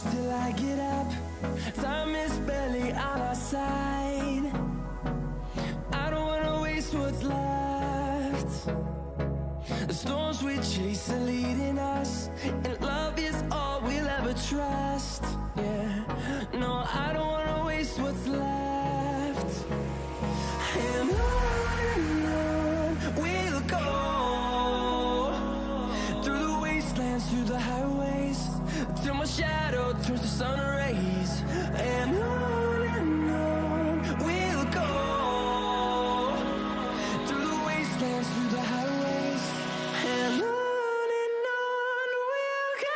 push till I get up. Time is barely on our side. I don't wanna waste what's left. The storms we chase are leading us, and love is all we'll ever trust. Yeah, no, I don't wanna waste what's left. And on we'll go, through the wastelands, through the highways, till my shadow turns to sun rays. And on we'll go, through the wastelands, through the highways, and on we'll go.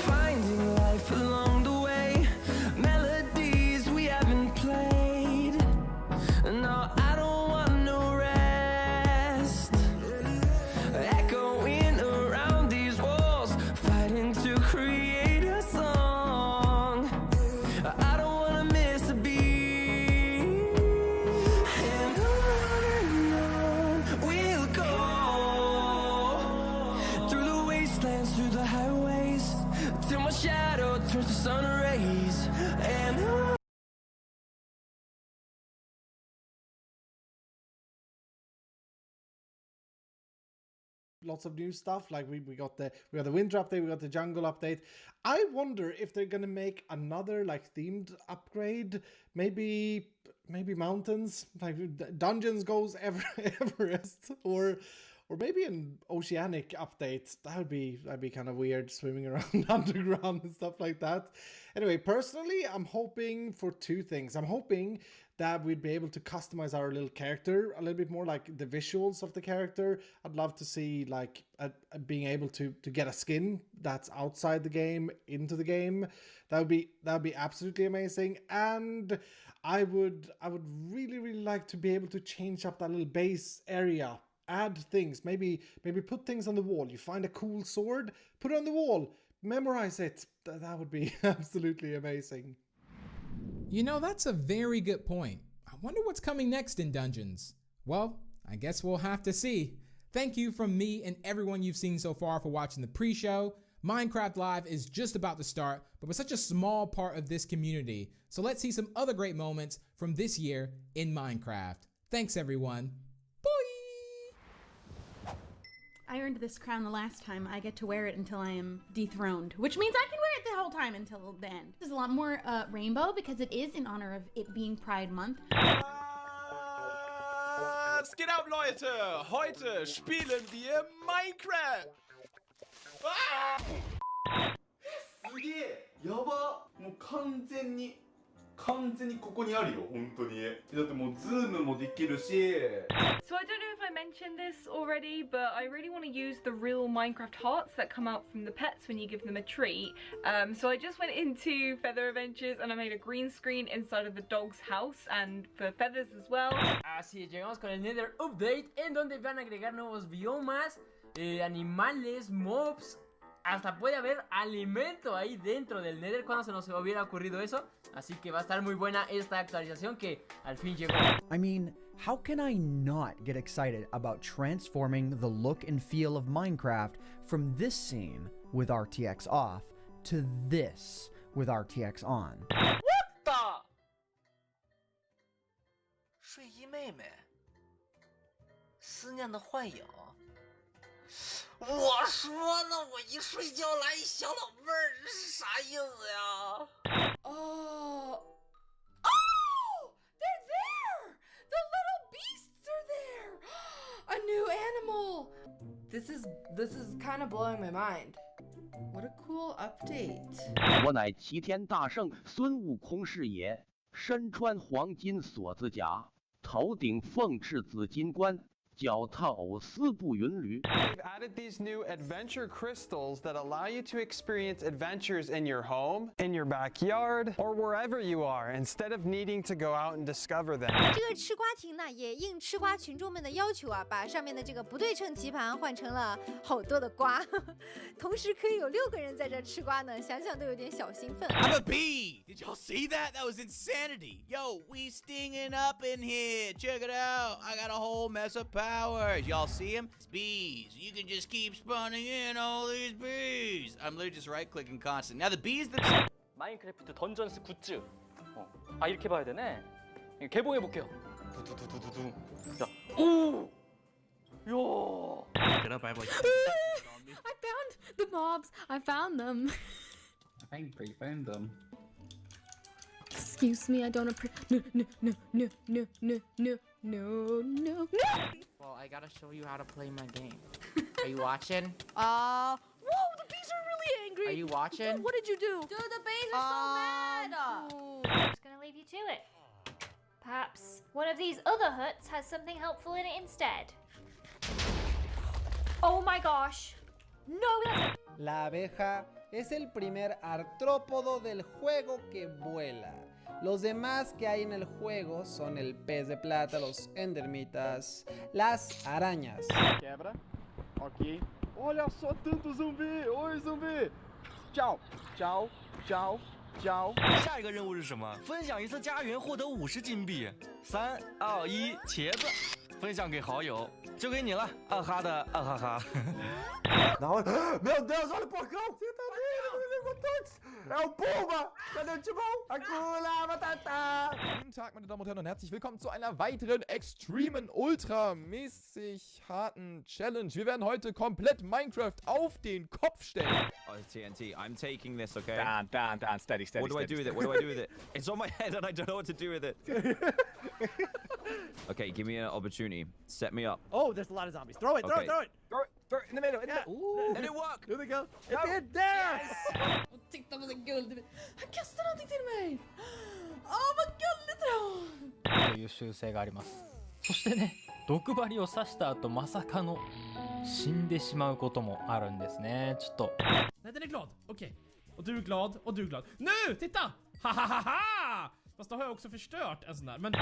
Finding life along the way, melodies we haven't played. No, I don't want no rest. Echoing around these walls, fighting to create a song. I don't wanna miss a beat. And on we'll go, through the wastelands, through the highways, till my shadow turns to sun rays. And on. Lots of new stuff, like we got the winter update, we got the jungle update. I wonder if they're gonna make another like themed upgrade, maybe mountains, like dungeons goes Everest, or maybe an oceanic update. That'd be kind of weird, swimming around underground and stuff like that. Anyway, personally, I'm hoping for two things. I'm hoping that we'd be able to customize our little character a little bit more, like the visuals of the character. I'd love to see like being able to get a skin that's outside the game into the game. That would be absolutely amazing. And I would really like to be able to change up that little base area, add things, maybe put things on the wall. You find a cool sword, put it on the wall, memorize it. That would be absolutely amazing. You know, that's a very good point. I wonder what's coming next in Dungeons. Well, I guess we'll have to see. Thank you from me and everyone you've seen so far for watching the pre-show. Minecraft Live is just about to start, but we're such a small part of this community. So let's see some other great moments from this year in Minecraft. Thanks everyone. I earned this crown the last time. I get to wear it until I am dethroned, which means I can wear it the whole time until the end. There's a lot more rainbow because it is in honor of it being Pride Month. Was geht ab, Leute? Heute spielen wir Minecraft. すげえやばもう完全にここにあるよ本当にだってもうズームもできるし So I don't know if I mentioned this already, but I really want to use the real Minecraft hearts that come out from the pets when you give them a treat. So I just went into Feather Adventures and I made a green screen inside of the dog's house and for feathers as well. Así llegamos con el Nether Update en donde van a agregar nuevos biomas, animales, mobs. Hasta puede haber alimento ahí dentro del Nether. Cuando se nos hubiera ocurrido eso. Así que va a estar muy buena esta actualización que al fin llegó. I mean, how can I not get excited about transforming the look and feel of Minecraft from this scene with RTX off to this with RTX on? What the? 睡衣妹妹，思念的幻影。我说呢，我一睡觉来一小老妹儿，这是啥意思呀？ Oh, they're there! The little beasts are there! A new animal! This is kind of blowing my mind. What a cool update. 我乃齐天大圣孙悟空是也，身穿黄金锁子甲，头顶凤翅紫金冠，脚踏四步云驴。 We've added these new adventure crystals that allow you to experience adventures in your home, in your backyard, or wherever you are, instead of needing to go out and discover them. 这个吃瓜亭呢，也应吃瓜群众们的要求啊，把上面的这个不对称棋盘换成了好多的瓜，同时可以有6个人在这吃瓜呢，想想都有点小兴奋。I'm a bee! Did y'all see that? That was insanity! Yo, we stinging up in here! Check it out! I got a whole mess of powers! Y'all see them? It's bees. You can just keep spawning in all these bees! I'm literally just right-clicking constant. Now the bees that... 마인크래프트 던전스 굿즈. 아, 이렇게 봐야 되네. 개봉해볼게요. 두두두두두. 자, 오! 야! Get up, I have like... I found the mobs. I found them. I think we found them. Excuse me, I don't appreciate. No. Well, I gotta show you how to play my game. Are you watching? Whoa, the bees are really angry. Are you watching? What did you do? Dude, the bees are so mad. I'm just gonna leave you to it. Perhaps one of these other huts has something helpful in it instead. Oh my gosh. No, that's... La abeja es el primer artrópodo del juego que vuela. Los demás que hay en el juego son el pez de plata, los endermitas, las arañas. Quebra. Ok. Olha só tanto zumbi! Oi, zumbi! Tchau, tchau, tchau, tchau. 下一个任务是什么？分享一次家园，获得50金币。3、2、1，茄子，分享给好友，就给你了，二哈的二哈哈。然后，meu Deus, olha o porcão! Você tá vendo? É o Puma! Cadê o Timão? Hakuna Matata! Guten Tag, meine Damen und Herren, und herzlich willkommen zu einer weiteren extremen, ultramäßig harten Challenge. Wir werden heute komplett Minecraft auf den Kopf stellen. Oh, TNT, I'm taking this, okay? Dan, steady. What do I do with it? What do I do with it? It's on my head and I don't know what to do with it. Okay, give me an opportunity. Set me up. Oh, there's a lot of zombies. Throw it, throw it, throw it! Throw it in the middle. Ooh, did it work? Here they go. It did! There! Titta vad guld. Han kastar någonting till mig. Vad gulligt då. という習性があります。そしてね、毒針を刺した後まさかの死んでしまうこともあるんですね。ちょっと。 Nej, den är glad. Okej. Och du är glad, och du är glad. Nu, titta! Ha! Fast då har jag också förstört en sån där, men...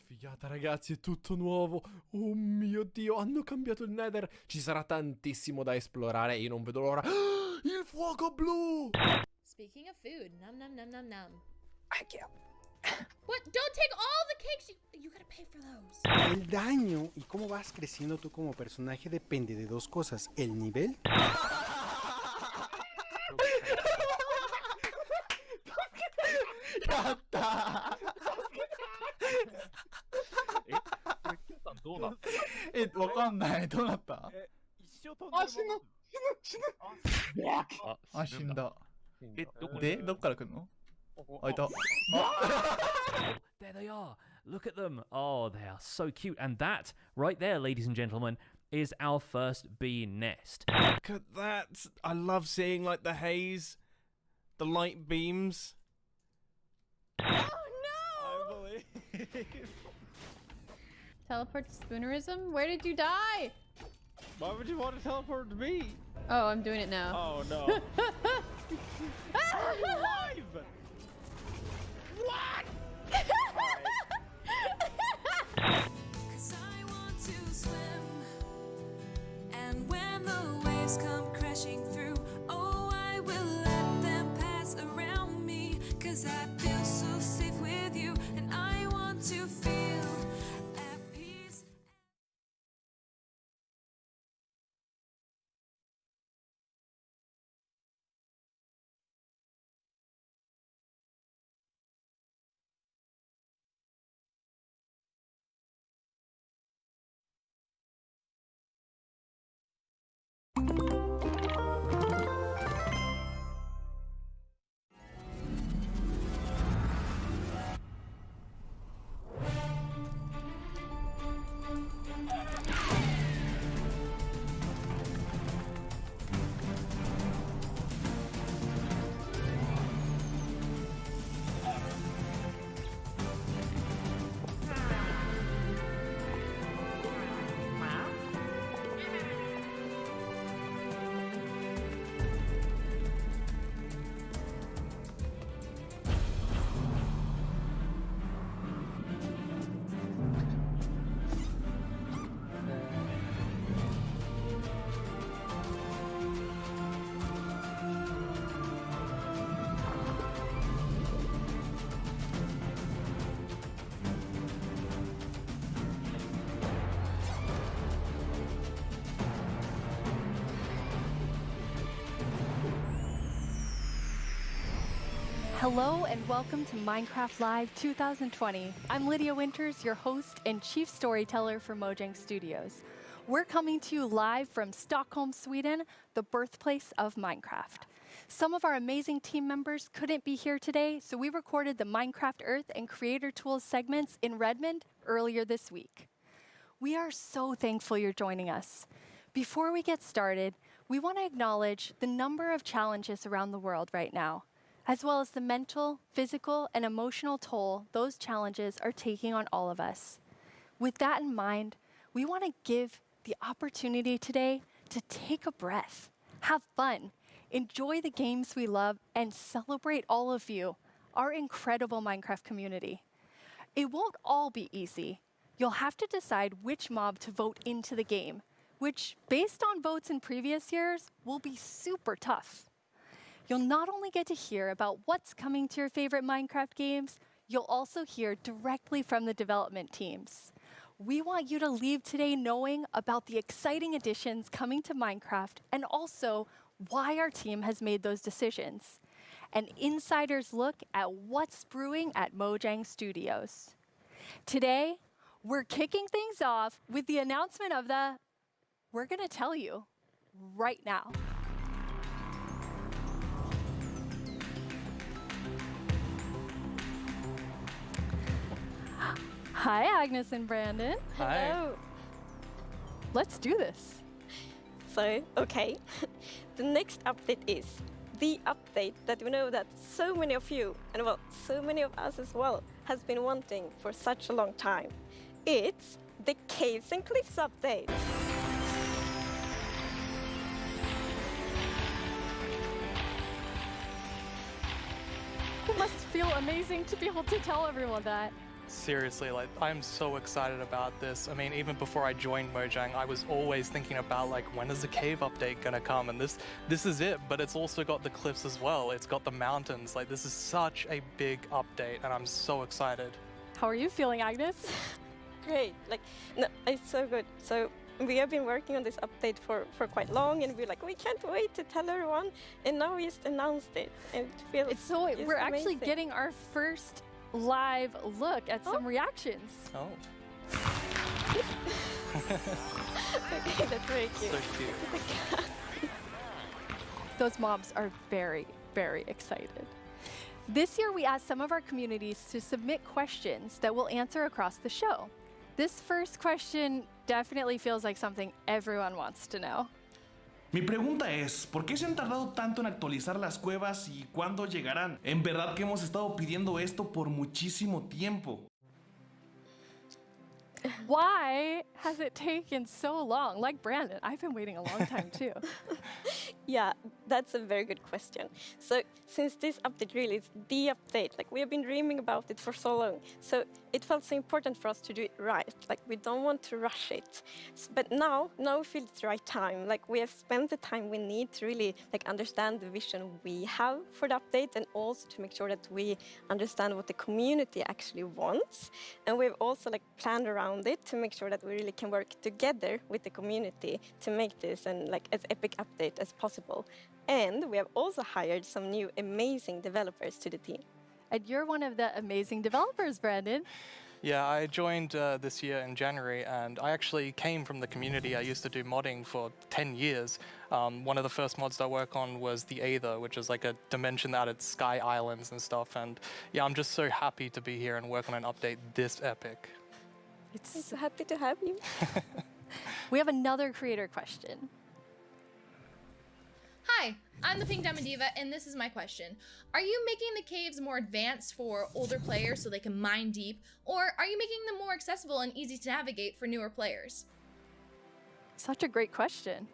Figata ragazzi, è tutto nuovo. Oh mio Dio, hanno cambiato il Nether. Ci sarà tantissimo da esplorare e io non vedo l'ora. Il fuoco blu! Speaking of food, nom. What? Don't take all the cakes. You gotta pay for those. El daño y cómo vas creciendo tú como personaje depende de dos cosas: el nivel. There they are. Look at them. Oh, they are so cute. And that, right there, ladies and gentlemen, is our first bee nest. Look at that. I love seeing like the haze, the light beams. Oh no! Teleport to Spoonerism? Where did you die? Why would you want to teleport to me? Oh, I'm doing it now. Oh no. Are you alive? What? And when the waves come crashing through, oh, I will let them pass around me, 'cause I feel so safe with you, and I want to feel at peace. Hello and welcome to Minecraft Live 2020. I'm Lydia Winters, your host and chief storyteller for Mojang Studios. We're coming to you live from Stockholm, Sweden, the birthplace of Minecraft. Some of our amazing team members couldn't be here today, so we recorded the Minecraft Earth and Creator Tools segments in Redmond earlier this week. We are so thankful you're joining us. Before we get started, we want to acknowledge the number of challenges around the world right now, as well as the mental, physical, and emotional toll those challenges are taking on all of us. With that in mind, we want to give the opportunity today to take a breath, have fun, enjoy the games we love, and celebrate all of you, our incredible Minecraft community. It won't all be easy. You'll have to decide which mob to vote into the game, which, based on votes in previous years, will be super tough. You'll not only get to hear about what's coming to your favorite Minecraft games, you'll also hear directly from the development teams. We want you to leave today knowing about the exciting additions coming to Minecraft and also why our team has made those decisions. An insider's look at what's brewing at Mojang Studios. Today, we're kicking things off with the announcement of the we're going to tell you right now. Hi, Agnes and Brandon. Hi. Hello. Let's do this. So, okay, the next update is the update that we know that so many of you, and well, so many of us as well, has been wanting for such a long time. It's the Caves and Cliffs update. It must feel amazing to be able to tell everyone that. Seriously, like, I'm so excited about this. I mean, even before I joined Mojang, I was always thinking about, like, when is the cave update gonna come? And this is it, but it's also got the cliffs as well. It's got the mountains. Like, this is such a big update, and I'm so excited. How are you feeling, Agnes? Great, like, no, it's so good. So we have been working on this update for quite long, and we're like, we can't wait to tell everyone, and now we just announced it, and it feels we're actually getting our first live look at some reactions. Oh. Okay, that's very cute. So cute. Those mobs are very, very excited. This year, we asked some of our communities to submit questions that we'll answer across the show. This first question definitely feels like something everyone wants to know. Mi pregunta es, ¿por qué se han tardado tanto en actualizar las cuevas y cuándo llegarán? En verdad que hemos estado pidiendo esto por muchísimo tiempo. Why has it taken so long? Like Brandon, I've been waiting a long time too. Yeah, that's a very good question. So since this update really is the update, like we have been dreaming about it for so long, so it felt so important for us to do it right. Like we don't want to rush it. But now we feel it's the right time. Like we have spent the time we need to really like understand the vision we have for the update, and also to make sure that we understand what the community actually wants. And we've also like planned around it to make sure that we really can work together with the community to make this and like as epic update as possible. And we have also hired some new amazing developers to the team. And you're one of the amazing developers, Brandon. Yeah, I joined this year in January, and I actually came from the community. I used to do modding for 10 years. One of the first mods I work on was the Aether, which is like a dimension that added sky islands and stuff. And yeah, I'm just so happy to be here and work on an update this epic. I'm so happy to have you. We have another creator question. Hi, I'm the Pink Diamond Diva, and this is my question. Are you making the caves more advanced for older players so they can mine deep, or are you making them more accessible and easy to navigate for newer players? Such a great question.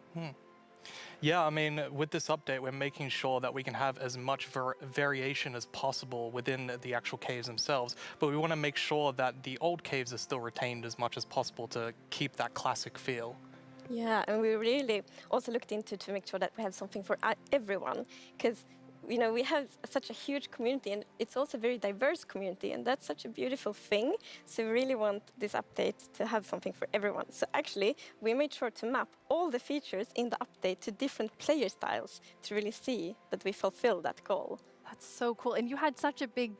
Yeah, I mean, with this update, we're making sure that we can have as much variation as possible within the actual caves themselves, but we want to make sure that the old caves are still retained as much as possible to keep that classic feel. Yeah, and we really also looked into to make sure that we have something for everyone, because you know we have such a huge community, and it's also a very diverse community, and that's such a beautiful thing. So we really want this update to have something for everyone. So actually, we made sure to map all the features in the update to different player styles to really see that we fulfill that goal. That's so cool. And you had such a big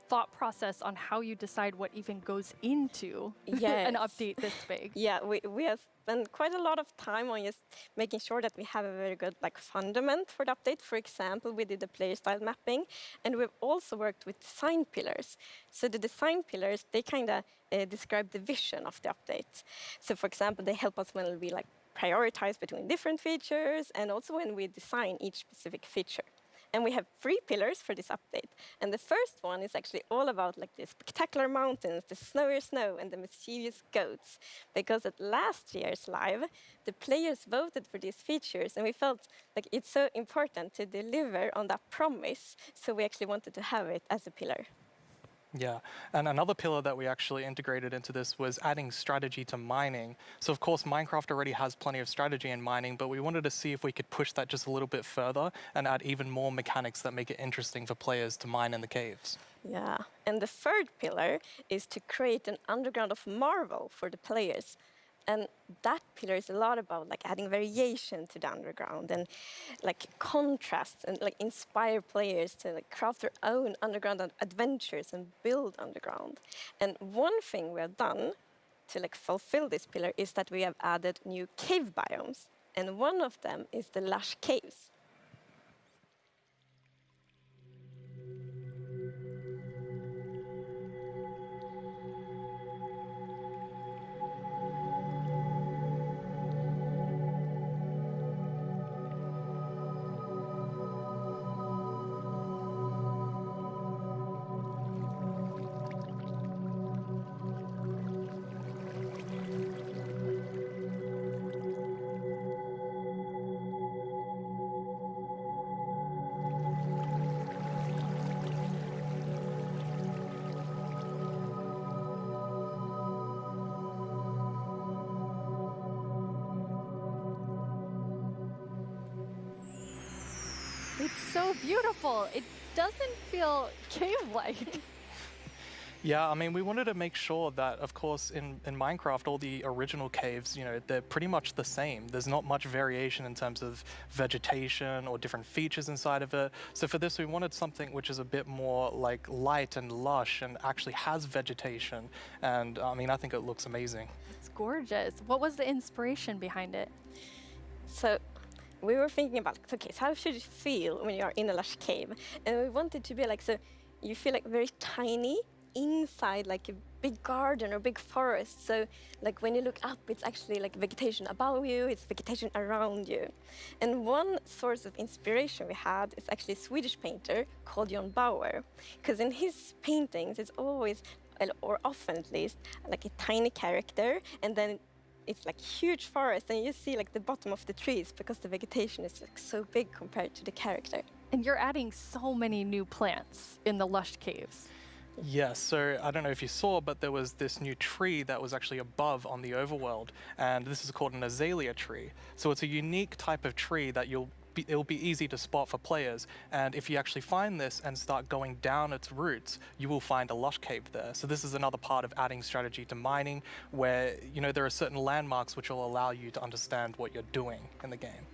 thought process on how you decide what even goes into an update this big. Yeah, we have spent quite a lot of time on just making sure that we have a very good fundament for the update. For example, we did the player style mapping, and we've also worked with design pillars. So the design pillars, they kind of describe the vision of the update. So for example, they help us when we prioritize between different features, and also when we design each specific feature. And we have 3 pillars for this update. And the first one is actually all about the spectacular mountains, the snowier snow, and the mischievous goats. Because at last year's live, the players voted for these features, and we felt like it's so important to deliver on that promise. So we actually wanted to have it as a pillar. Yeah, and another pillar that we actually integrated into this was adding strategy to mining. So of course, Minecraft already has plenty of strategy in mining, but we wanted to see if we could push that just a little bit further and add even more mechanics that make it interesting for players to mine in the caves. Yeah, and the third pillar is to create an underground of marvel for the players. And that pillar is a lot about adding variation to the underground and contrasts and inspire players to craft their own underground adventures and build underground. And one thing we have done to fulfill this pillar is that we have added new cave biomes, and one of them is the lush caves. It's so beautiful. It doesn't feel cave-like. Yeah, I mean, we wanted to make sure that, of course, in Minecraft, all the original caves, they're pretty much the same. There's not much variation in terms of vegetation or different features inside of it. So for this, we wanted something which is a bit more light and lush and actually has vegetation. And I mean, I think it looks amazing. It's gorgeous. What was the inspiration behind it? So we were thinking about, okay, so how should it feel when you are in a lush cave? And we wanted to be so you feel very tiny inside a big garden or big forest. So when you look up, it's actually vegetation above you, it's vegetation around you. And one source of inspiration we had is actually a Swedish painter called John Bauer, because in his paintings it's always, or often at least, a tiny character, and then it's huge forest, and you see the bottom of the trees because the vegetation is so big compared to the character. And you're adding so many new plants in the lush caves. Yes, so I don't know if you saw, but there was this new tree that was actually above on the overworld, and this is called an Azalea Tree. So it's a unique type of tree that it'll be easy to spot for players, and if you actually find this and start going down its roots, you will find a lush cave there. So this is another part of adding strategy to mining, where there are certain landmarks which will allow you to understand what you're doing in the game.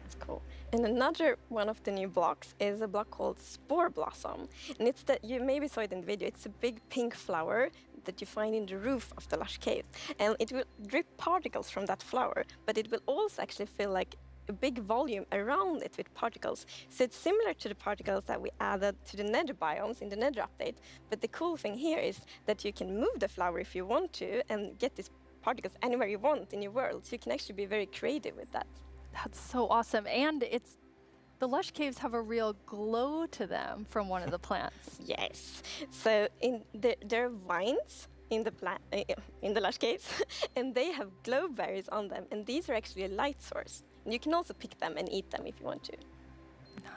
That's cool. And another one of the new blocks is a block called Spore Blossom. And it's that, you maybe saw it in the video, it's a big pink flower that you find in the roof of the lush cave. And it will drip particles from that flower, but it will also actually feel a big volume around it with particles. So it's similar to the particles that we added to the nether biomes in the nether update. But the cool thing here is that you can move the flower if you want to and get these particles anywhere you want in your world. So you can actually be very creative with that. That's so awesome. And the lush caves have a real glow to them from one of the plants. Yes. So there are vines in the lush caves, and they have glow berries on them, and these are actually a light source. And you can also pick them and eat them if you want to.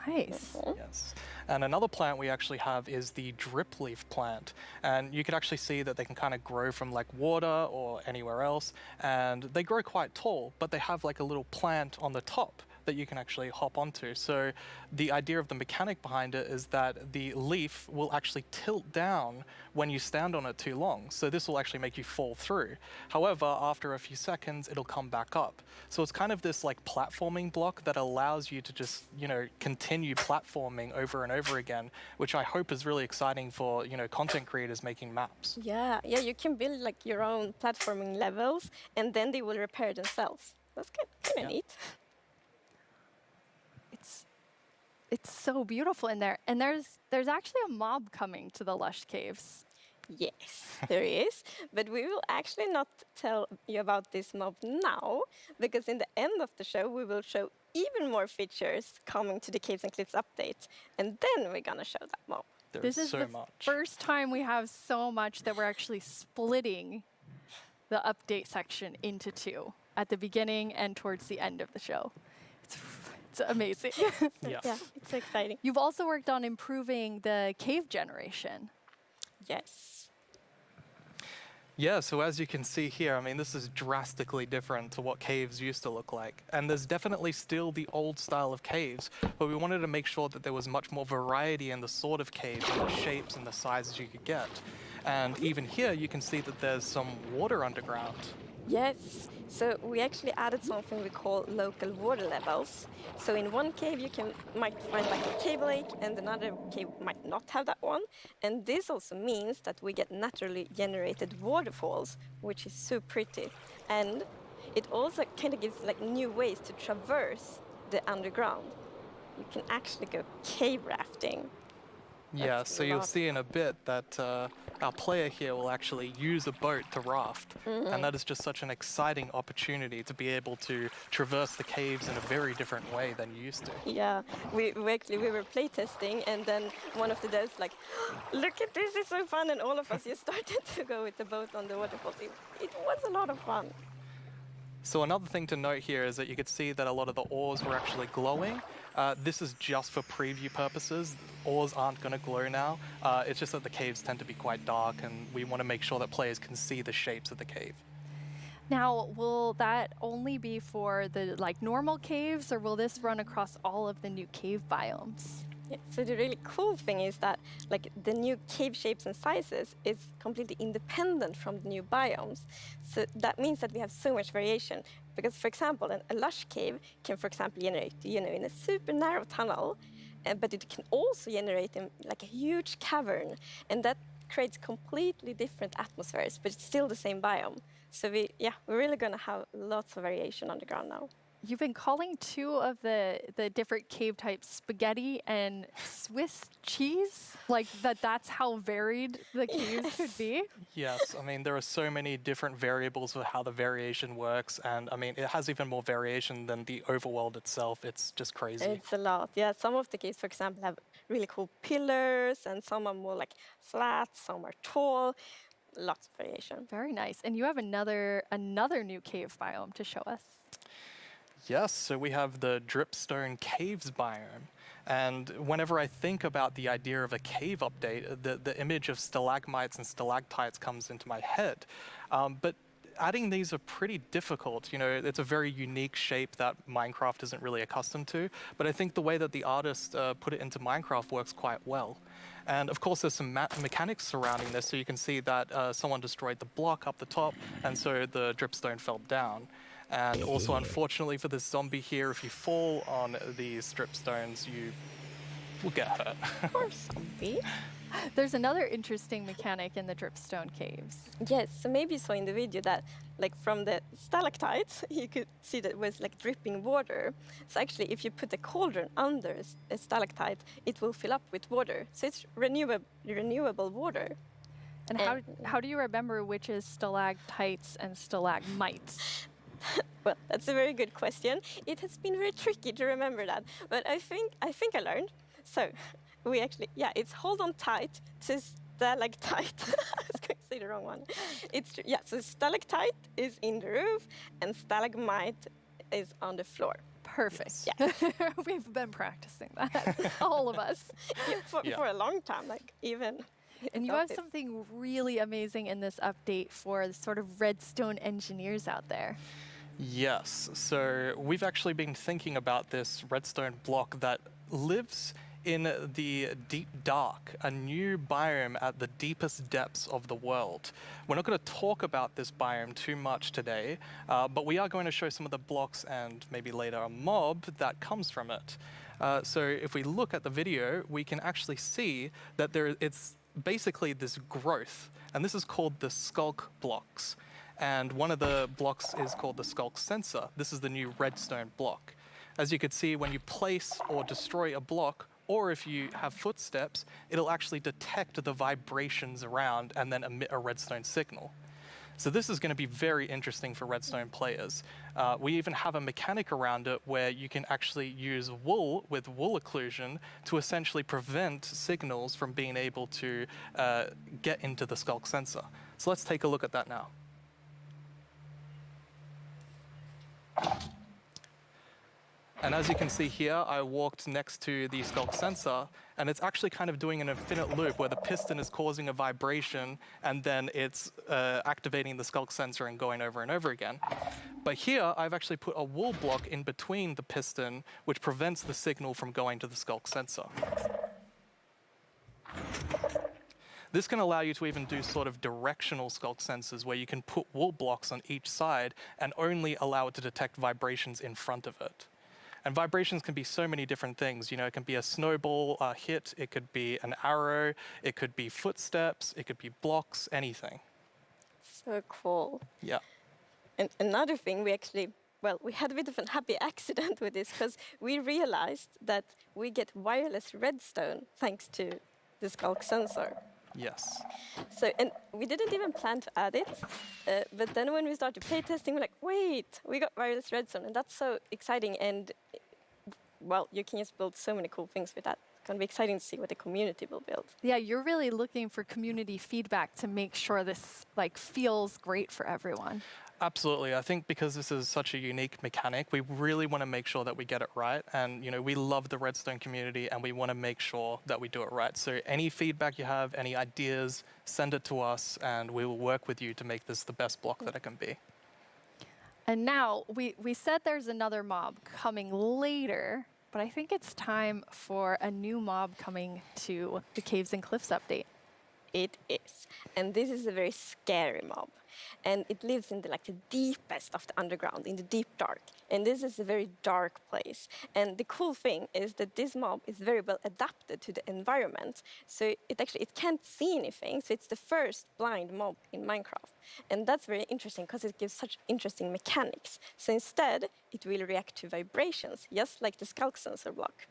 Nice. Yes. And another plant we actually have is the drip leaf plant. And you can actually see that they can kind of grow from water or anywhere else. And they grow quite tall, but they have a little plant on the top that you can actually hop onto. So the idea of the mechanic behind it is that the leaf will actually tilt down when you stand on it too long. So this will actually make you fall through. However, after a few seconds, it'll come back up. So it's kind of this like platforming block that allows you to just, you know, continue platforming over and over again, which I hope is really exciting for, you know, content creators making maps. Yeah, you can build like your own platforming levels and then they will repair themselves. That's kind of neat. It's so beautiful in there. And there's actually a mob coming to the Lush Caves. Yes, there is. But we will actually not tell you about this mob now, because in the end of the show, we will show even more features coming to the Caves and Cliffs update. And then we're going to show that mob. This is the first time we have so much that we're actually splitting the update section into two at the beginning and towards the end of the show. It's amazing. Yeah, it's exciting. You've also worked on improving the cave generation. Yes. Yeah, so as you can see here, I mean, this is drastically different to what caves used to look like. And there's definitely still the old style of caves, but we wanted to make sure that there was much more variety in the sort of caves and the shapes and the sizes you could get. And even here, you can see that there's some water underground. Yes, so we actually added something we call local water levels. So in one cave might find like a cave lake, and another cave might not have that one. And this also means that we get naturally generated waterfalls, which is so pretty. And it also kind of gives like new ways to traverse the underground. You can actually go cave rafting. Yeah, so you'll see in a bit that our player here will actually use a boat to raft. And that is just such an exciting opportunity to be able to traverse the caves in a very different way than you used to. Yeah, we were playtesting, and then one of the devs like, look at this, it's so fun, and all of us just started to go with the boat on the waterfall. It was a lot of fun. So another thing to note here is that you could see that a lot of the ores were actually glowing. This is just for preview purposes. Ores aren't going to glow now. It's just that the caves tend to be quite dark, and we want to make sure that players can see the shapes of the cave. Now, will that only be for the like normal caves, or will this run across all of the new cave biomes? Yeah, so the really cool thing is that like the new cave shapes and sizes is completely independent from the new biomes. So that means that we have so much variation. Because, for example, a lush cave can, for example, generate, in a super narrow tunnel, but it can also generate in like a huge cavern, and that creates completely different atmospheres, but it's still the same biome. So we're really going to have lots of variation underground now. You've been calling two of the different cave types spaghetti and Swiss cheese? Like that's how varied the caves could be? Yes, I mean, there are so many different variables of how the variation works, and I mean, it has even more variation than the overworld itself. It's just crazy. It's a lot. Yeah, some of the caves, for example, have really cool pillars, and some are more like flat, some are tall. Lots of variation. Very nice. And you have another new cave biome to show us. Yes, so we have the Dripstone Caves biome. And whenever I think about the idea of a cave update, the image of stalagmites and stalactites comes into my head. But adding these are pretty difficult. It's a very unique shape that Minecraft isn't really accustomed to. But I think the way that the artist put it into Minecraft works quite well. And of course, there's some mechanics surrounding this. So you can see that someone destroyed the block up the top, and so the dripstone fell down. And also, unfortunately for this zombie here, if you fall on these dripstones, you will get hurt. Poor zombie. There's another interesting mechanic in the dripstone caves. Yes, so maybe you saw in the video that like from the stalactites, you could see that it was like dripping water. So actually, if you put a cauldron under a stalactite, it will fill up with water. So it's renewable water. And how do you remember which is stalactites and stalagmites? Well, that's a very good question. It has been very tricky to remember that, but I think I learned. So we actually, it's hold on tight to stalactite. I was going to say the wrong one. So stalactite is in the roof and stalagmite is on the floor. Perfect. Yeah. We've been practicing that, all of us. For a long time, like even. And you have something really amazing in this update for the sort of redstone engineers out there. Yes, so we've actually been thinking about this redstone block that lives in the deep dark, a new biome at the deepest depths of the world. We're not going to talk about this biome too much today, but we are going to show some of the blocks and maybe later a mob that comes from it. So if we look at the video, we can actually see that it's basically this growth, and this is called the Skulk blocks. And one of the blocks is called the Skulk Sensor. This is the new redstone block. As you can see, when you place or destroy a block, or if you have footsteps, it'll actually detect the vibrations around and then emit a redstone signal. So this is going to be very interesting for redstone players. We even have a mechanic around it where you can actually use wool with wool occlusion to essentially prevent signals from being able to get into the Skulk sensor. So let's take a look at that now. And as you can see here, I walked next to the Skulk sensor, and it's actually kind of doing an infinite loop where the piston is causing a vibration, and then it's activating the Skulk sensor and going over and over again. But here, I've actually put a wool block in between the piston, which prevents the signal from going to the Skulk sensor. This can allow you to even do sort of directional Skulk sensors where you can put wool blocks on each side and only allow it to detect vibrations in front of it. And vibrations can be so many different things. You know, it can be a snowball hit, it could be an arrow, it could be footsteps, it could be blocks, anything. So cool. Yeah. And another thing, we had a bit of a happy accident with this because we realized that we get wireless redstone thanks to the Skulk sensor. Yes. So, and we didn't even plan to add it, but then when we started playtesting, we're like, wait, we got wireless redstone, and that's so exciting, and, well, you can just build so many cool things with that. It's going to be exciting to see what the community will build. Yeah, you're really looking for community feedback to make sure this feels great for everyone. Absolutely. I think because this is such a unique mechanic, we really want to make sure that we get it right. And, you know, we love the redstone community and we want to make sure that we do it right. So any feedback you have, any ideas, send it to us and we will work with you to make this the best block that it can be. And now, we said there's another mob coming later, but I think it's time for a new mob coming to the Caves and Cliffs update. It is. And this is a very scary mob. And it lives in the deepest of the underground, in the deep dark. And this is a very dark place. And the cool thing is that this mob is very well adapted to the environment. So it can't see anything. So it's the first blind mob in Minecraft. And that's very interesting because it gives such interesting mechanics. So instead, it will react to vibrations, just like the Skulk Sensor block.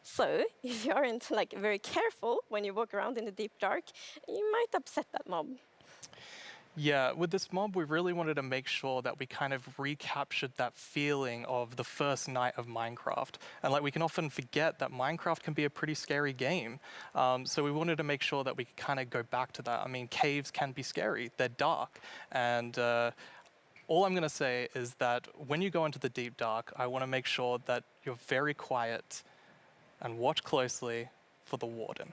So if you aren't very careful when you walk around in the deep dark, you might upset that mob. Yeah, with this mob, we really wanted to make sure that we kind of recaptured that feeling of the first night of Minecraft. And we can often forget that Minecraft can be a pretty scary game. So we wanted to make sure that we could kind of go back to that. I mean, caves can be scary, they're dark. And all I'm going to say is that when you go into the deep dark, I want to make sure that you're very quiet and watch closely for the warden.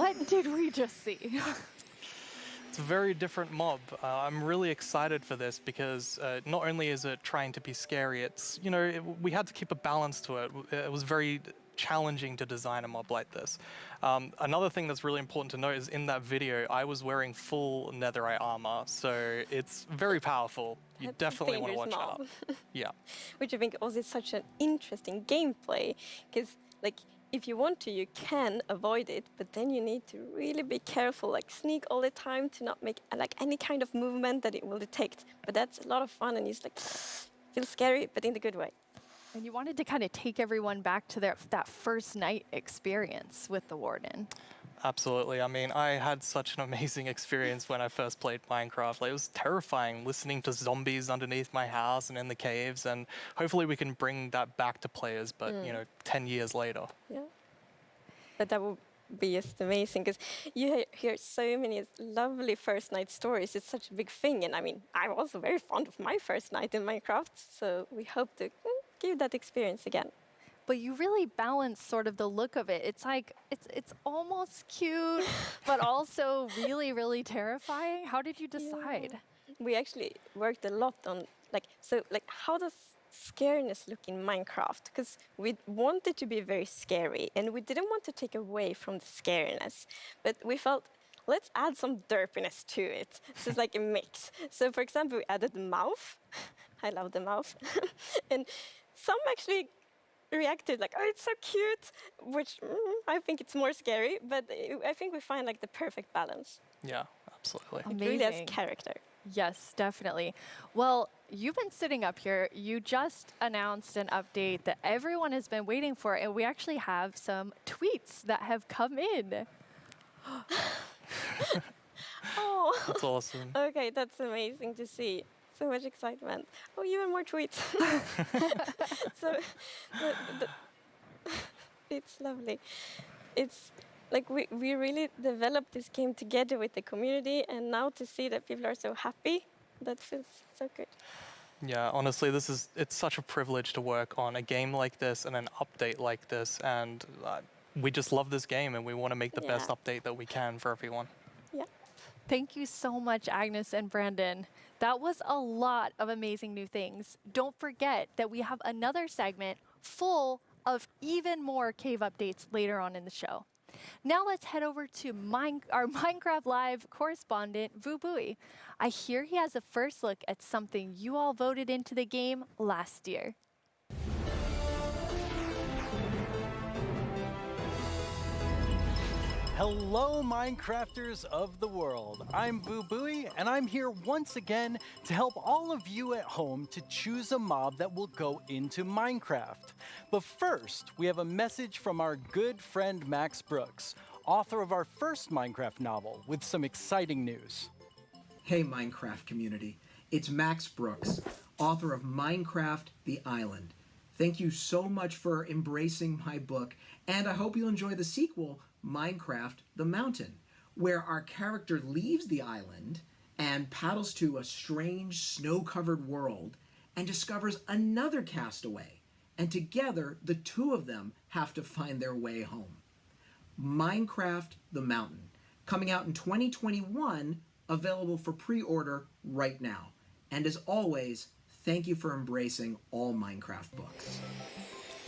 What did we just see? It's a very different mob. I'm really excited for this because not only is it trying to be scary, it's, you know, we had to keep a balance to it. It was very challenging to design a mob like this. Another thing that's really important to note is in that video, I was wearing full netherite armor, so it's very powerful. You That's definitely want to dangerous watch mob. out. Yeah. Which I think also is such an interesting gameplay, because like if you want to, you can avoid it, but then you need to really be careful, like sneak all the time to not make like any kind of movement that it will detect. But that's a lot of fun, and it's like feels scary, but in the good way. And you wanted to kind of take everyone back to that first night experience with the Warden. Absolutely. I mean, I had such an amazing experience when I first played Minecraft. Like, it was terrifying listening to zombies underneath my house and in the caves, and hopefully we can bring that back to players, but, you know, 10 years later. Yeah. But that would be just amazing, because you hear so many lovely first night stories. It's such a big thing, and I mean, I'm also very fond of my first night in Minecraft, so we hope to give that experience again. But you really balance sort of the look of it. It's like, it's almost cute, but also really, really terrifying. How did you decide? Yeah. We actually worked a lot on, how does scariness look in Minecraft? Because we wanted to be very scary, and we didn't want to take away from the scariness. But we felt, let's add some derpiness to it. So it's like a mix. So for example, we added the mouth. I love the mouth. And some actually reacted like, oh, it's so cute, which I think it's more scary, but I think we find like the perfect balance. Yeah, absolutely. It really has character. Yes, definitely. Well, you've been sitting up here. You just announced an update that everyone has been waiting for, and we actually have some tweets that have come in. Oh, that's awesome. Okay, that's amazing to see. So much excitement. Oh, even more tweets. So it's lovely. It's like we really developed this game together with the community, and now to see that people are so happy, that feels so good. Yeah, honestly, it's such a privilege to work on a game like this and an update like this, and we just love this game, and we want to make the best update that we can for everyone. Yeah. Thank you so much, Agnes and Brandon. That was a lot of amazing new things. Don't forget that we have another segment full of even more cave updates later on in the show. Now let's head over to our Minecraft Live correspondent, Vu Bui. I hear he has a first look at something you all voted into the game last year. Hello, Minecrafters of the world. I'm Vu Bui, and I'm here once again to help all of you at home to choose a mob that will go into Minecraft. But first, we have a message from our good friend Max Brooks, author of our first Minecraft novel, with some exciting news. Hey, Minecraft community. It's Max Brooks, author of Minecraft: The Island. Thank you so much for embracing my book, and I hope you'll enjoy the sequel, Minecraft: The Mountain, where our character leaves the island and paddles to a strange snow-covered world and discovers another castaway, and together the two of them have to find their way home. Minecraft: The Mountain, coming out in 2021, available for pre-order right now. And as always, thank you for embracing all Minecraft books.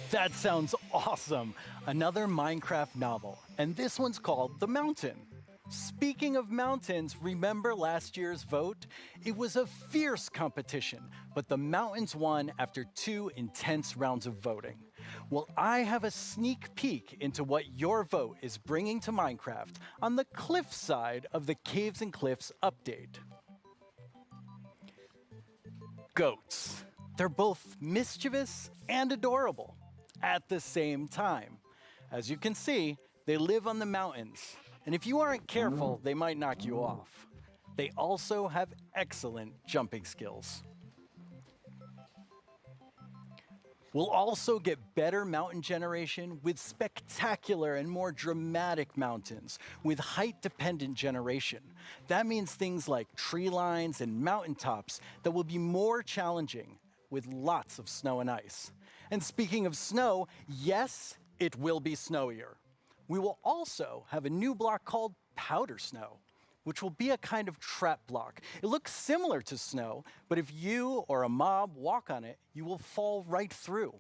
That sounds awesome! Another Minecraft novel, and this one's called The Mountain. Speaking of mountains, remember last year's vote? It was a fierce competition, but the mountains won after 2 intense rounds of voting. Well, I have a sneak peek into what your vote is bringing to Minecraft on the cliff side of the Caves and Cliffs update. Goats. They're both mischievous and adorable at the same time. As you can see, they live on the mountains, and if you aren't careful, they might knock you off. They also have excellent jumping skills. We'll also get better mountain generation with spectacular and more dramatic mountains with height-dependent generation. That means things like tree lines and mountaintops that will be more challenging with lots of snow and ice. And speaking of snow, yes, it will be snowier. We will also have a new block called Powder Snow, which will be a kind of trap block. It looks similar to snow, but if you or a mob walk on it, you will fall right through.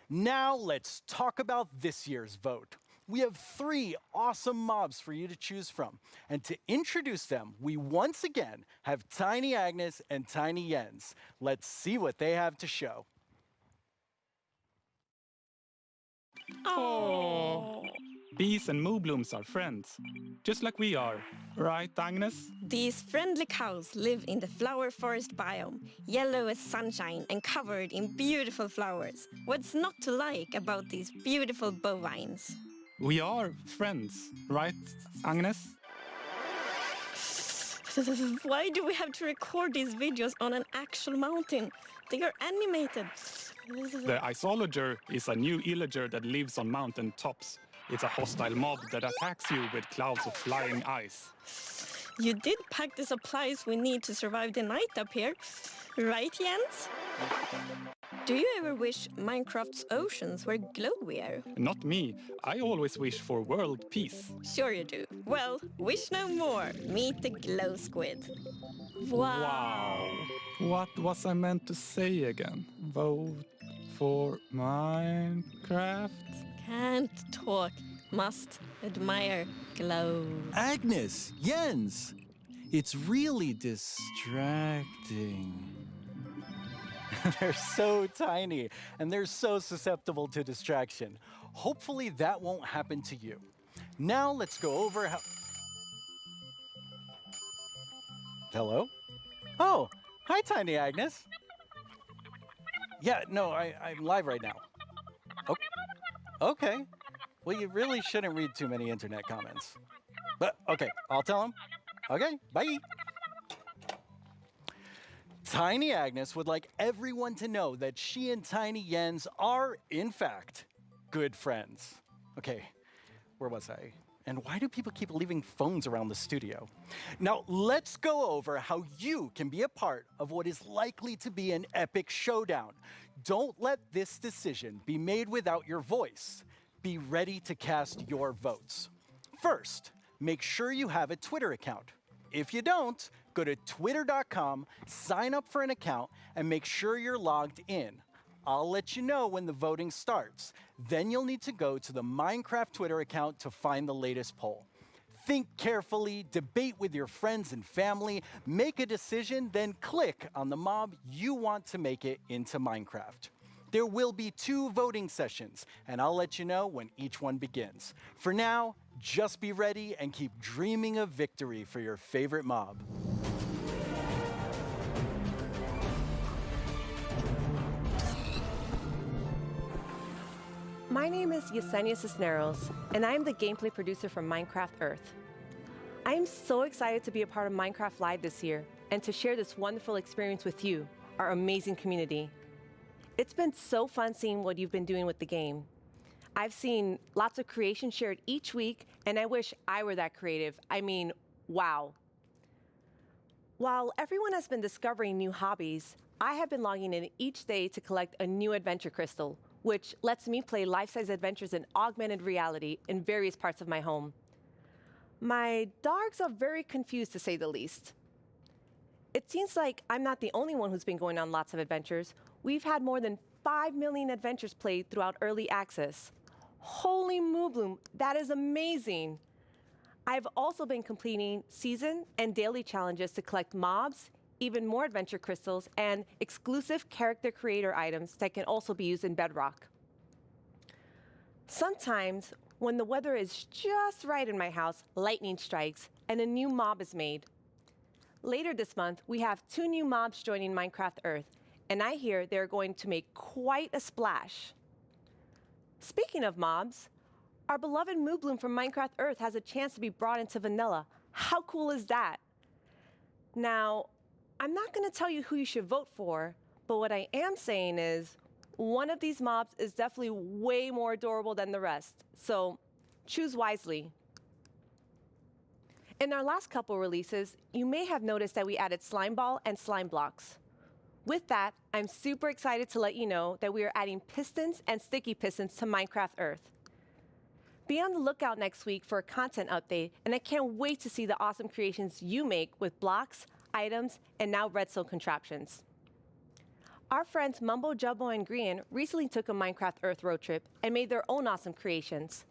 Now let's talk about this year's vote. We have 3 awesome mobs for you to choose from. And to introduce them, we once again have Tiny Agnes and Tiny Jens. Let's see what they have to show. Oh. Bees and moo blooms are friends, just like we are. Right, Agnes? These friendly cows live in the flower forest biome, yellow as sunshine and covered in beautiful flowers. What's not to like about these beautiful bovines? We are friends, right, Agnes? Why do we have to record these videos on an actual mountain? They are animated. The Isolager is a new illager that lives on mountain tops. It's a hostile mob that attacks you with clouds of flying ice. You did pack the supplies we need to survive the night up here, right, Jens? Do you ever wish Minecraft's oceans were glowier? Not me. I always wish for world peace. Sure you do. Well, wish no more. Meet the glow squid. Wow. What was I meant to say again? Vote for Minecraft? Can't talk. Must admire glow. Agnes, Jens, it's really distracting. They're so tiny, and they're so susceptible to distraction. Hopefully that won't happen to you. Now let's go over how... Hello? Oh, hi, Tiny Agnes. Yeah, no, I'm live right now. Okay. Well, you really shouldn't read too many internet comments. But, okay, I'll tell him. Okay, bye. Tiny Agnes would like everyone to know that she and Tiny Jens are, in fact, good friends. Okay, where was I? And why do people keep leaving phones around the studio? Now, let's go over how you can be a part of what is likely to be an epic showdown. Don't let this decision be made without your voice. Be ready to cast your votes. First, make sure you have a Twitter account. If you don't, go to twitter.com, sign up for an account, and make sure you're logged in. I'll let you know when the voting starts. Then you'll need to go to the Minecraft Twitter account to find the latest poll. Think carefully, debate with your friends and family, make a decision, then click on the mob you want to make it into Minecraft. There will be 2 voting sessions, and I'll let you know when each one begins. For now, just be ready and keep dreaming of victory for your favorite mob. My name is Yesenia Cisneros, and I am the gameplay producer for Minecraft Earth. I am so excited to be a part of Minecraft Live this year and to share this wonderful experience with you, our amazing community. It's been so fun seeing what you've been doing with the game. I've seen lots of creation shared each week, and I wish I were that creative. I mean, wow. While everyone has been discovering new hobbies, I have been logging in each day to collect a new adventure crystal, which lets me play life-size adventures in augmented reality in various parts of my home. My dogs are very confused, to say the least. It seems like I'm not the only one who's been going on lots of adventures. We've had more than 5 million adventures played throughout early access. Holy moo bloom, that is amazing. I've also been completing season and daily challenges to collect mobs, even more adventure crystals, and exclusive character creator items that can also be used in Bedrock. Sometimes, when the weather is just right in my house, lightning strikes and a new mob is made. Later this month, we have 2 new mobs joining Minecraft Earth, and I hear they're going to make quite a splash. Speaking of mobs, our beloved Moo Bloom from Minecraft Earth has a chance to be brought into vanilla. How cool is that? Now, I'm not going to tell you who you should vote for, but what I am saying is one of these mobs is definitely way more adorable than the rest, so choose wisely. In our last couple releases, you may have noticed that we added slime ball and slime blocks. With that, I'm super excited to let you know that we are adding pistons and sticky pistons to Minecraft Earth. Be on the lookout next week for a content update, and I can't wait to see the awesome creations you make with blocks, items, and now redstone contraptions. Our friends Mumbo Jumbo and Grian recently took a Minecraft Earth road trip and made their own awesome creations.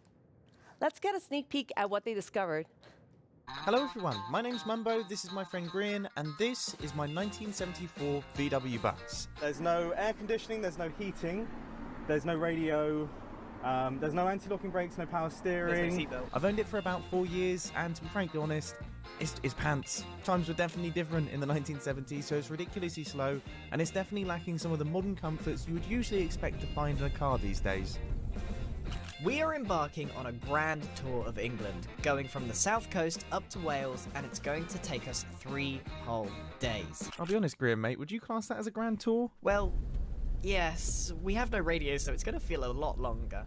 Let's get a sneak peek at what they discovered. Hello everyone, my name's Mumbo, this is my friend Grian, and this is my 1974 VW bus. There's no air conditioning, there's no heating, there's no radio, there's no anti-locking brakes, no power steering. There's no seatbelt. I've owned it for about 4 years, and to be frankly honest, it's pants. Times were definitely different in the 1970s, so it's ridiculously slow, and it's definitely lacking some of the modern comforts you would usually expect to find in a car these days. We are embarking on a grand tour of England, going from the south coast up to Wales, and it's going to take us 3 whole days. I'll be honest, Grian, mate, would you class that as a grand tour? Well, yes, we have no radio, so it's going to feel a lot longer.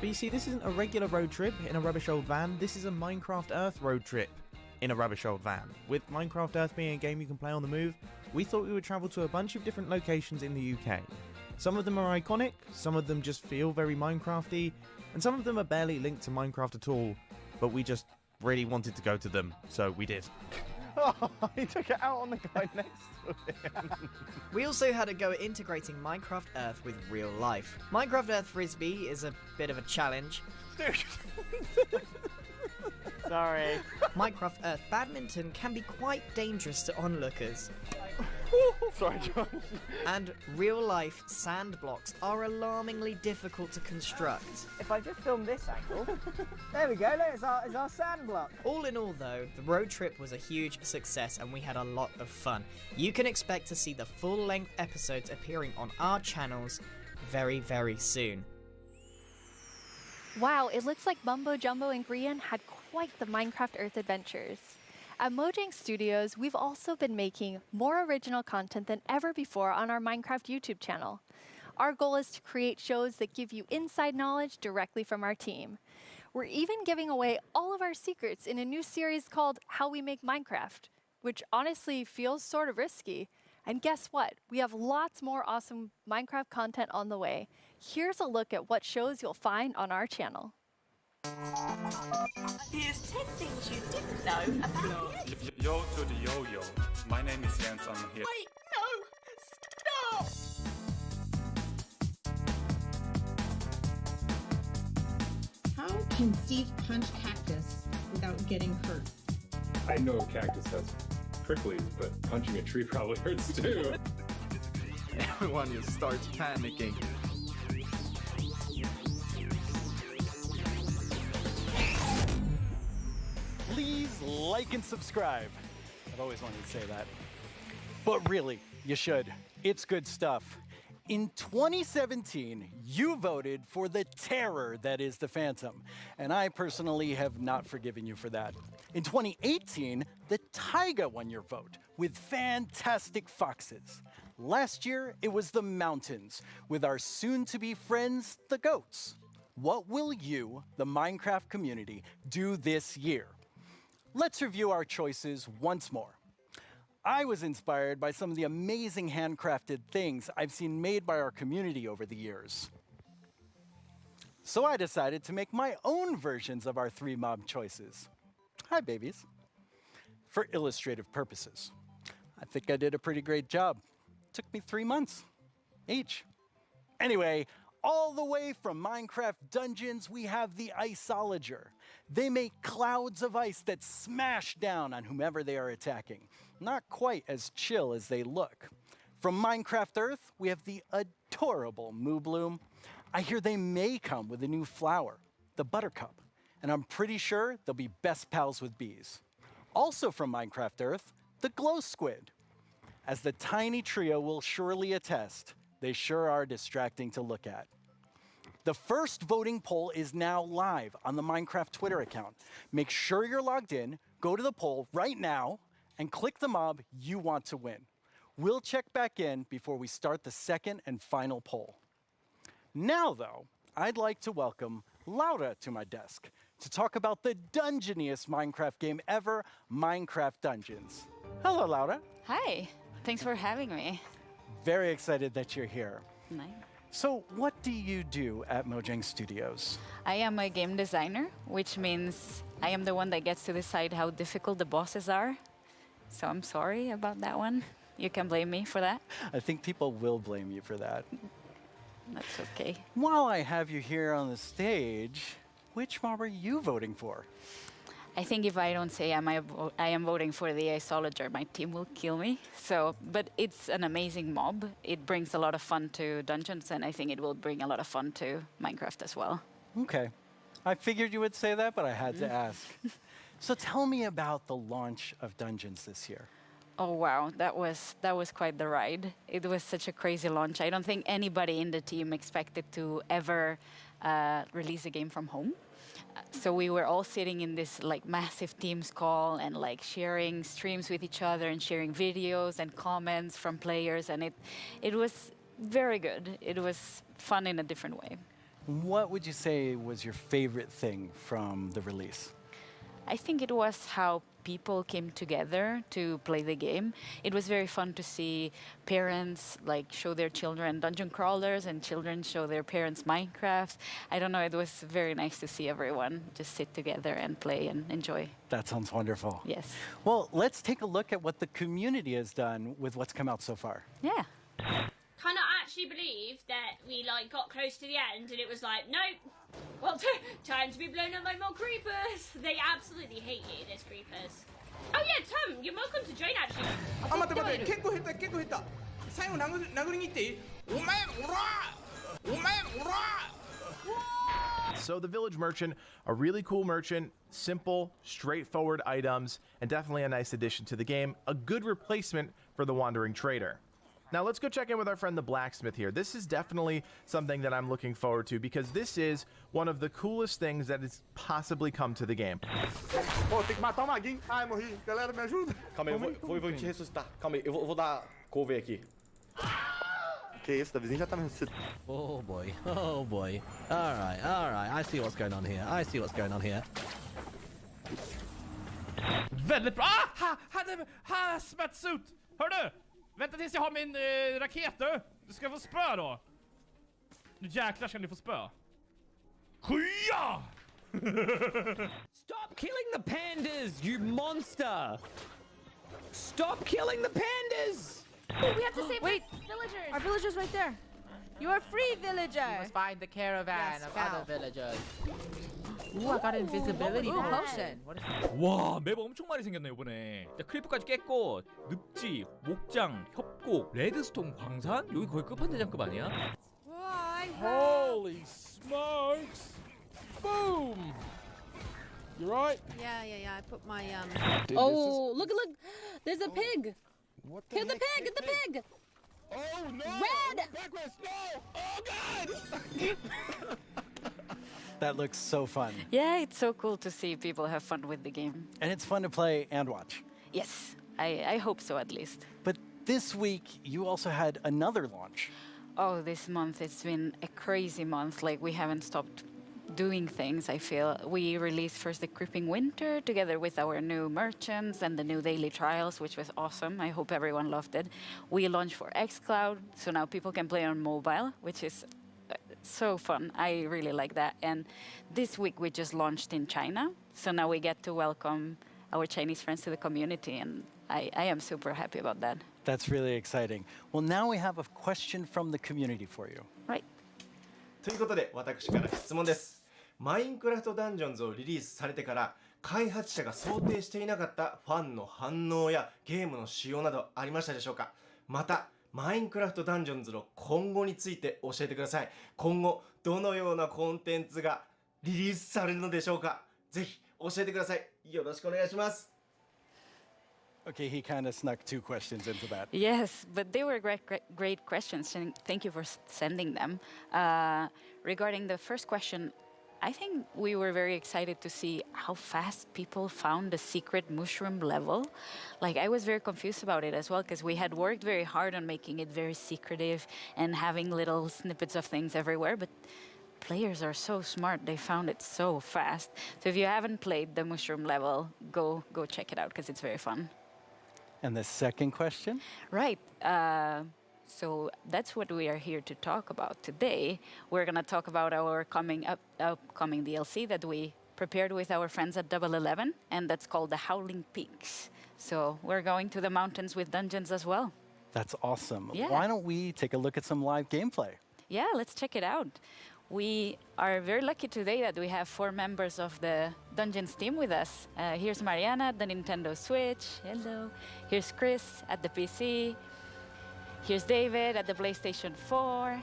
But you see, this isn't a regular road trip in a rubbish old van, this is a Minecraft Earth road trip in a rubbish old van. With Minecraft Earth being a game you can play on the move, we thought we would travel to a bunch of different locations in the UK. Some of them are iconic, some of them just feel very Minecrafty, and some of them are barely linked to Minecraft at all, but we just really wanted to go to them, so we did. Oh, he took it out on the guy next to him. We also had to go integrating Minecraft Earth with real life. Minecraft Earth Frisbee is a bit of a challenge. Sorry. Minecraft Earth Badminton can be quite dangerous to onlookers. Sorry, Josh. And real-life sand blocks are alarmingly difficult to construct. If I just film this angle, there we go, there's our sand block. All in all, though, the road trip was a huge success and we had a lot of fun. You can expect to see the full-length episodes appearing on our channels very, very soon. Wow, it looks like Mumbo Jumbo and Grian had quite the Minecraft Earth adventures. At Mojang Studios, we've also been making more original content than ever before on our Minecraft YouTube channel. Our goal is to create shows that give you inside knowledge directly from our team. We're even giving away all of our secrets in a new series called How We Make Minecraft, which honestly feels sort of risky. And guess what? We have lots more awesome Minecraft content on the way. Here's a look at what shows you'll find on our channel. Here's 10 things you didn't know about it. Yo to the yo-yo. My name is Jens, I'm here. Wait, no! Stop! How can Steve punch cactus without getting hurt? I know a cactus has pricklies, but punching a tree probably hurts too. Everyone just starts panicking. Please like and subscribe. I've always wanted to say that. But really, you should. It's good stuff. In 2017, you voted for the terror that is the Phantom, and I personally have not forgiven you for that. In 2018, the taiga won your vote with fantastic foxes. Last year, it was the mountains with our soon-to-be friends, the goats. What will you, the Minecraft community, do this year? Let's review our choices once more. I was inspired by some of the amazing handcrafted things I've seen made by our community over the years. So I decided to make my own versions of our 3 mob choices. Hi, babies. For illustrative purposes. I think I did a pretty great job. Took me 3 months each. Anyway, all the way from Minecraft Dungeons, we have the Iceologer. They make clouds of ice that smash down on whomever they are attacking. Not quite as chill as they look. From Minecraft Earth, we have the adorable Moo Bloom. I hear they may come with a new flower, the Buttercup, and I'm pretty sure they'll be best pals with bees. Also from Minecraft Earth, the Glow Squid. As the tiny trio will surely attest, they sure are distracting to look at. The first voting poll is now live on the Minecraft Twitter account. Make sure you're logged in, go to the poll right now, and click the mob you want to win. We'll check back in before we start the second and final poll. Now, though, I'd like to welcome Laura to my desk to talk about the dungeoniest Minecraft game ever, Minecraft Dungeons. Hello, Laura. Hi, thanks for having me. Very excited that you're here. Nice. So what do you do at Mojang Studios? I am a game designer, which means I am the one that gets to decide how difficult the bosses are. So I'm sorry about that one. You can blame me for that. I think people will blame you for that. That's okay. While I have you here on the stage, which mob are you voting for? I think if I don't say I am voting for the Azalea, my team will kill me. So, but it's an amazing mob. It brings a lot of fun to dungeons, and I think it will bring a lot of fun to Minecraft as well. Okay. I figured you would say that, but I had to ask. So tell me about the launch of Dungeons this year. Oh wow, that was quite the ride. It was such a crazy launch. I don't think anybody in the team expected to ever release a game from home. So we were all sitting in this like massive Teams call and like sharing streams with each other and sharing videos and comments from players, and it was very good. It was fun in a different way. What would you say was your favorite thing from the release? I think it was how people came together to play the game. It was very fun to see parents like show their children dungeon crawlers and children show their parents Minecraft. I don't know, it was very nice to see everyone just sit together and play and enjoy. That sounds wonderful. Yes. Well, let's take a look at what the community has done with what's come out so far. Yeah. Cannot actually believe that we like got close to the end and it was like, nope. Well, time to be blown up by more creepers. They absolutely hate you, there's creepers. Oh yeah, Tom, you're welcome to join actually. あ、待って待って、結構減った、結構減った。最後殴りに行っていい？お前、おら！お前、おら！ So the Village Merchant, a really cool merchant, simple, straightforward items, and definitely a nice addition to the game, a good replacement for the Wandering Trader. Now let's go check in with our friend the Blacksmith here. This is definitely something that I'm looking forward to because this is one of the coolest things that has possibly come to the game. Pô, tem que matar o maguinho. Ai, morri. Galera, me ajuda. Calma aí, eu vou te ressuscitar. Calma aí, eu vou dar cover aqui. Que isso, Davizinho já tá me ressuscitando. Oh boy, oh boy. Alright, I see what's going on here. I see what's going on here. Väldigt bra! Ha! Smätsut! Hör du? Vänta tills jag har min raket du! Du ska få spö då! Nu jäklar ska ni få spö. Skya! Stop killing the pandas, you monster! Stop killing the pandas! Oh, we have to save villagers. Our villagers right there. You are free, villager. We must find the caravan of other villagers. Ooh, I got invisibility potion. What is that? 와, 맵 엄청 많이 생겼네 이번에. 자, 크리퍼까지 깼고 늪지, 목장, 협곡, 레드스톤 광산? 여기 거의 끝판대장급 아니야? Holy smokes! Boom! You right? Yeah. I put my Oh, look! There's a pig. What Kill the pig! Get the pig! Oh no! Red! Backwards! No! Oh god! That looks so fun. Yeah, it's so cool to see people have fun with the game. And it's fun to play and watch. Yes, I hope so at least. But this week, you also had another launch. Oh, this month it's been a crazy month. Like we haven't stopped doing things, I feel. We released first the Creeping Winter together with our new merchants and the new daily trials, which was awesome. I hope everyone loved it. We launched for xCloud, so now people can play on mobile, which is so fun. I really like that. And this week we just launched in China, so now we get to welcome our Chinese friends to the community, and I am super happy about that. That's really exciting. Well, now we have a question from the community for you. Right. ということで私から質問です。マインクラフトダンジョンズをリリースされてから開発者が想定していなかったファンの反応やゲームの仕様などありましたでしょうか。またマインクラフトダンジョンズの今後について教えてください。今後どのようなコンテンツがリリースされるのでしょうか。ぜひ教えてください。よろしくお願いします。Okay, he kind of snuck two questions into that. Yes, but they were great questions, and thank you for sending them. Regarding the first question, I think we were very excited to see how fast people found the secret mushroom level. Like, I was very confused about it as well, because we had worked very hard on making it very secretive and having little snippets of things everywhere, but players are so smart. They found it so fast. So if you haven't played the mushroom level, go check it out, because it's very fun. And the second question? Right. So that's what we are here to talk about today. We're going to talk about our upcoming DLC that we prepared with our friends at Double 11, and that's called the Howling Peaks. So we're going to the mountains with dungeons as well. That's awesome. Yeah. Why don't we take a look at some live gameplay? Yeah, let's check it out. We are very lucky today that we have 4 members of the Dungeons team with us. Here's Mariana at the Nintendo Switch. Hello. Here's Chris at the PC. Here's David at the PlayStation 4.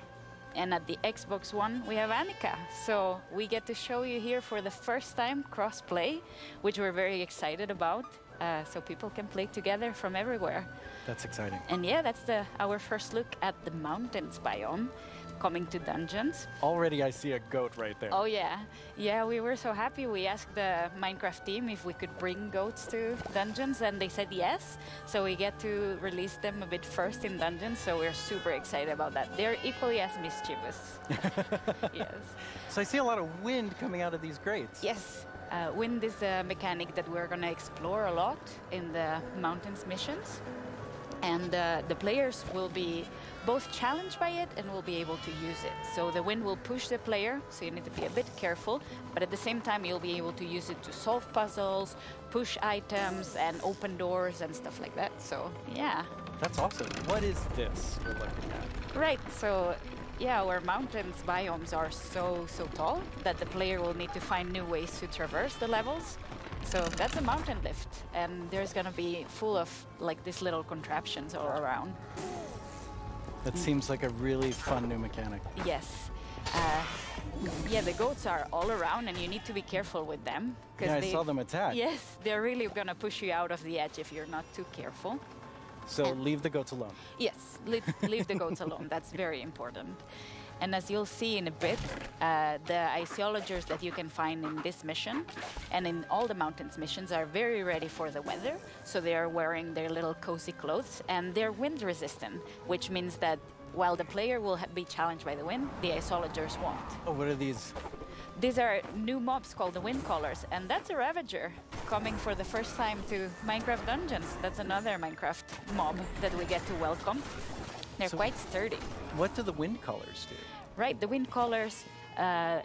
And at the Xbox One, we have Annika. So we get to show you here for the first time cross-play, which we're very excited about. So people can play together from everywhere. That's exciting. And yeah, that's our first look at the mountains biome coming to dungeons. Already I see a goat right there. Oh yeah. Yeah, we were so happy. We asked the Minecraft team if we could bring goats to dungeons, and they said yes. So we get to release them a bit first in dungeons, so we're super excited about that. They're equally as mischievous. Yes. So I see a lot of wind coming out of these grates. Yes. Wind is a mechanic that we're going to explore a lot in the mountains missions. And the players will be both challenged by it and will be able to use it. So the wind will push the player, so you need to be a bit careful, but at the same time you'll be able to use it to solve puzzles, push items, and open doors and stuff like that. So yeah. That's awesome. What is this we're looking at? Right, so yeah, our mountains biomes are so tall that the player will need to find new ways to traverse the levels. So that's a mountain lift, and there's gonna be full of like these little contraptions all around. That seems like a really fun new mechanic. Yes. Yeah, the goats are all around, and you need to be careful with them. Yeah, I saw them attack. Yes, they're really gonna push you out of the edge if you're not too careful. So leave the goats alone. Yes, leave the goats alone. That's very important. And as you'll see in a bit, the iceologers that you can find in this mission and in all the mountains missions are very ready for the weather. So they are wearing their little cozy clothes, and they're wind resistant, which means that while the player will be challenged by the wind, the iceologers won't. Oh, what are these? These are new mobs called the wind callers, and that's a Ravager coming for the first time to Minecraft Dungeons. That's another Minecraft mob that we get to welcome. They're quite sturdy. What do the wind callers do? Right, the wind callers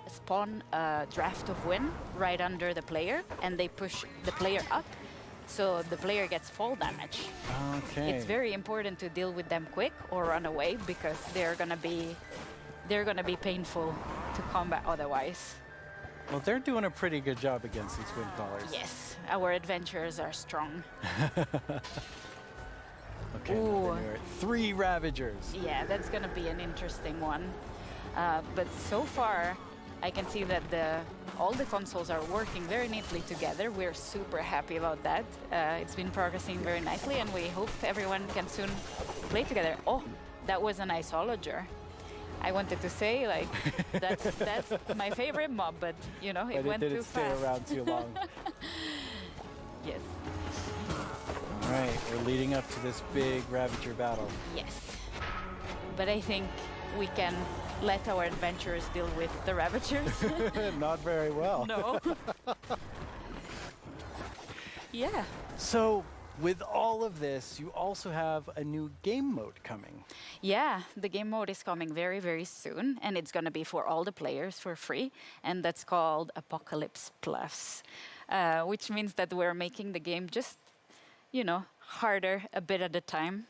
spawn a draft of wind right under the player, and they push the player up, so the player gets fall damage. Okay. It's very important to deal with them quick or run away, because they're gonna be painful to combat otherwise. Well, they're doing a pretty good job against these wind callers. Yes, our adventurers are strong. Okay, Ooh. 3 Ravagers. Yeah, that's gonna be an interesting one. But so far, I can see that all the consoles are working very neatly together. We're super happy about that. It's been progressing very nicely, and we hope everyone can soon play together. Oh, that was an iceologer. I wanted to say, like, that's my favorite mob, but you know, it went too fast. But it didn't stay around too long. Yes. All right, we're leading up to this big Ravager battle. Yes. But I think we can let our adventurers deal with the Ravagers. Not very well. No. Yeah. So, with all of this, you also have a new game mode coming. Yeah, the game mode is coming very, very soon, and it's going to be for all the players for free, and that's called Apocalypse Plus, which means that we're making the game just, harder a bit at a time.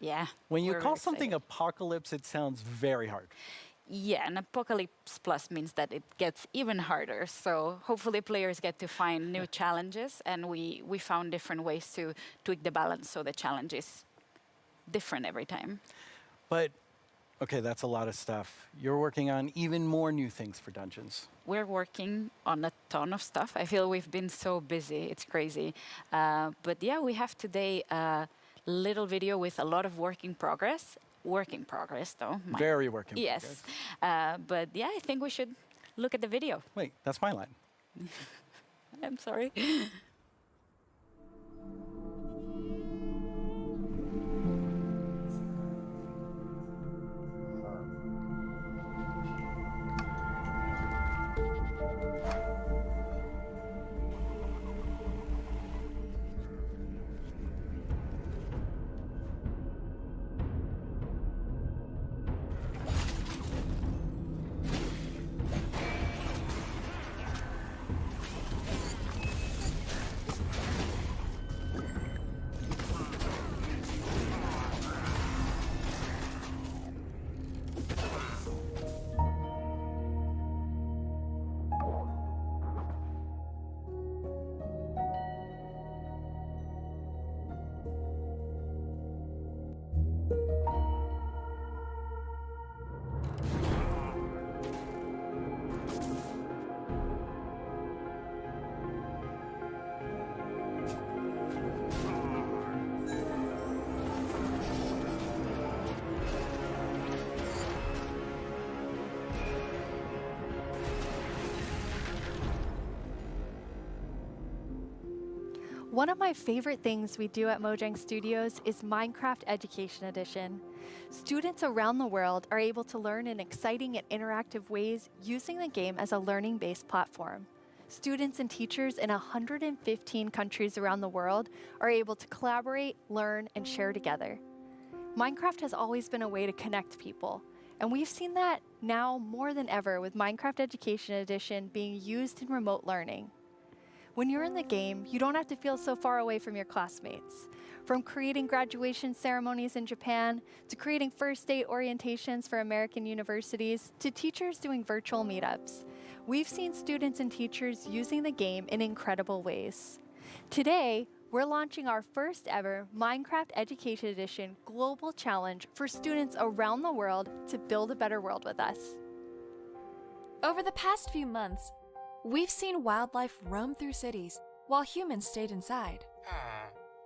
Yeah. When you call something apocalypse, it sounds very hard. Yeah, and Apocalypse Plus means that it gets even harder. So hopefully players get to find new challenges, and we found different ways to tweak the balance so the challenge is different every time. But, okay, that's a lot of stuff. You're working on even more new things for Dungeons. We're working on a ton of stuff. I feel we've been so busy. It's crazy. But yeah, we have today a little video with a lot of work in progress. Work in progress, though. Very work in progress. Yes. But yeah, I think we should look at the video. Wait, that's my line. I'm sorry. One of my favorite things we do at Mojang Studios is Minecraft Education Edition. Students around the world are able to learn in exciting and interactive ways using the game as a learning-based platform. Students and teachers in 115 countries around the world are able to collaborate, learn, and share together. Minecraft has always been a way to connect people, and we've seen that now more than ever with Minecraft Education Edition being used in remote learning. When you're in the game, you don't have to feel so far away from your classmates. From creating graduation ceremonies in Japan, to creating first date orientations for American universities, to teachers doing virtual meetups, we've seen students and teachers using the game in incredible ways. Today, we're launching our first ever Minecraft Education Edition Global Challenge for students around the world to build a better world with us. Over the past few months, we've seen wildlife roam through cities while humans stayed inside.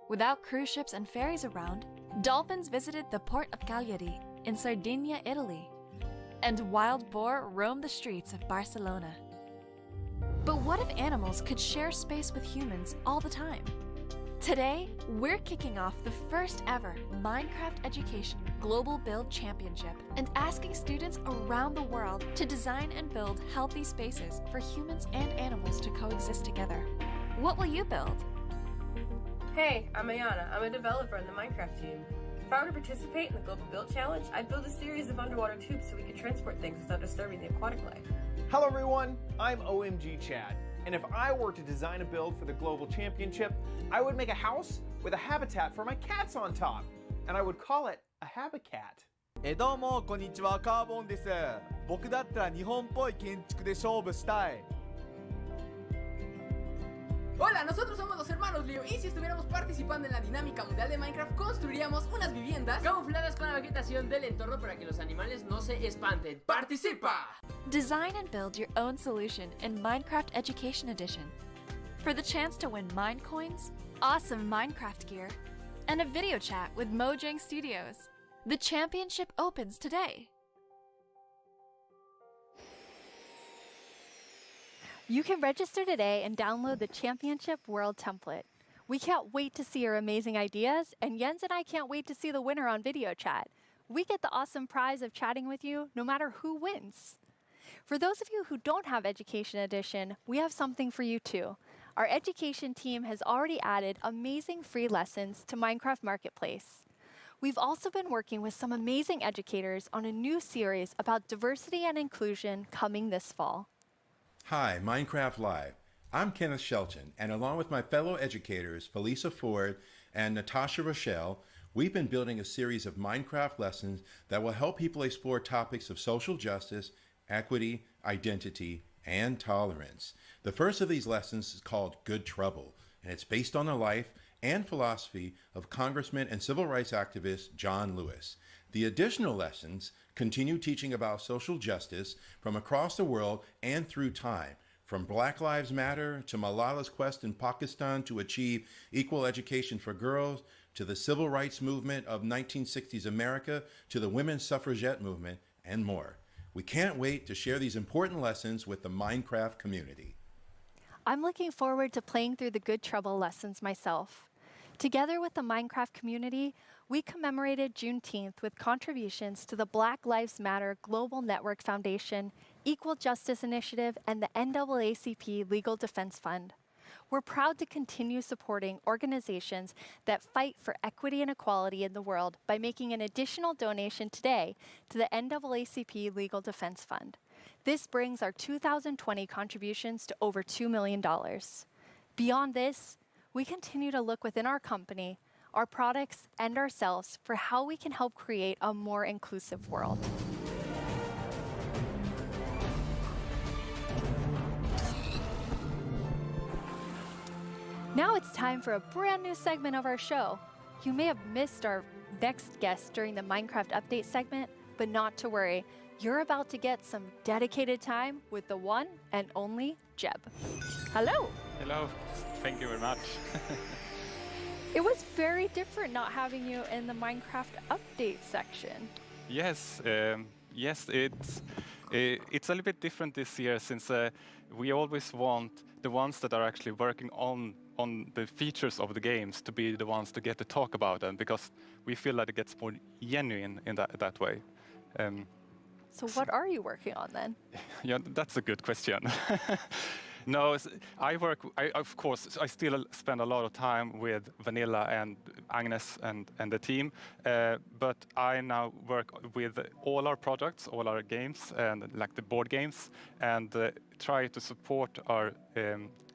Without cruise ships and ferries around, dolphins visited the port of Cagliari in Sardinia, Italy, and wild boar roamed the streets of Barcelona. But what if animals could share space with humans all the time? Today, we're kicking off the first ever Minecraft Education Global Build Championship and asking students around the world to design and build healthy spaces for humans and animals to coexist together. What will you build? Hey, I'm Ayana. I'm a developer in the Minecraft team. If I were to participate in the Global Build Challenge, I'd build a series of underwater tubes so we could transport things without disturbing the aquatic life. Hello everyone, I'm OMG Chad, and if I were to design a build for the Global Championship, I would make a house with a habitat for my cats on top, and I would call it a Habicat. どうもこんにちは、カーボンです。僕だったら日本っぽい建築で勝負したい。 Hola, nosotros somos los hermanos Leo y si estuviéramos participando en la dinámica mundial de Minecraft construiríamos unas viviendas camufladas con la vegetación del entorno para que los animales no se espanten. ¡Participa! Design and build your own solution in Minecraft Education Edition. For the chance to win mine coins, awesome Minecraft gear, and a video chat with Mojang Studios. The championship opens today. You can register today and download the Championship World Template. We can't wait to see your amazing ideas, and Jens and I can't wait to see the winner on video chat. We get the awesome prize of chatting with you no matter who wins. For those of you who don't have Education Edition, we have something for you too. Our education team has already added amazing free lessons to Minecraft Marketplace. We've also been working with some amazing educators on a new series about diversity and inclusion coming this fall. Hi, Minecraft Live. I'm Kenneth Shelton, and along with my fellow educators, Felisa Ford and Natasha Rochelle, we've been building a series of Minecraft lessons that will help people explore topics of social justice, equity, identity, and tolerance. The first of these lessons is called Good Trouble, and it's based on the life and philosophy of Congressman and civil rights activist John Lewis. The additional lessons continue teaching about social justice from across the world and through time, from Black Lives Matter to Malala's quest in Pakistan to achieve equal education for girls, to the civil rights movement of 1960s America, to the women's suffragette movement, and more. We can't wait to share these important lessons with the Minecraft community. I'm looking forward to playing through the Good Trouble lessons myself. Together with the Minecraft community, we commemorated Juneteenth with contributions to the Black Lives Matter Global Network Foundation, Equal Justice Initiative, and the NAACP Legal Defense Fund. We're proud to continue supporting organizations that fight for equity and equality in the world by making an additional donation today to the NAACP Legal Defense Fund. This brings our 2020 contributions to over $2 million. Beyond this, we continue to look within our company, our products, and ourselves for how we can help create a more inclusive world. Now it's time for a brand new segment of our show. You may have missed our next guest during the Minecraft Update segment, but not to worry. You're about to get some dedicated time with the one and only Jeb. Hello. Hello. Thank you very much. It was very different not having you in the Minecraft Update section. Yes, yes, It's a little bit different this year since we always want the ones that are actually working on the features of the games to be the ones to get to talk about them, because we feel that it gets more genuine in that way. So what are you working on then? Yeah, that's a good question. No, of course, I still spend a lot of time with Vanilla and Agnes and the team, but I now work with all our projects, all our games, and like the board games, and try to support our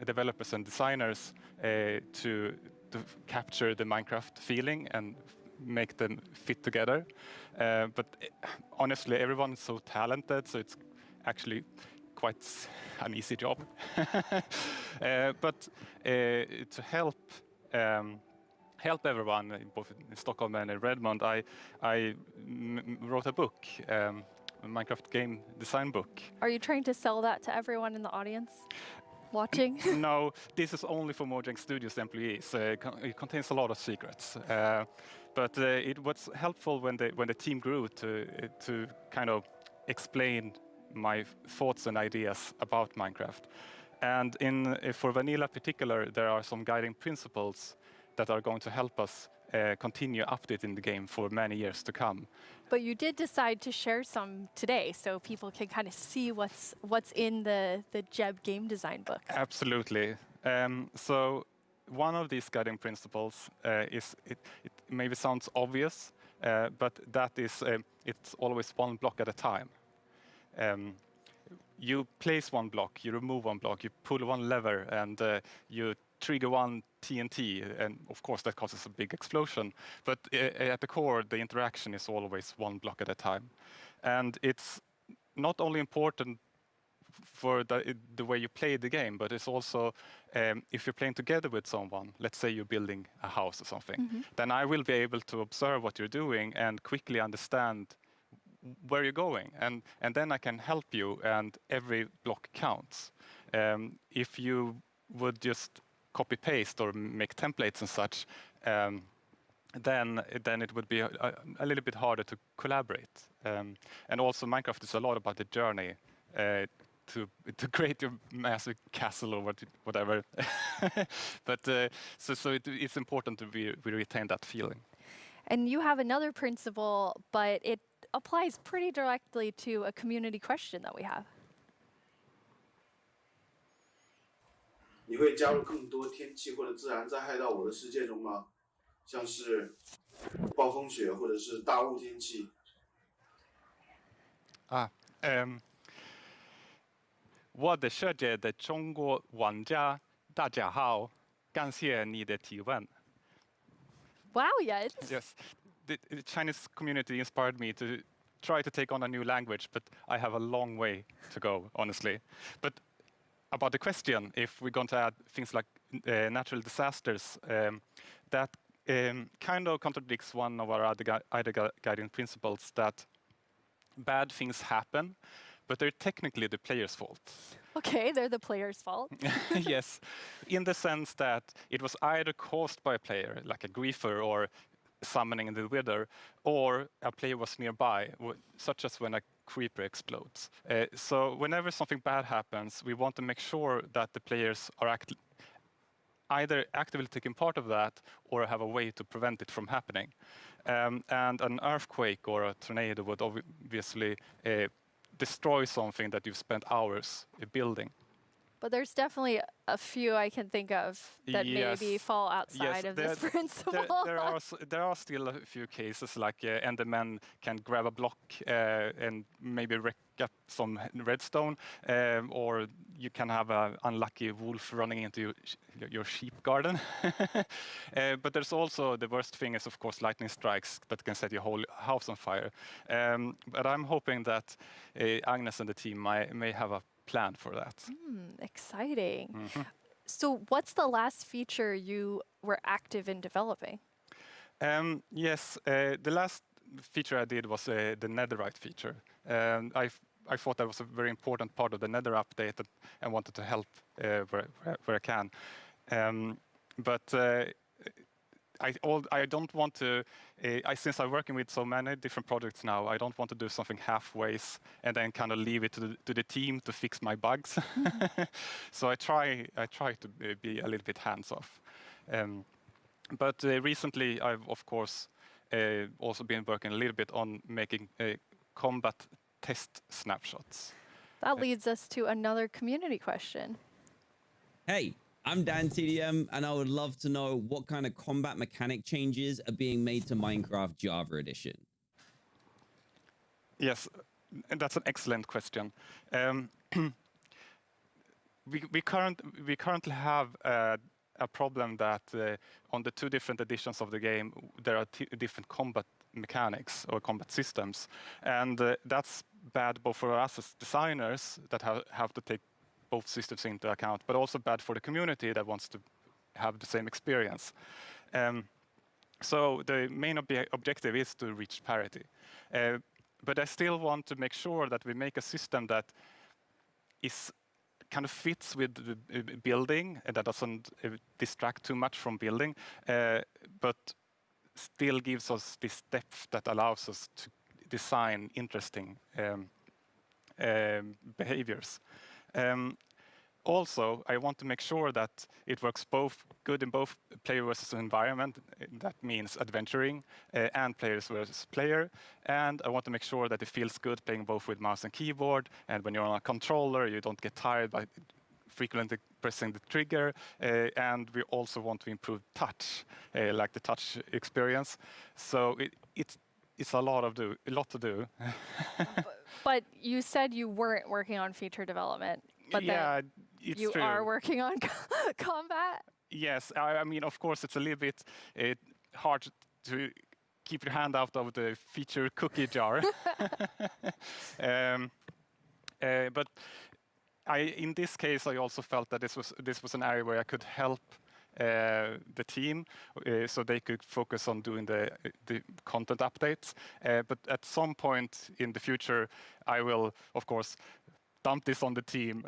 developers and designers to capture the Minecraft feeling and make them fit together. But honestly, everyone's so talented, so it's actually quite an easy job. But to help everyone, both in Stockholm and in Redmond, I wrote a book, a Minecraft game design book. Are you trying to sell that to everyone in the audience watching? No, this is only for Mojang Studios employees. It contains a lot of secrets. But it was helpful when the team grew to kind of explain my thoughts and ideas about Minecraft. And for Vanilla in particular, there are some guiding principles that are going to help us continue updating the game for many years to come. But you did decide to share some today, so people can kind of see what's in the Jeb game design book. Absolutely. So one of these guiding principles is, it maybe sounds obvious, but that is, it's always one block at a time. You place one block, you remove one block, you pull one lever, and you trigger one TNT, and of course that causes a big explosion. But at the core, the interaction is always one block at a time. And it's not only important for the way you play the game, but it's also if you're playing together with someone, let's say you're building a house or something, then I will be able to observe what you're doing and quickly understand where you're going, and then I can help you, and every block counts. If you would just copy paste or make templates and such, then it would be a little bit harder to collaborate. And also Minecraft is a lot about the journey to create your massive castle or whatever. But so it's important to we retain that feeling. And you have another principle, but it applies pretty directly to a community question that we have. 你会加入更多天气或者自然灾害到我的世界中吗？像是暴风雪或者是大雾天气。我的世界的中国玩家大家好，感谢你的提问。Wow, yes. Yes. The Chinese community inspired me to try to take on a new language, but I have a long way to go, honestly. But about the question, if we're going to add things like natural disasters, that kind of contradicts one of our other guiding principles, that bad things happen, but they're technically the player's fault. Okay, they're the player's fault. Yes, in the sense that it was either caused by a player, like a griefer or summoning in the wither, or a player was nearby, such as when a creeper explodes. So whenever something bad happens, we want to make sure that the players are either actively taking part of that or have a way to prevent it from happening. And an earthquake or a tornado would obviously destroy something that you've spent hours building. But there's definitely a few I can think of that maybe fall outside of this principle. There are still a few cases, like Endermen can grab a block and maybe wreck up some redstone, or you can have an unlucky wolf running into your sheep garden. But there's also, the worst thing is, of course, lightning strikes that can set your whole house on fire. But I'm hoping that Agnes and the team may have a plan for that. Exciting. So what's the last feature you were active in developing? Yes, the last feature I did was the netherite feature. I thought that was a very important part of the nether update, and wanted to help where I can. But I don't want to, since I'm working with so many different projects now, I don't want to do something halfways and then kind of leave it to the team to fix my bugs. So I try to be a little bit hands-off. But recently I've, of course, also been working a little bit on making combat test snapshots. That leads us to another community question. Hey, I'm Dan TDM, and I would love to know what kind of combat mechanic changes are being made to Minecraft Java Edition. Yes, and that's an excellent question. We currently have a problem that on the 2 different editions of the game, there are different combat mechanics or combat systems. And that's bad both for us as designers that have to take both systems into account, but also bad for the community that wants to have the same experience. So the main objective is to reach parity. But I still want to make sure that we make a system that is kind of fits with the building and that doesn't distract too much from building, but still gives us this depth that allows us to design interesting behaviors. Also, I want to make sure that it works both good in both player versus environment. That means adventuring and players versus player. And I want to make sure that it feels good playing both with mouse and keyboard. And when you're on a controller, you don't get tired by frequently pressing the trigger. And we also want to improve touch, like the touch experience. So it's a lot to do. But you said you weren't working on feature development. But yeah, it's you true. are working on combat? Yes, I mean, of course, it's a little bit hard to keep your hand out of the feature cookie jar. But in this case, I also felt that this was an area where I could help the team, so they could focus on doing the content updates. But at some point in the future, I will, of course, dump this on the team.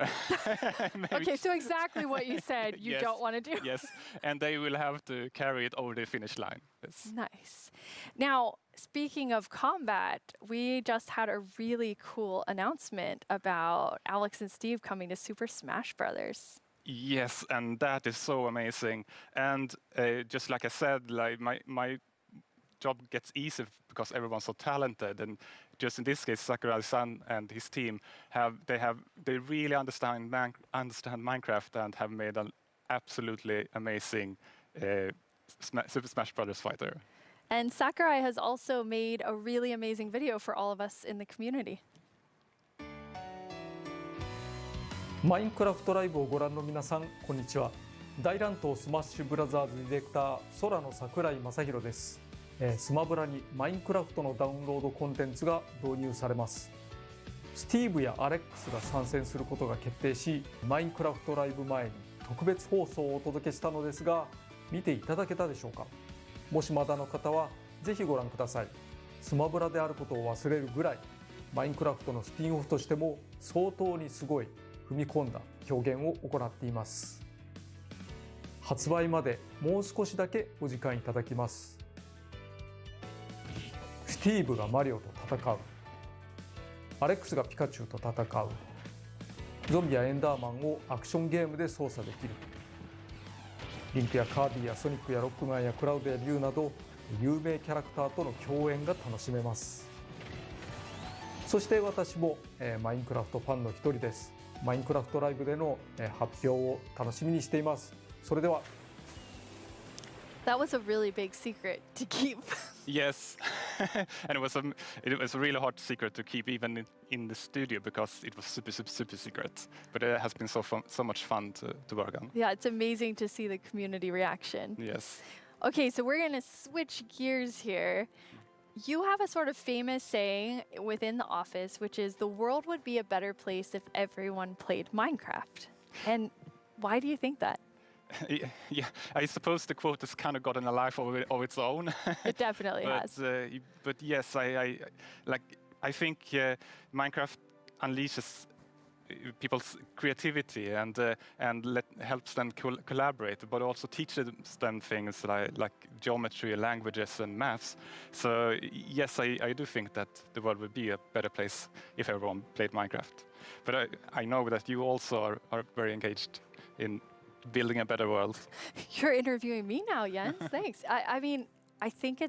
Okay, so exactly what you said you don't want to do. Yes, and they will have to carry it over the finish line. Yes. Nice. Now, speaking of combat, we just had a really cool announcement about Alex and Steve coming to Super Smash Brothers. Yes, and that is so amazing. And just like I said, like my job gets easier because everyone's so talented, and just in this case, Sakurai-san and his team they really understand Minecraft and have made an absolutely amazing Super Smash Brothers fighter. And Sakurai has also made a really amazing video for all of us in the community. マインクラフトライブをご覧の皆さん、こんにちは。大乱闘スマッシュブラザーズディレクター、空の桜井正宏です。スマブラにマインクラフトのダウンロードコンテンツが導入されます。スティーブやアレックスが参戦することが決定し、マインクラフトライブ前に特別放送をお届けしたのですが、見ていただけたでしょうか。もしまだの方はぜひご覧ください。スマブラであることを忘れるぐらい、マインクラフトのスピンオフとしても相当にすごい踏み込んだ表現を行っています。発売までもう少しだけお時間いただきます。スティーブがマリオと戦う、アレックスがピカチュウと戦う、ゾンビやエンダーマンをアクションゲームで操作できる、リンクやカービィやソニックやロックマンやクラウドやリュウなど有名キャラクターとの共演が楽しめます。そして私もマインクラフトファンの一人です。マインクラフトライブでの発表を楽しみにしています。それでは。That was a really big secret to keep. Yes, and it was a really hard secret to keep even in the studio because it was super secret. But it has been so much fun to work on. Yeah, it's amazing to see the community reaction. Yes. Okay, so we're going to switch gears here. You have a sort of famous saying within the office, which is the world would be a better place if everyone played Minecraft. And why do you think that? Yeah, I suppose the quote has kind of gotten a life of its own. It definitely has. But yes, I think Minecraft unleashes people's creativity and helps them collaborate, but also teaches them things like geometry, languages, and maths. So yes, I do think that the world would be a better place if everyone played Minecraft. But I know that you also are very engaged in building a better world. You're interviewing me now, Jens. Thanks. I mean, I think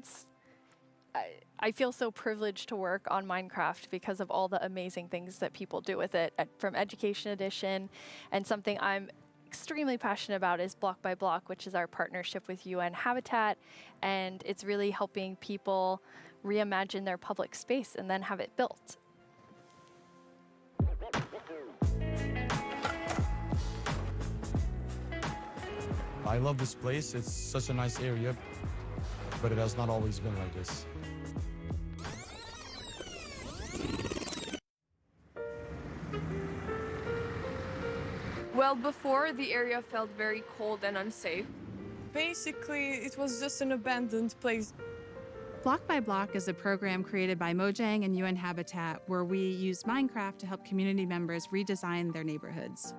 I feel so privileged to work on Minecraft because of all the amazing things that people do with it, from Education Edition, and something I'm extremely passionate about is Block by Block, which is our partnership with UN Habitat, and it's really helping people reimagine their public space and then have it built. I love this place. It's such a nice area, but it has not always been like this. Well, before, the area felt very cold and unsafe. Basically, it was just an abandoned place. Block by Block is a program created by Mojang and UN Habitat where we use Minecraft to help community members redesign their neighborhoods.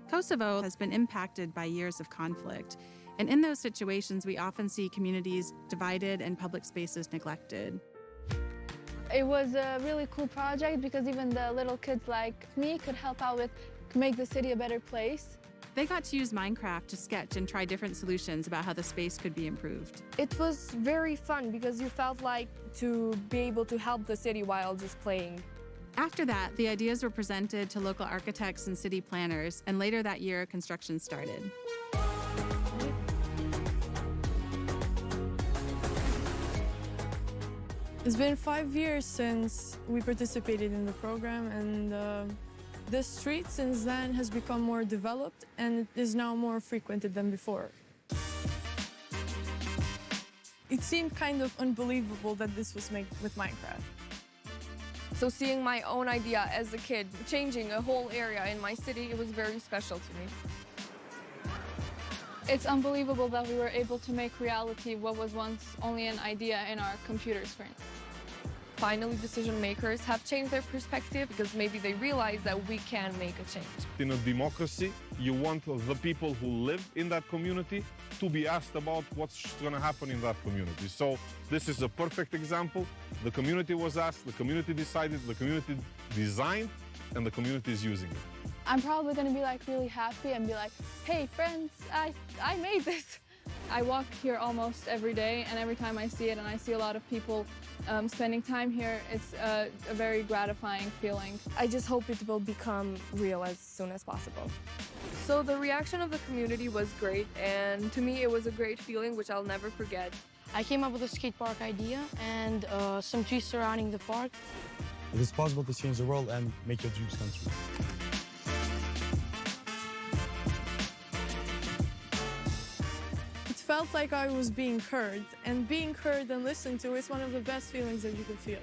Kosovo has been impacted by years of conflict, and in those situations, we often see communities divided and public spaces neglected. It was a really cool project because even the little kids like me could help out with make the city a better place. They got to use Minecraft to sketch and try different solutions about how the space could be improved. It was very fun because you felt like to be able to help the city while just playing. After that, the ideas were presented to local architects and city planners, and later that year, construction started. It's been 5 years since we participated in the program, and the street since then has become more developed and it is now more frequented than before. It seemed kind of unbelievable that this was made with Minecraft. So seeing my own idea as a kid, changing a whole area in my city, it was very special to me. It's unbelievable that we were able to make reality what was once only an idea in our computer screen. Finally, decision makers have changed their perspective because maybe they realize that we can make a change. In a democracy, you want the people who live in that community to be asked about what's going to happen in that community. So this is a perfect example. The community was asked, the community decided, the community designed, and the community is using it. I'm probably going to be like really happy and be like, hey friends, I made this. I walk here almost every day, and every time I see it and I see a lot of people spending time here, it's a very gratifying feeling. I just hope it will become real as soon as possible. So the reaction of the community was great, and to me it was a great feeling which I'll never forget. I came up with a skate park idea and some trees surrounding the park. It is possible to change the world and make your dreams come true. It felt like I was being heard, and being heard and listened to is one of the best feelings that you can feel.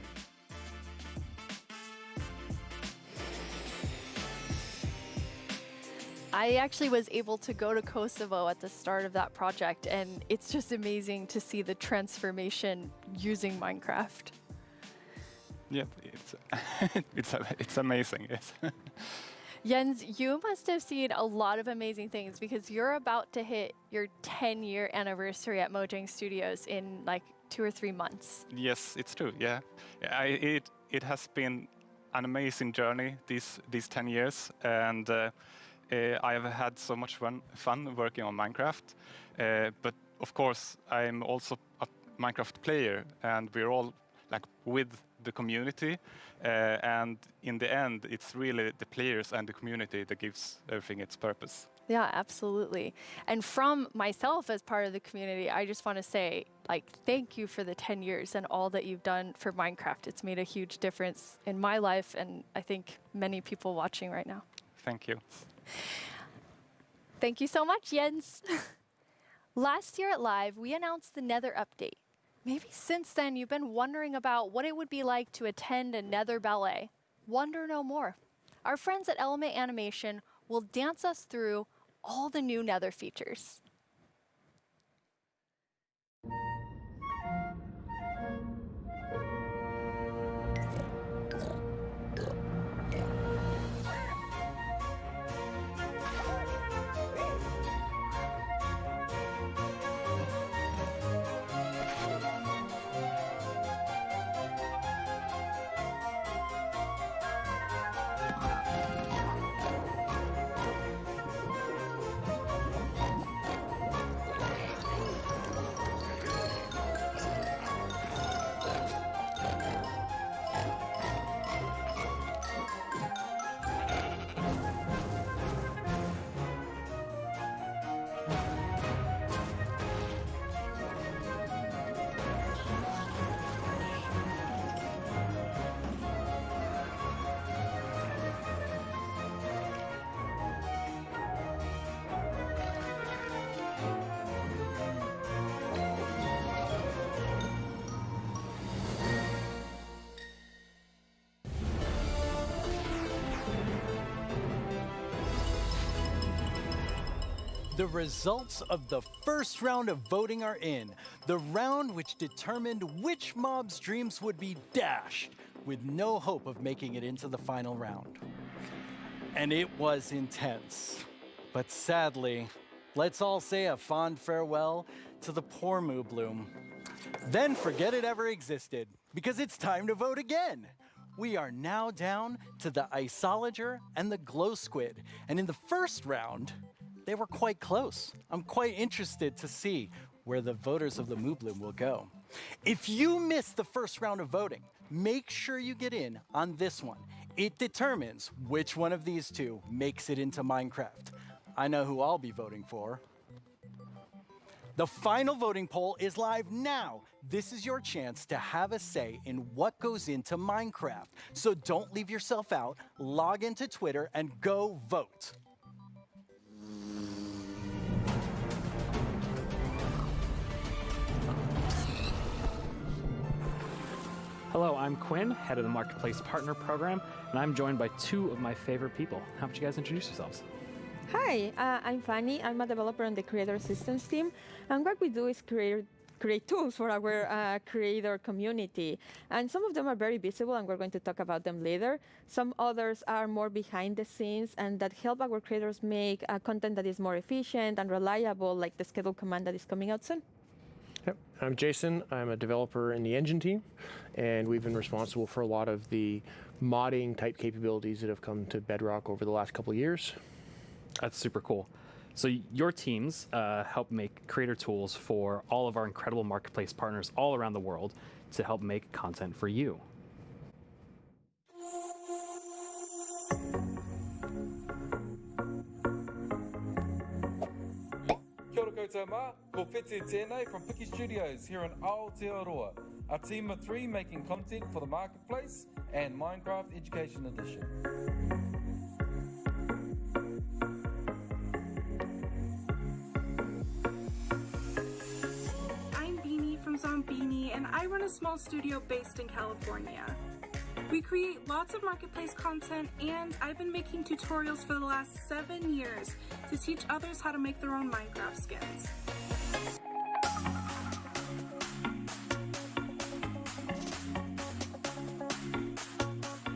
I actually was able to go to Kosovo at the start of that project, and it's just amazing to see the transformation using Minecraft. Yeah, it's amazing, yes. Jens, you must have seen a lot of amazing things because you're about to hit your 10-year anniversary at Mojang Studios in like 2 or 3 months. Yes, it's true, yeah. It has been an amazing journey these 10 years, and I have had so much fun working on Minecraft. But of course, I'm also a Minecraft player, and we're all like with the community, and in the end, it's really the players and the community that gives everything its purpose. Yeah, absolutely. And from myself as part of the community, I just want to say, like, thank you for the 10 years and all that you've done for Minecraft. It's made a huge difference in my life, and I think many people watching right now. Thank you. Thank you so much, Jens. Last year at Live, we announced the Nether update. Maybe since then you've been wondering about what it would be like to attend a Nether ballet. Wonder no more. Our friends at Element Animation will dance us through all the new Nether features. The results of the first round of voting are in. The round which determined which mob's dreams would be dashed, with no hope of making it into the final round. And it was intense. But sadly, let's all say a fond farewell to the poor Moo Bloom. Then forget it ever existed, because it's time to vote again. We are now down to the Isolager and the Glow Squid. And in the first round, they were quite close. I'm quite interested to see where the voters of the Moo Bloom will go. If you missed the first round of voting, make sure you get in on this one. It determines which one of these two makes it into Minecraft. I know who I'll be voting for. The final voting poll is live now. This is your chance to have a say in what goes into Minecraft. So don't leave yourself out, log into Twitter and go vote. Hello, I'm Quinn, head of the Marketplace Partner Program, and I'm joined by two of my favorite people. How about you guys introduce yourselves? Hi, I'm Fanny. I'm a developer on the Creator Systems team, and what we do is create tools for our creator community. And some of them are very visible, and we're going to talk about them later. Some others are more behind the scenes, and that help our creators make content that is more efficient and reliable, like the schedule command that is coming out soon. Yep. I'm Jason. I'm a developer in the engine team, and we've been responsible for a lot of the modding type capabilities that have come to Bedrock over the last couple of years. That's super cool. So your teams help make creator tools for all of our incredible marketplace partners all around the world to help make content for you. Kia ora koutou mā, ko Whete tēnei from Piki Studios here in Aotearoa, a team of 3 making content for the marketplace and Minecraft Education Edition. Zombini, and I run a small studio based in California. We create lots of marketplace content, and I've been making tutorials for the last 7 years to teach others how to make their own Minecraft skins.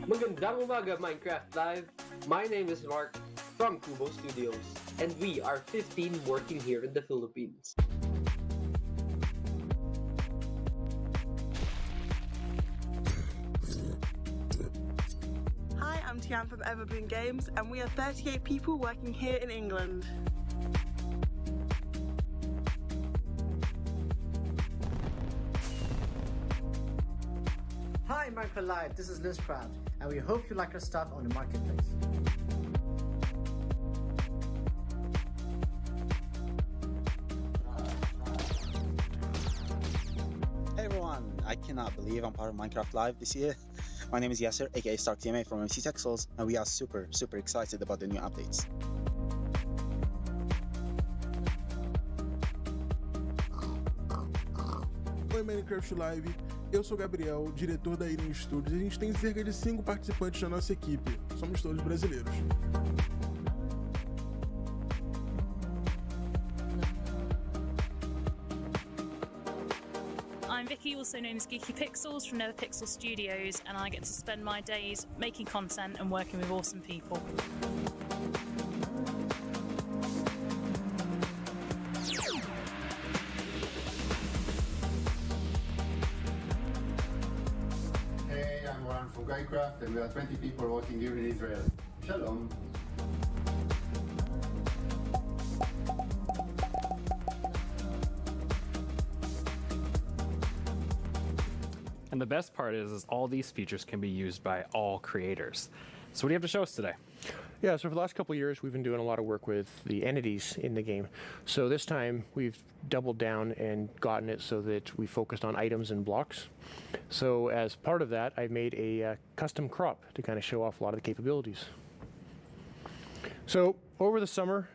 Magandang umaga, Minecraft Live! My name is Mark from Kubo Studios, and we are 15 working here in the Philippines. I'm Tian from Everboon Games, and we are 38 people working here in England. Hi Minecraft Live, this is LizCraft, and we hope you like our stuff on the marketplace. Hey everyone, I cannot believe I'm part of Minecraft Live this year. My name is Yasser, aka Stark TMA from MC Texels, and we are super excited about the new updates. Oi Minecraft Live, eu sou o Gabriel, diretor da Irim Studios, e a gente tem cerca de 5 participantes na nossa equipe, somos todos brasileiros. I'm Vicky, also known as Geeky Pixels from NetherPixel Studios, and I get to spend my days making content and working with awesome people. Hey, I'm Warren from Guycraft, and we are 20 people working here in Israel. Shalom. And the best part is all these features can be used by all creators. So what do you have to show us today? Yeah, so for the last couple of years, we've been doing a lot of work with the entities in the game. So this time, we've doubled down and gotten it so that we focused on items and blocks. So as part of that, I've made a custom crop to kind of show off a lot of the capabilities. So over the summer,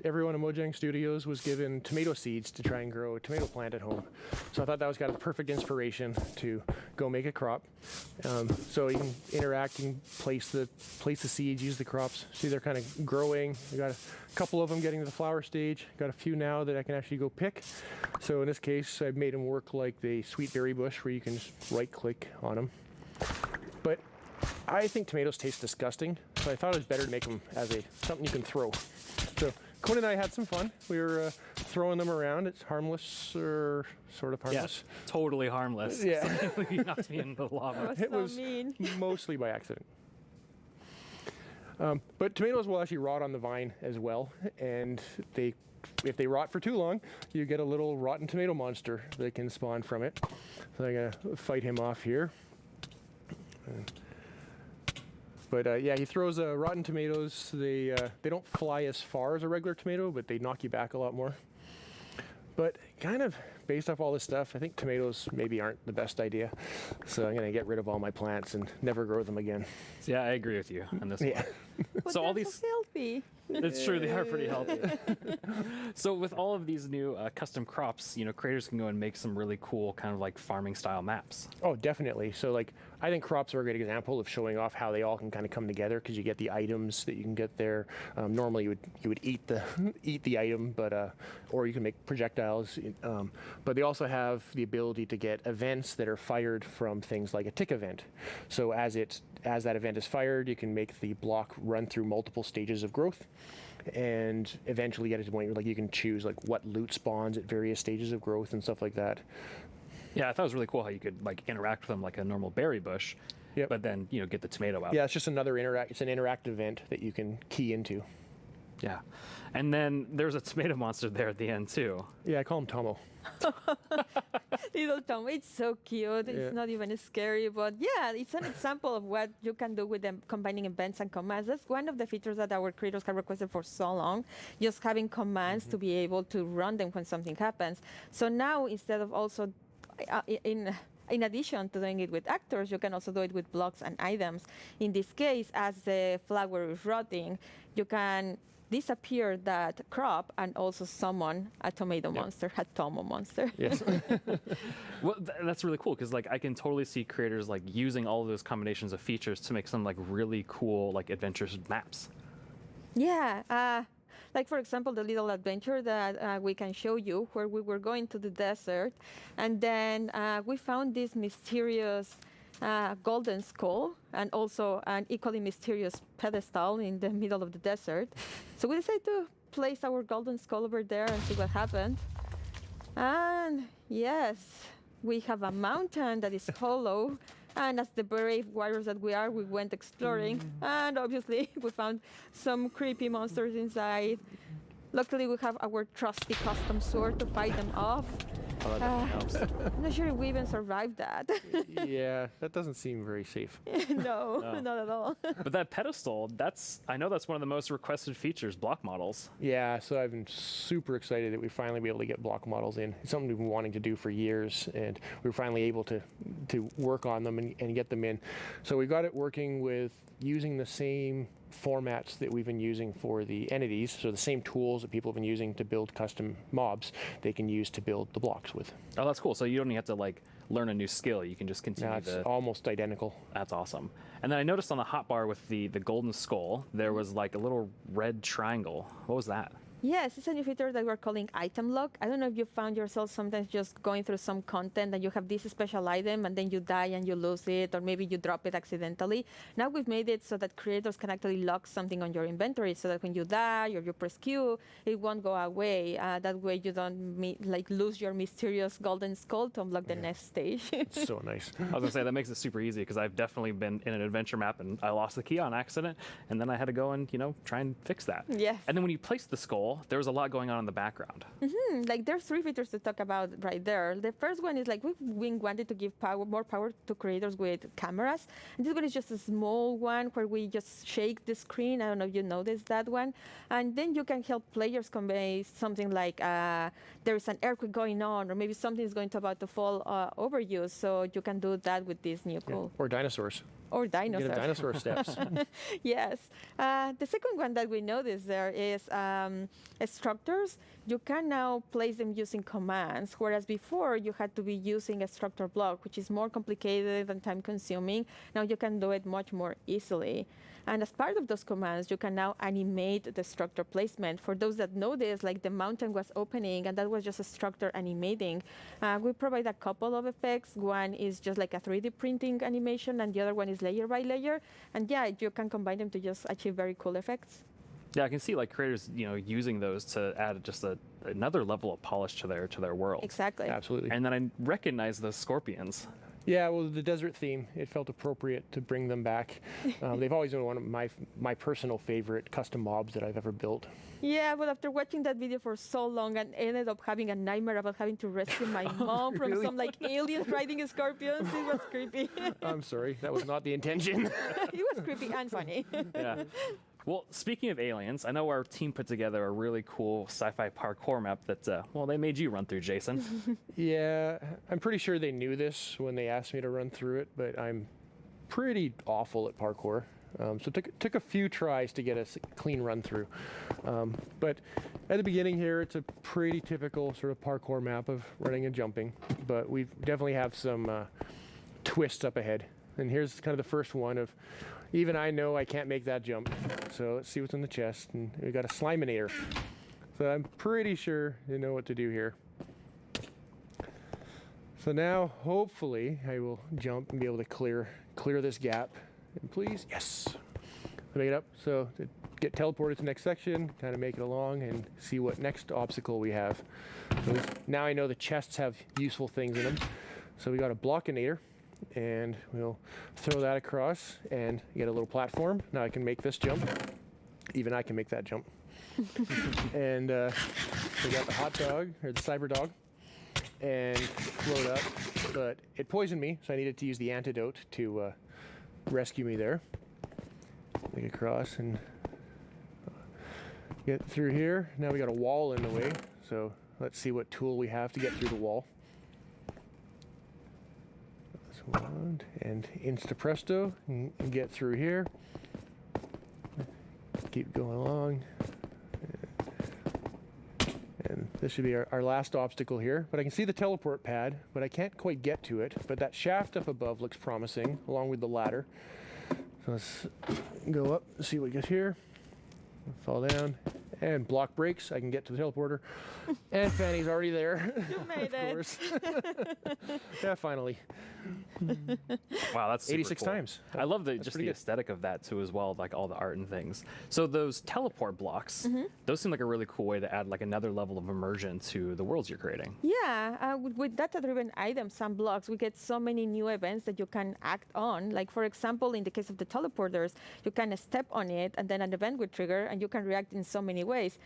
everyone at Mojang Studios was given tomato seeds to try and grow a tomato plant at home. So I thought that was kind of the perfect inspiration to go make a crop. So you can interact, you can place the seeds, use the crops. See, they're kind of growing. We got a couple of them getting to the flower stage. Got a few now that I can actually go pick. So in this case, I've made them work like the sweet berry bush, where you can just right-click on them. But I think tomatoes taste disgusting, so I thought it was better to make them as something you can throw. So Quinn and I had some fun. We were throwing them around. It's harmless, or sort of harmless. Yeah, totally harmless. Yeah. You knocked me in the lava. It was mostly by accident. But tomatoes will actually rot on the vine as well, and if they rot for too long, you get a little rotten tomato monster that can spawn from it. So I'm gonna fight him off here. But yeah, he throws rotten tomatoes. They don't fly as far as a regular tomato, but they knock you back a lot more. But kind of based off all this stuff, I think tomatoes maybe aren't the best idea. So I'm going to get rid of all my plants and never grow them again. Yeah, I agree with you on this one. But So all they're these, so healthy. it's true, they are pretty healthy. So with all of these new custom crops, creators can go and make some really cool kind of like farming style maps. Oh, definitely. So like, I think crops are a great example of showing off how they all can kind of come together, because you get the items that you can get there. Normally you would eat the item, but or you can make projectiles. But they also have the ability to get events that are fired from things like a tick event. So as that event is fired, you can make the block run through multiple stages of growth, and eventually get it to the point where like you can choose like what loot spawns at various stages of growth and stuff like that. Yeah, I thought it was really cool how you could like interact with them like a normal berry bush, but then get the tomato out. Yeah, it's just another it's an interactive event that you can key into. Yeah, and then there's a tomato monster there at the end too. Yeah, I call him Tomo. Little Tomo, it's so cute. It's not even scary, but yeah, it's an example of what you can do with them combining events and commands. That's one of the features that our creators have requested for so long, just having commands to be able to run them when something happens. So now, instead of also in addition to doing it with actors, you can also do it with blocks and items. In this case, as the flower is rotting, you can disappear that crop and also summon a tomato monster, a Tomo monster. Yes. Well, that's really cool, because like I can totally see creators like using all of those combinations of features to make some like really cool like adventures maps. Yeah. Like, for example, the little adventure that we can show you, where we were going to the desert, and then we found this mysterious golden skull, and also an equally mysterious pedestal in the middle of the desert. So we decided to place our golden skull over there and see what happened. And yes, we have a mountain that is hollow. And as the brave warriors that we are, we went exploring, and obviously we found some creepy monsters inside. Luckily, we have our trusty custom sword to fight them off. Oh, that helps. I'm not sure if we even survived that. Yeah, that doesn't seem very safe. No, not at all. But that pedestal, I know that's one of the most requested features, block models. Yeah, so I've been super excited that we finally be able to get block models in. It's something we've been wanting to do for years, and we were finally able to work on them and get them in. So we got it working with using the same formats that we've been using for the entities, so the same tools that people have been using to build custom mobs, they can use to build the blocks with. Oh, that's cool. So you don't even have to like learn a new skill. You can just continue. It's almost identical. That's awesome. And then I noticed on the hotbar with the golden skull, there was like a little red triangle. What was that? Yes, it's a new feature that we're calling item lock. I don't know if you found yourself sometimes just going through some content and you have this special item and then you die and you lose it, or maybe you drop it accidentally. Now we've made it so that creators can actually lock something on your inventory, so that when you die or you press Q, it won't go away. That way you don't lose your mysterious golden skull to unlock the next stage. So nice. I was gonna say that makes it super easy, because I've definitely been in an adventure map and I lost the key on accident, and then I had to go and try and fix that. Yeah. And then when you place the skull, there was a lot going on in the background. Like, there's three features to talk about right there. The first one is like we wanted to give more power to creators with cameras. And this one is just a small one where we just shake the screen. I don't know if you noticed that one. And then you can help players convey something like there's an earthquake going on, or maybe something is about to fall over you. So you can do that with this new tool. Or dinosaurs. Or dinosaurs. Get a dinosaur steps. Yes. The second one that we noticed there is structures. You can now place them using commands, whereas before you had to be using a structure block, which is more complicated and time-consuming. Now you can do it much more easily. And as part of those commands, you can now animate the structure placement. For those that noticed, like the mountain was opening, and that was just a structure animating. We provide a couple of effects. One is just like a 3D printing animation, and the other one is layer by layer. And yeah, you can combine them to just achieve very cool effects. Yeah, I can see like creators, using those to add just another level of polish to their world. Exactly. Absolutely. And then I recognize the scorpions. Yeah, well, the desert theme, it felt appropriate to bring them back. They've always been one of my personal favorite custom mobs that I've ever built. Yeah, but after watching that video for so long, I ended up having a nightmare about having to rescue my mom from really? some like aliens riding scorpions. It was creepy. I'm sorry, that was not the intention. It was creepy and funny. Yeah. Well, speaking of aliens, I know our team put together a really cool sci-fi parkour map that, they made you run through, Jason. Yeah, I'm pretty sure they knew this when they asked me to run through it, but I'm pretty awful at parkour. So it took a few tries to get a clean run through. But at the beginning here, it's a pretty typical sort of parkour map of running and jumping, but we definitely have some twists up ahead. And here's kind of the first one of, even I know I can't make that jump. So let's see what's in the chest. And we got a Sliminator. So I'm pretty sure you know what to do here. So now, hopefully, I will jump and be able to clear this gap. And please, yes. Make it up. So to get teleported to the next section, kind of make it along and see what next obstacle we have. So now I know the chests have useful things in them. So we got a Blockinator. And we'll throw that across and get a little platform. Now I can make this jump. Even I can make that jump. And we got the hot dog, or the cyber dog, and float up. But it poisoned me, so I needed to use the antidote to rescue me there. Make it across and get through here. Now we got a wall in the way, so let's see what tool we have to get through the wall. And insta presto, and get through here. Keep going along. And this should be our last obstacle here. But I can see the teleport pad, but I can't quite get to it. But that shaft up above looks promising, along with the ladder. So let's go up, see what we get here. Fall down. And block breaks, I can get to the teleporter. And Fanny's already there. You made of course. Yeah, finally. Wow, that's super 86 cool. times. I love just the good. aesthetic of that too as well, like all the art and things. So those teleport blocks, those seem like a really cool way to add like another level of immersion to the worlds you're creating. Yeah, with data-driven items and blocks, we get so many new events that you can act on. Like, for example, in the case of the teleporters, you can step on it, and then an event will trigger, and you can react in so many ways.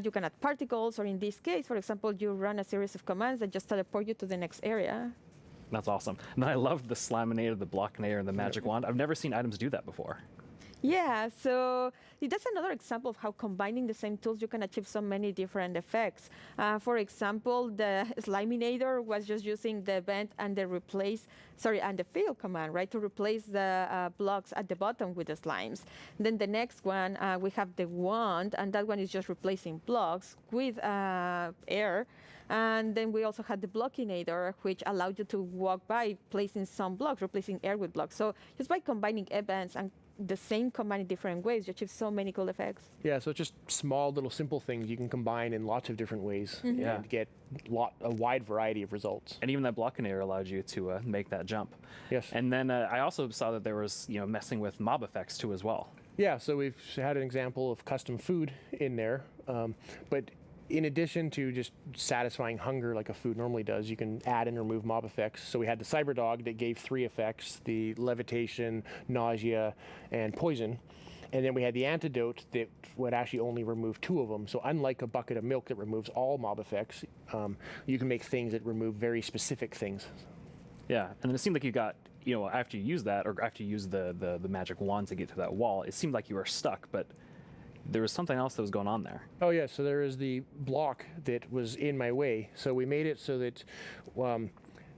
You can add particles, or in this case, for example, you run a series of commands that just teleport you to the next area. That's awesome. And I love the Slaminator, the Blockinator, and the Magic Wand. I've never seen items do that before. Yeah, so that's another example of how combining the same tools you can achieve so many different effects. For example, the Sliminator was just using the event and the and the fail command, right, to replace the blocks at the bottom with the slimes. Then the next one, we have the wand, and that one is just replacing blocks with air. And then we also had the Blockinator, which allowed you to walk by placing some blocks, replacing air with blocks. So just by combining events and the same command in different ways, you achieve so many cool effects. Yeah, so it's just small little simple things you can combine in lots of different ways and get a wide variety of results. And even that Blockinator allowed you to make that jump. Yes. And then I also saw that there was messing with mob effects too as well. Yeah, so we've had an example of custom food in there, but in addition to just satisfying hunger like a food normally does, you can add and remove mob effects. So we had the cyber dog that gave 3 effects, the levitation, nausea, and poison. And then we had the antidote that would actually only remove 2 of them. So unlike a bucket of milk that removes all mob effects, you can make things that remove very specific things. Yeah, and then it seemed like you got, after you use that, or after you use the magic wand to get to that wall, it seemed like you were stuck, but there was something else that was going on there. Oh yeah, so there is the block that was in my way. So we made it so that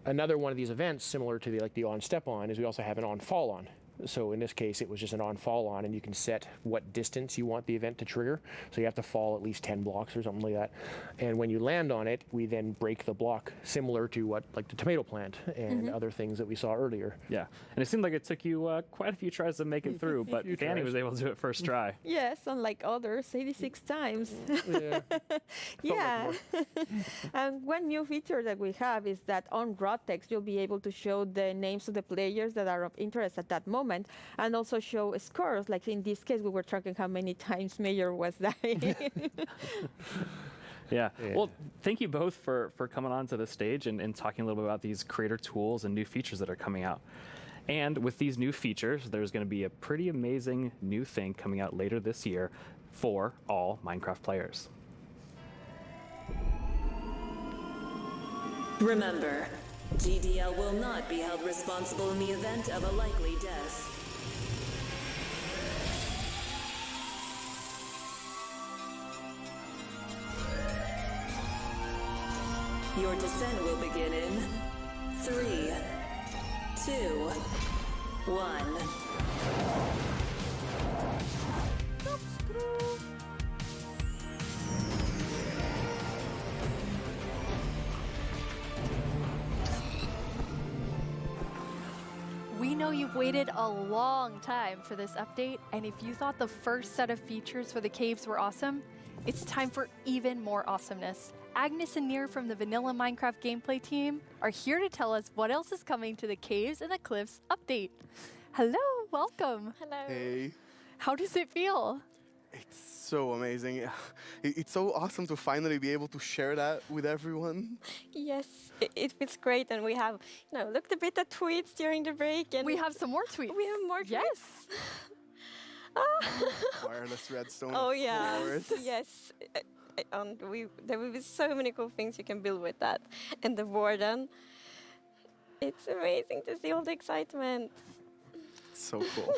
another one of these events, similar to the on step on, is we also have an on fall on. So in this case, it was just an on-fall on, and you can set what distance you want the event to trigger. So you have to fall at least 10 blocks or something like that. And when you land on it, we then break the block, similar to what, like the tomato plant and other things that we saw earlier. Yeah, and it seemed like it took you quite a few tries to make it through, but Fanny was able to do it first try. Yes, unlike others, 86 times. Yeah. Yeah. And one new feature that we have is that on raw text, you'll be able to show the names of the players that are of interest at that moment, and also show scores. Like in this case, we were tracking how many times Mayor was dying. Yeah. Well, thank you both for coming on to the stage and talking a little bit about these creator tools and new features that are coming out. And with these new features, there's going to be a pretty amazing new thing coming out later this year for all Minecraft players. Remember, GDL will not be held responsible in the event of a likely death. Your descent will begin in 3, 2, 1. We know you've waited a long time for this update, and if you thought the first set of features for the caves were awesome, it's time for even more awesomeness. Agnes and Nir from the Vanilla Minecraft gameplay team are here to tell us what else is coming to the Caves and the Cliffs update. Hello, welcome. Hello. Hey. How does it feel? It's so amazing. It's so awesome to finally be able to share that with everyone. Yes, it feels great, and we have, looked a bit at tweets during the break, and we have some more tweets. We have more tweets. Yes. Wireless redstone. Oh yeah. Forward. Yes. And there will be so many cool things you can build with that. And the warden. It's amazing to see all the excitement. It's so cool.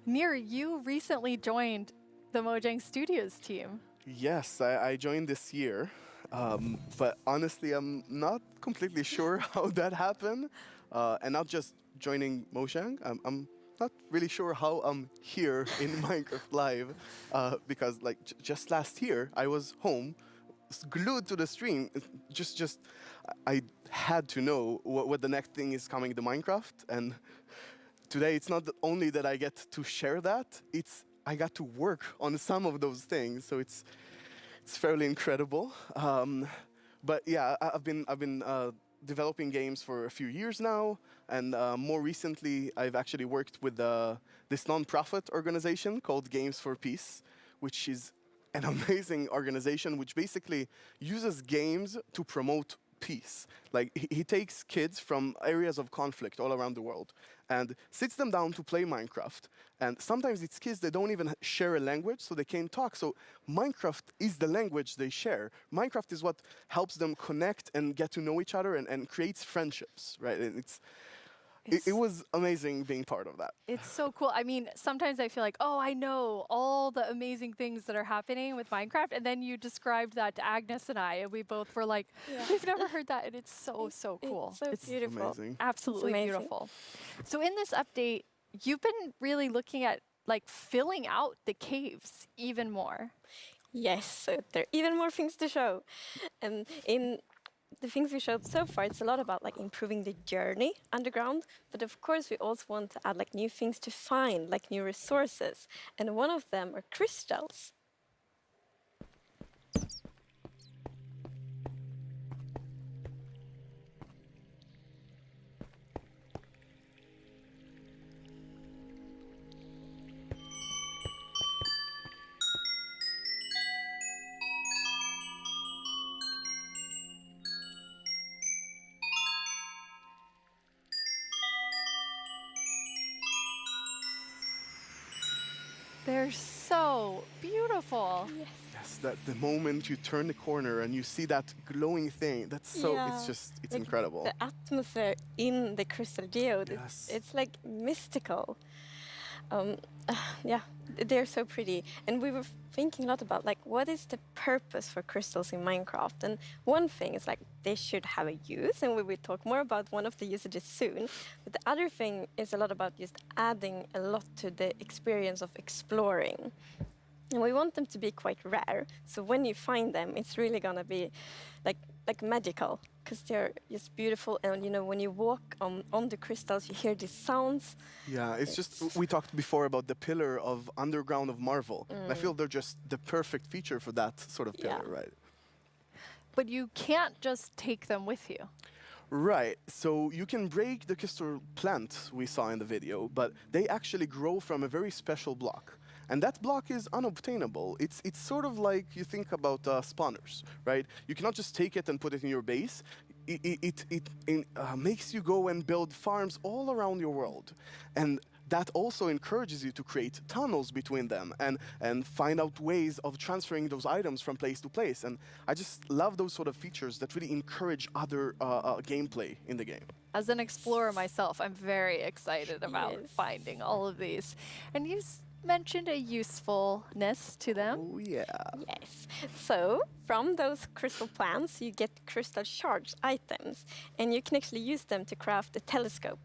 Nir, you recently joined the Mojang Studios team. Yes, I joined this year. But honestly, I'm not completely sure how that happened. And not just joining Mojang. I'm not really sure how I'm here in Minecraft Live, because just last year I was home, glued to the stream. I had to know what the next thing is coming to Minecraft, and today it's not only that I get to share that, I got to work on some of those things, so it's fairly incredible. But yeah, I've been developing games for a few years now, and more recently I've actually worked with this non-profit organization called Games for Peace, which is an amazing organization which basically uses games to promote peace. Like he takes kids from areas of conflict all around the world and sits them down to play Minecraft. And sometimes it's kids that don't even share a language, so they can't talk. So Minecraft is the language they share. Minecraft is what helps them connect and get to know each other and creates friendships, right? And it was amazing being part of that. It's so cool. I mean, sometimes I feel like, oh, I know all the amazing things that are happening with Minecraft. And then you described that to Agnes and I, and we both were like, we've never heard that. And it's so cool. It's beautiful. Amazing. Absolutely beautiful. So in this update, you've been really looking at filling out the caves even more. Yes, so there are even more things to show. And in the things we showed so far, it's a lot about improving the journey underground, but of course we also want to add new things to find, new resources, and one of them are crystals. They're so beautiful. Yes, that the moment you turn the corner and you see that glowing thing, it's incredible. The atmosphere in the crystal geode, it's mystical. Yeah, they're so pretty. And we were thinking a lot about like what is the purpose for crystals in Minecraft? And one thing is like they should have a use, and we will talk more about one of the usages soon. But the other thing is a lot about just adding a lot to the experience of exploring. And we want them to be quite rare. So when you find them, it's really gonna be like magical, because they're just beautiful. And you know, when you walk on the crystals, you hear these sounds. Yeah, it's just, we talked before about the pillar of underground of Marvel. And I feel they're just the perfect feature for that sort of pillar, right? But you can't just take them with you. Right, so you can break the crystal plant we saw in the video, but they actually grow from a very special block. And that block is unobtainable. It's sort of like you think about spawners, right? You cannot just take it and put it in your base. It makes you go and build farms all around your world. And that also encourages you to create tunnels between them and find out ways of transferring those items from place to place. And I just love those sort of features that really encourage other gameplay in the game. As an explorer myself, I'm very excited about finding all of these. And you mentioned a usefulness to them. Oh, yeah. Yes. So from those crystal plants, you get crystal shards items, and you can actually use them to craft a telescope.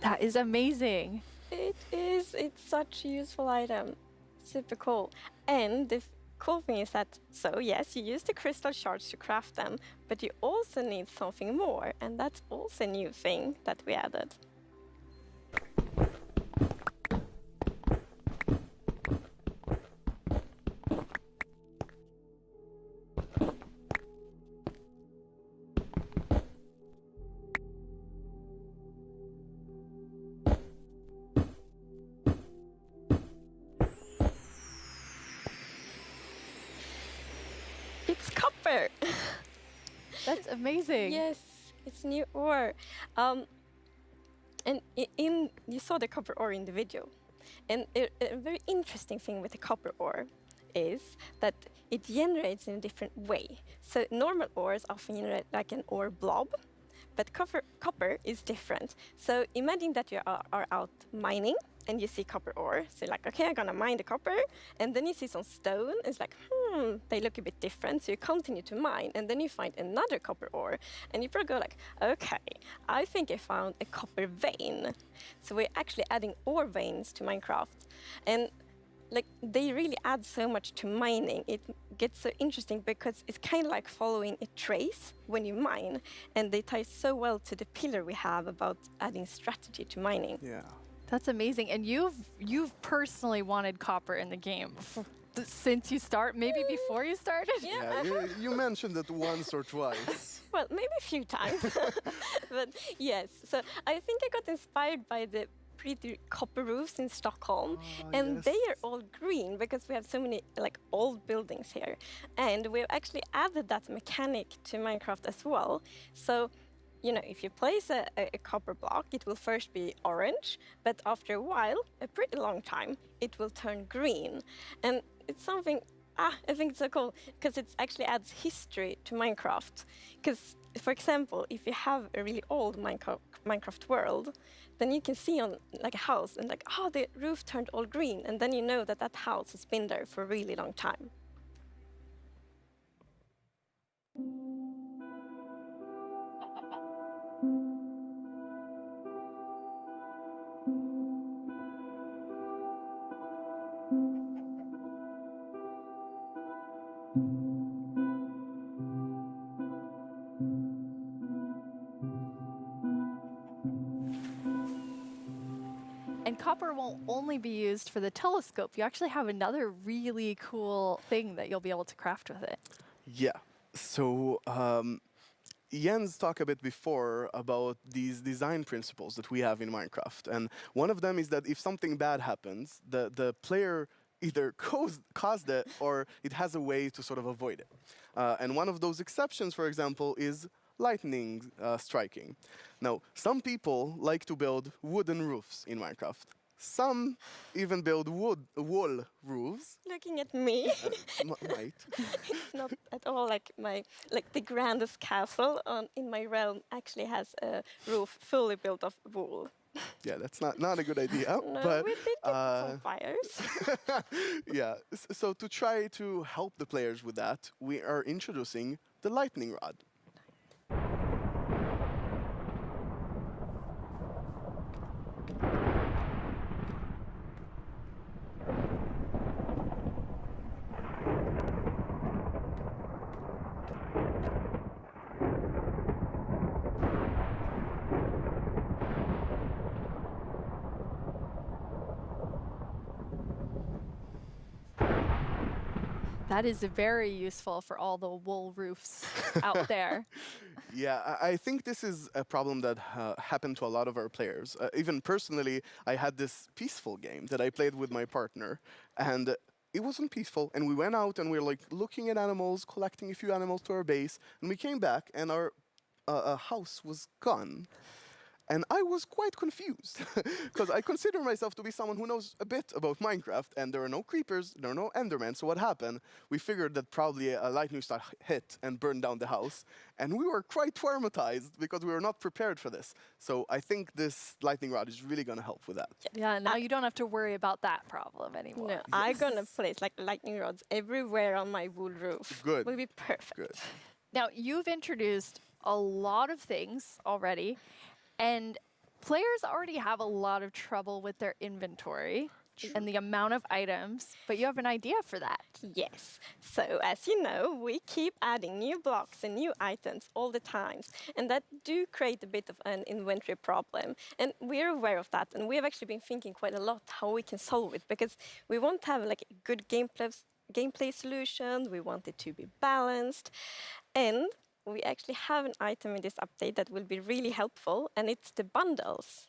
That is amazing. It is. It's such a useful item. Super cool. And the cool thing is that, so yes, you use the crystal shards to craft them, but you also need something more, and that's also a new thing that we added. It's copper. That's amazing. Yes, it's new ore. And you saw the copper ore in the video. And a very interesting thing with the copper ore is that it generates in a different way. So normal ores often generate like an ore blob, but copper is different. So imagine that you are out mining and you see copper ore. So you're like, okay, I'm gonna mine the copper. And then you see some stone. It's like, they look a bit different. So you continue to mine. And then you find another copper ore. And you probably go like, okay, I think I found a copper vein. So we're actually adding ore veins to Minecraft. And like, they really add so much to mining. It gets so interesting because it's kind of like following a trace when you mine. And they tie so well to the pillar we have about adding strategy to mining. Yeah. That's amazing. And you've personally wanted copper in the game since you maybe before you started? Yeah, you mentioned it once or twice. Well, maybe a few times. But yes, so I think I got inspired by the pretty copper roofs in Stockholm, and they are all green because we have so many like old buildings here. And we've actually added that mechanic to Minecraft as well. So you know, if you place a copper block, it will first be orange, but after a while, a pretty long time, it will turn green. And it's something, I think it's so cool, because it actually adds history to Minecraft. Because, for example, if you have a really old Minecraft world, then you can see on like a house and like, oh, the roof turned all green, and then you know that that house has been there for a really long time. And copper won't only be used for the telescope. You actually have another really cool thing that you'll be able to craft with it. Yeah. So Jens talked a bit before about these design principles that we have in Minecraft. And one of them is that if something bad happens, the player either caused it or it has a way to sort of avoid it. And one of those exceptions, for example, is lightning striking. Now, some people like to build wooden roofs in Minecraft. Some even build wall roofs. Looking at me. Right. It's not at all like the grandest castle in my realm actually has a roof fully built of wool. Yeah, that's not a good idea. No, but, we did get some fires. yeah, so to try to help the players with that, we are introducing the lightning rod. That is very useful for all the wool roofs out there. Yeah, I think this is a problem that happened to a lot of our players. Even personally, I had this peaceful game that I played with my partner, and it wasn't peaceful. And we went out and we were like looking at animals, collecting a few animals to our base, and we came back and our house was gone. And I was quite confused because I consider myself to be someone who knows a bit about Minecraft, and there are no creepers, there are no Endermen. So what happened? We figured that probably a lightning strike hit and burned down the house, and we were quite traumatized because we were not prepared for this. So I think this lightning rod is really going to help with that. Yeah, now you don't have to worry about that problem anymore. No, I'm gonna place like lightning rods everywhere on my wool roof. Good. Will be perfect. Good. Now, you've introduced a lot of things already, and players already have a lot of trouble with their inventory and the amount of items, but you have an idea for that. Yes. So as you know, we keep adding new blocks and new items all the time, and that do create a bit of an inventory problem. And we're aware of that, and we have actually been thinking quite a lot how we can solve it, because we want to have like a good gameplay solution. We want it to be balanced, and we actually have an item in this update that will be really helpful, and it's the bundles.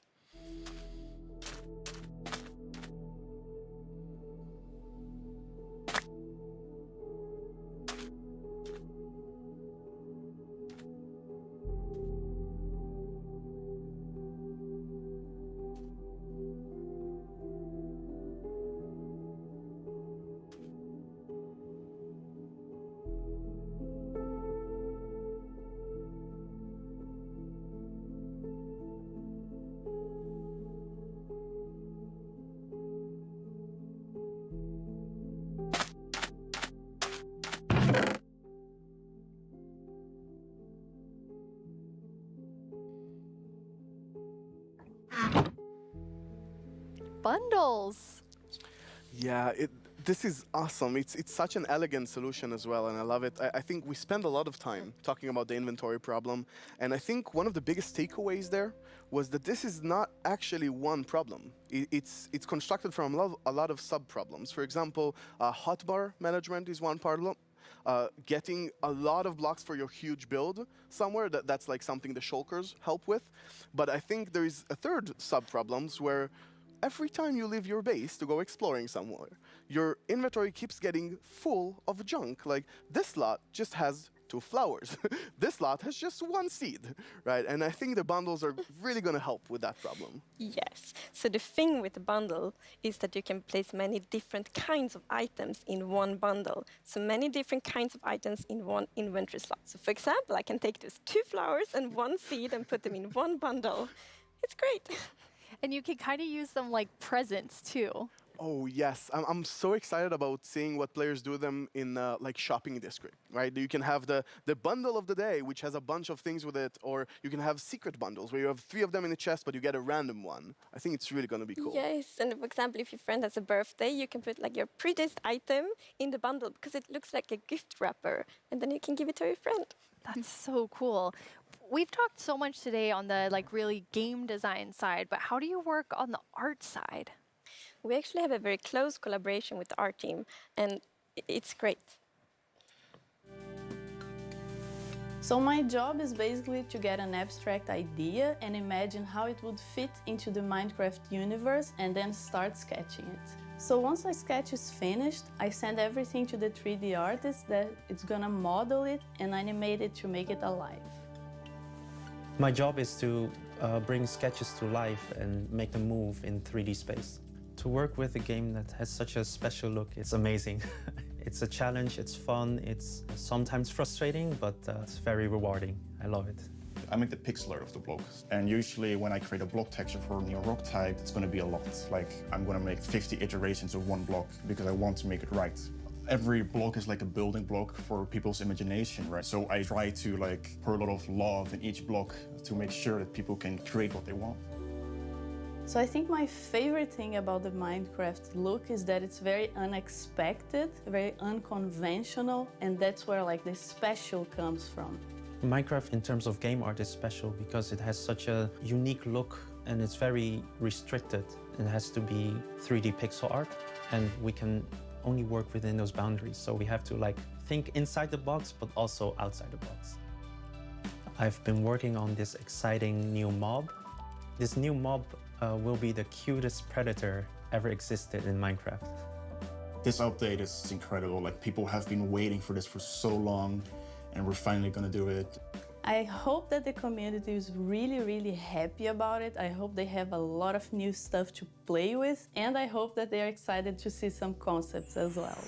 Bundles. Yeah, this is awesome. It's such an elegant solution as well, and I love it. I think we spend a lot of time talking about the inventory problem, and I think one of the biggest takeaways there was that this is not actually one problem. It's constructed from a lot of sub-problems. For example, hotbar management is one problem. Getting a lot of blocks for your huge build somewhere, that's like something the shulkers help with. But I think there is a third sub-problems where every time you leave your base to go exploring somewhere, your inventory keeps getting full of junk. Like, this lot just has 2 flowers. This lot has just 1 seed, right? And I think the bundles are really going to help with that problem. Yes. So the thing with the bundle is that you can place many different kinds of items in one bundle. So many different kinds of items in one inventory slot. So for example, I can take those 2 flowers and 1 seed and put them in one bundle. It's great. And you can kind of use them like presents too. Oh yes, I'm so excited about seeing what players do them in like shopping district, right? You can have the bundle of the day, which has a bunch of things with it, or you can have secret bundles where you have 3 of them in a chest, but you get a random one. I think it's really going to be cool. Yes, and for example, if your friend has a birthday, you can put like your prettiest item in the bundle because it looks like a gift wrapper, and then you can give it to your friend. That's so cool. We've talked so much today on the like really game design side, but how do you work on the art side? We actually have a very close collaboration with the art team, and it's great. So my job is basically to get an abstract idea and imagine how it would fit into the Minecraft universe and then start sketching it. So once the sketch is finished, I send everything to the 3D artist that it's gonna model it and animate it to make it alive. My job is to bring sketches to life and make them move in 3D space. To work with a game that has such a special look, it's amazing. It's a challenge, it's fun, it's sometimes frustrating, but it's very rewarding. I love it. I make the pixel art of the blocks. And usually when I create a block texture for a new rock type, it's going to be a lot. Like, I'm going to make 50 iterations of one block because I want to make it right. Every block is like a building block for people's imagination, right? So I try to like pour a lot of love in each block to make sure that people can create what they want. So I think my favorite thing about the Minecraft look is that it's very unexpected, very unconventional, and that's where like the special comes from. Minecraft in terms of game art is special because it has such a unique look and it's very restricted. It has to be 3D pixel art and we can only work within those boundaries. So we have to like think inside the box but also outside the box. I've been working on this exciting new mob. This new mob will be the cutest predator ever existed in Minecraft. This update is incredible. Like, people have been waiting for this for so long, and we're finally gonna do it. I hope that the community is really, really happy about it. I hope they have a lot of new stuff to play with, and I hope that they're excited to see some concepts as well.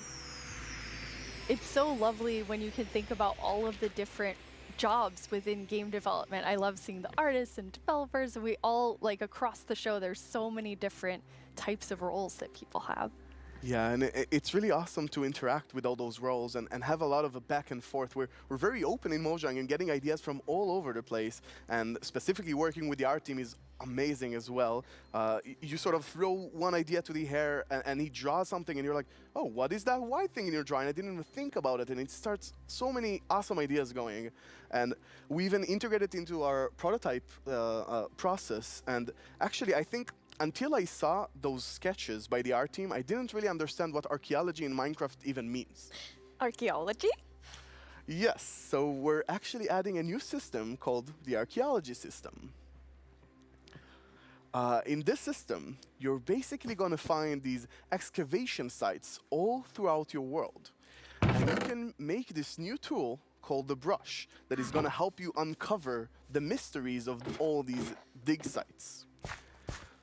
It's so lovely when you can think about all of the different jobs within game development. I love seeing the artists and developers, and we all, like across the show, there's so many different types of roles that people have. Yeah, and it's really awesome to interact with all those roles and have a lot of a back and forth. We're very open in Mojang and getting ideas from all over the place, and specifically working with the art team is amazing as well. You sort of throw one idea to the air and he draws something and you're like, oh, what is that white thing in your drawing? I didn't even think about it, and it starts so many awesome ideas going. And we even integrated into our prototype process, and actually I think until I saw those sketches by the art team, I didn't really understand what archaeology in Minecraft even means. Archaeology? Yes, so we're actually adding a new system called the Archaeology System. In this system, you're basically going to find these excavation sites all throughout your world. And you can make this new tool called the brush that is going to help you uncover the mysteries of all these dig sites.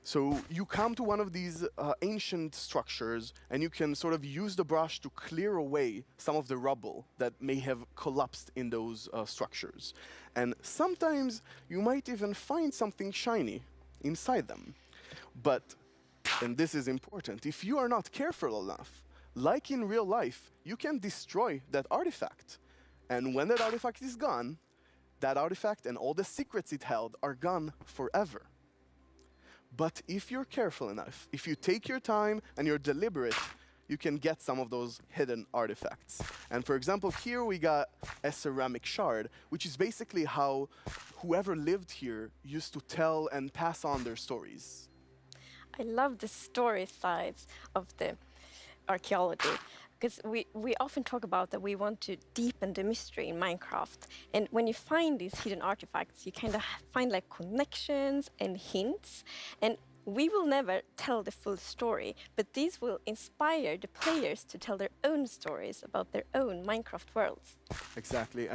So you come to one of these ancient structures and you can sort of use the brush to clear away some of the rubble that may have collapsed in those structures. And sometimes you might even find something shiny inside them. But, and this is important, if you are not careful enough, like in real life, you can destroy that artifact. And when that artifact is gone, that artifact and all the secrets it held are gone forever. But if you're careful enough, if you take your time and you're deliberate, you can get some of those hidden artifacts. And for example, here we got a ceramic shard, which is basically how whoever lived here used to tell and pass on their stories. I love the story sides of the archaeology, because we often talk about that we want to deepen the mystery in Minecraft. And when you find these hidden artifacts, you kind of find like connections and hints. And we will never tell the full story, but these will inspire the players to tell their own stories about their own Minecraft worlds. Exactly.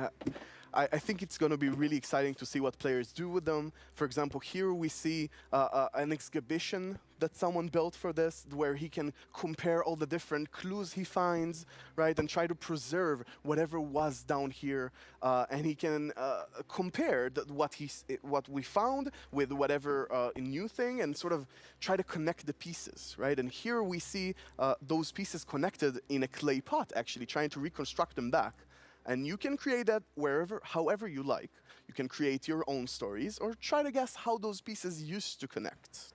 I think it's going to be really exciting to see what players do with them. For example, here we see an exhibition that someone built for this, where he can compare all the different clues he finds, right, and try to preserve whatever was down here. And he can compare what we found with whatever new thing and sort of try to connect the pieces, right? And here we see those pieces connected in a clay pot, actually, trying to reconstruct them back. And you can create that however you like. You can create your own stories or try to guess how those pieces used to connect.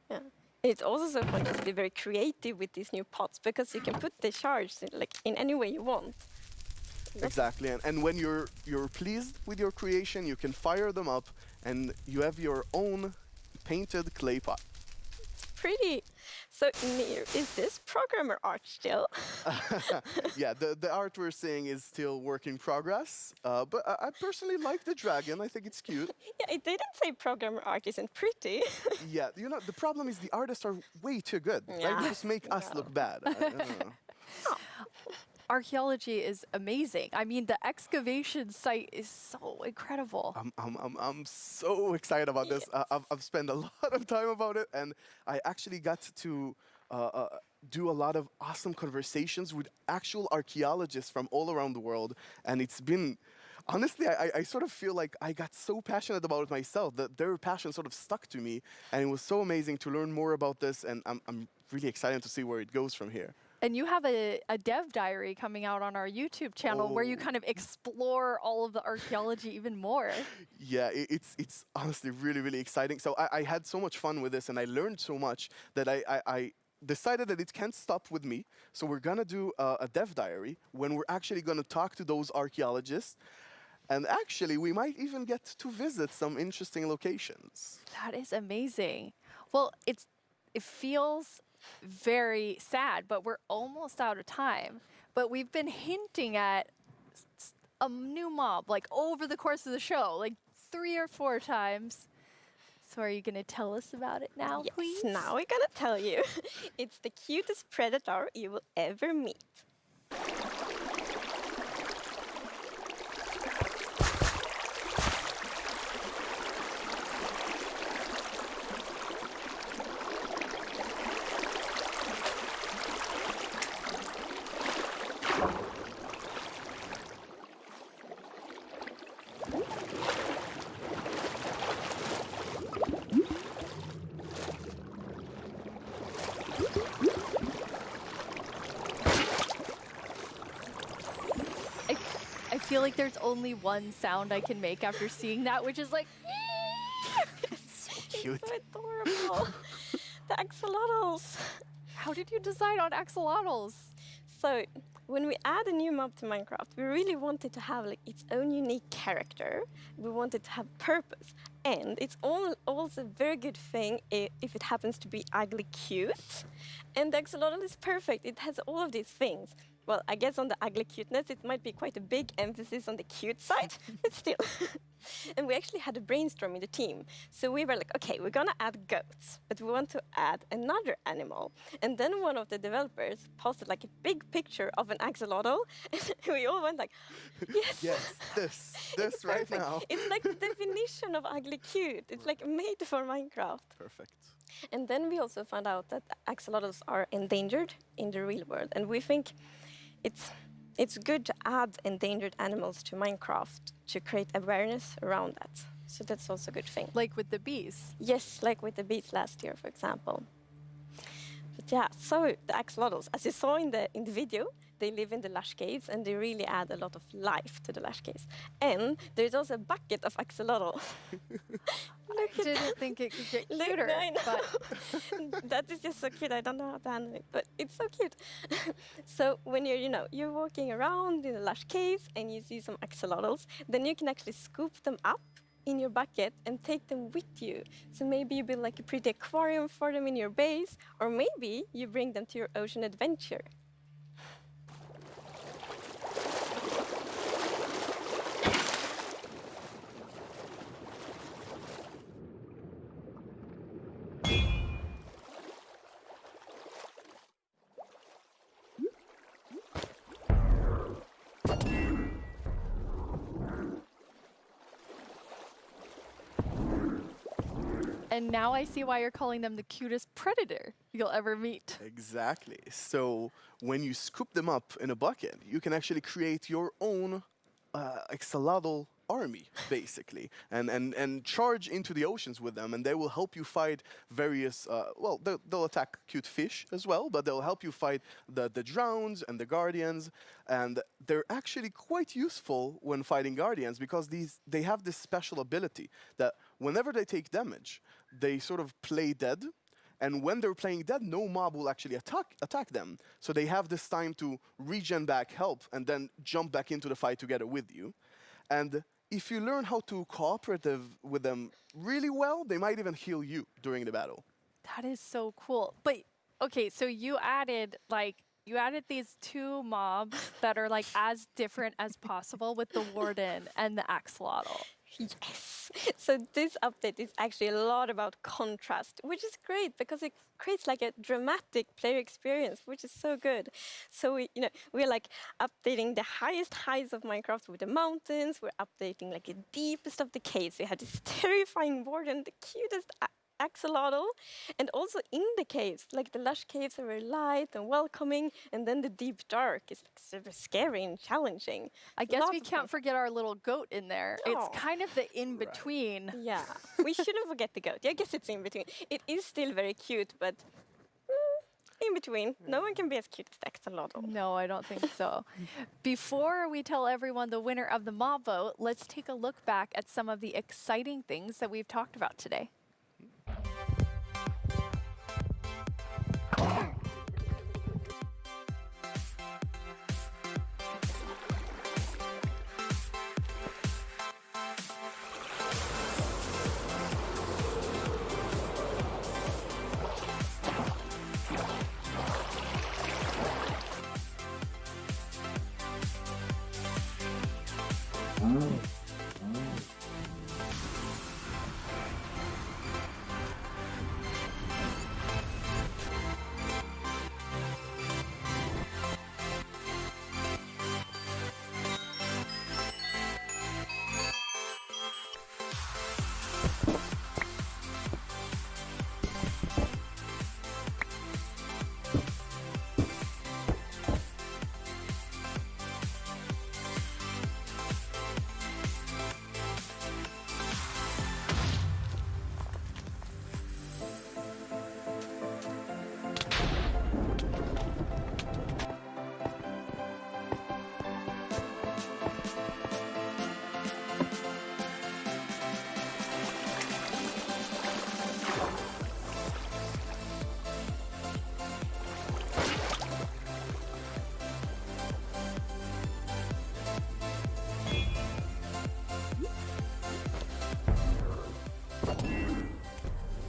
Yeah. It's also so fun to be very creative with these new pots, because you can put the shards in any way you want. Exactly, and when you're pleased with your creation, you can fire them up and you have your own painted clay pot. It's pretty. So, Mir, is this programmer art still? Yeah, the art we're seeing is still work in progress, but I personally like the dragon. I think it's cute. Yeah, it didn't say programmer art isn't pretty. Yeah, you know, the problem is the artists are way too good. Yeah. Right? They just make us look bad. I don't know. archaeology is amazing. I mean, the excavation site is so incredible. I'm so excited about this. I've spent a lot of time about it, and I actually got to do a lot of awesome conversations with actual archaeologists from all around the world, and it's been, honestly, I sort of feel like I got so passionate about it myself that their passion sort of stuck to me, and it was so amazing to learn more about this, and I'm really excited to see where it goes from here. And you have a dev diary coming out on our YouTube channel where you kind of explore all of the archaeology even more. Yeah, it's honestly really, really exciting. So I had so much fun with this, and I learned so much that I decided that it can't stop with me. So we're going to do a dev diary when we're actually going to talk to those archaeologists. And actually, we might even get to visit some interesting locations. That is amazing. Well, it feels very sad, but we're almost out of time. But we've been hinting at a new mob, like over the course of the show, like 3 or 4 times. So are you going to tell us about it now, please? Yes, now we're going to tell you. It's the cutest predator you will ever meet. I feel like there's only one sound I can make after seeing that, which is like, It's so cute. It's so adorable. The axolotls. How did you decide on axolotls? So when we add a new mob to Minecraft, we really wanted to have like its own unique character. We wanted to have purpose. And it's also a very good thing if it happens to be ugly cute. And the axolotl is perfect. It has all of these things. Well, I guess on the ugly cuteness, it might be quite a big emphasis on the cute side, but still. And we actually had a brainstorm in the team. So we were like, okay, we're gonna add goats, but we want to add another animal. And then one of the developers posted like a big picture of an axolotl, and we all went like, yes. Yes, this right now. It's like the definition of ugly cute. It's like made for Minecraft. Perfect. And then we also found out that axolotls are endangered in the real world, and we think it's good to add endangered animals to Minecraft to create awareness around that. So that's also a good thing. Like with the bees? Yes, like with the bees last year, for example. But yeah, so the axolotls, as you saw in the video, they live in the lush caves, and they really add a lot of life to the lush caves. And there's also a bucket of axolotl. I didn't think it could get cuter. I know. That is just so cute. I don't know how to handle it, but it's so cute. So when you're walking around in the lush caves and you see some axolotls, then you can actually scoop them up in your bucket and take them with you. So maybe you build like a pretty aquarium for them in your base, or maybe you bring them to your ocean adventure. And now I see why you're calling them the cutest predator you'll ever meet. Exactly. So when you scoop them up in a bucket, you can actually create your own axolotl army, basically, and charge into the oceans with them, and they will help you fight various, well, they'll attack cute fish as well, but they'll help you fight the drowns and the guardians, and they're actually quite useful when fighting guardians because they have this special ability that whenever they take damage, they sort of play dead. And when they're playing dead, no mob will actually attack them. So they have this time to regen back, help, and then jump back into the fight together with you. And if you learn how to cooperate with them really well, they might even heal you during the battle. That is so cool. But okay, so you added these 2 mobs that are like as different as possible with the warden and the axolotl. Yes. So this update is actually a lot about contrast, which is great because it creates like a dramatic player experience, which is so good. So we're like updating the highest heights of Minecraft with the mountains. We're updating like the deepest of the caves. We have this terrifying warden, the cutest axolotl, and also in the caves, like the lush caves are very light and welcoming, and then the deep dark is like super scary and challenging. I guess we can't forget our little goat in there. Aw. It's kind of the in-between. Yeah, we shouldn't forget the goat. I guess it's in between. It is still very cute, but in between. No one can be as cute as the axolotl. No, I don't think so. Before we tell everyone the winner of the mob vote, let's take a look back at some of the exciting things that we've talked about today.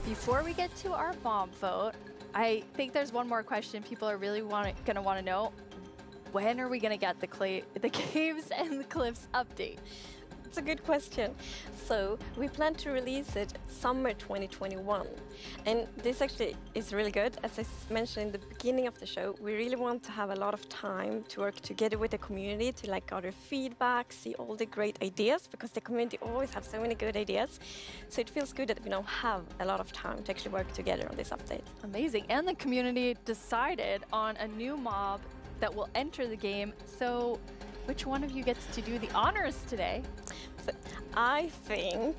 Before we get to our bomb vote, I think there's one more question people are really going to want to know. When are we going to get the Caves and the Cliffs update? It's a good question. So we plan to release it summer 2021. And this actually is really good. As I mentioned in the beginning of the show, we really want to have a lot of time to work together with the community to like gather feedback, see all the great ideas, because the community always have so many good ideas. So it feels good that we now have a lot of time to actually work together on this update. Amazing. And the community decided on a new mob that will enter the game. So which one of you gets to do the honors today? So I think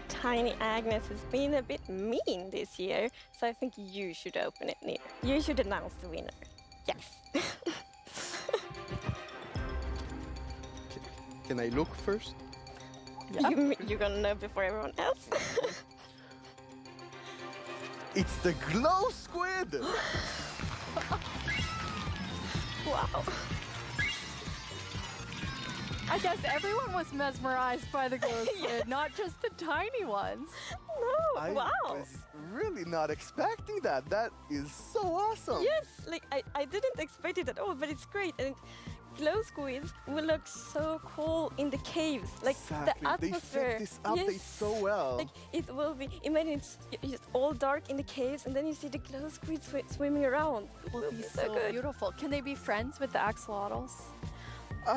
Tiny Agnes has been a bit mean this year, so I think you should open it, Nina. You should announce the winner. Yes. Can I look first? Yeah. You're gonna know before everyone else? It's the glow squid! Wow. I guess everyone was mesmerized by the glow squid, not just the tiny ones. No, I wow. was really not expecting that. That is so awesome. Yes, like I didn't expect it at all, but it's great. And glow squids will look so cool in the caves. Like exactly. The atmosphere. They fit this update so well. Like it will be, imagine it's just all dark in the caves and then you see the glow squids swimming around. It will be so good. Beautiful. Can they be friends with the axolotls? The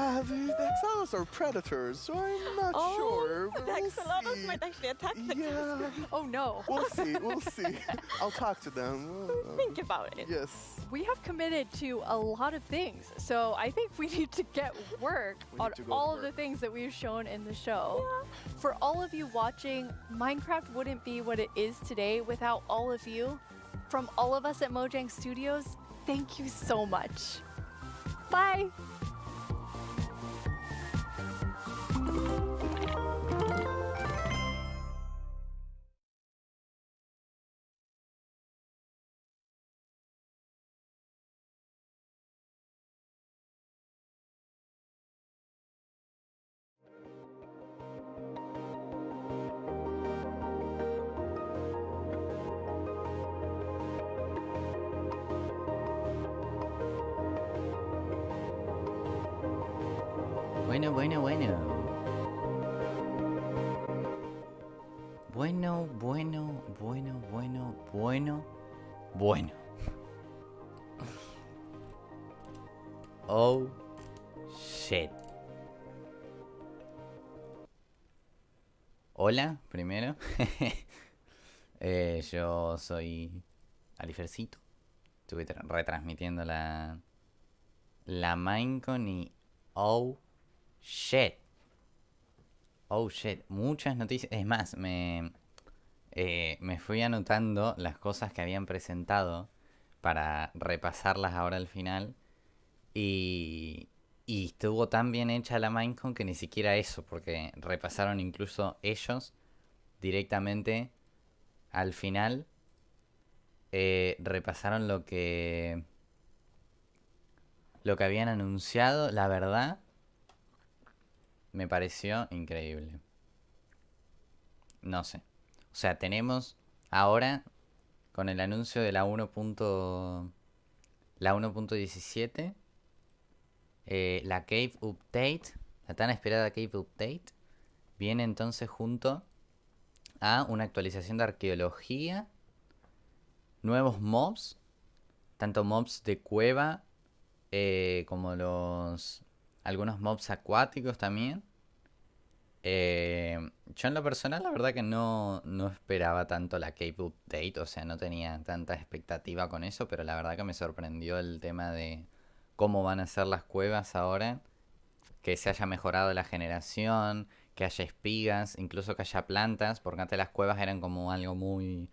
axolotls are predators, so I'm not sure. The axolotls might actually attack the Yeah. Oh no. We'll see, we'll see. I'll talk to them. Think about it. Yes. We have committed to a lot of things, so I think we need to get work on all of the things that we've shown in the show. Yeah. For all of you watching, Minecraft wouldn't be what it is today without all of you. From all of us at Mojang Studios, thank you so much. Bye. Bueno. Bueno. Oh, shit. Hola, primero. Yo soy Alifercito. Estuve retransmitiendo la MINECON y oh, shit. Oh, shit. Muchas noticias. Es más, me fui anotando las cosas que habían presentado para repasarlas ahora al final. Y estuvo tan bien hecha la MINECON que ni siquiera eso, porque repasaron incluso ellos directamente al final. Repasaron lo que habían anunciado. La verdad, me pareció increíble. No sé. O sea, tenemos ahora con el anuncio de la 1.17, la Cave Update, la tan esperada Cave Update, viene entonces junto a una actualización de arqueología, nuevos mobs, tanto mobs de cueva como algunos mobs acuáticos también. Yo en lo personal la verdad que no esperaba tanto la Cave Update, o sea, no tenía tanta expectativa con eso, pero la verdad que me sorprendió el tema de cómo van a ser las cuevas ahora, que se haya mejorado la generación, que haya espigas, incluso que haya plantas, porque antes las cuevas eran como algo muy,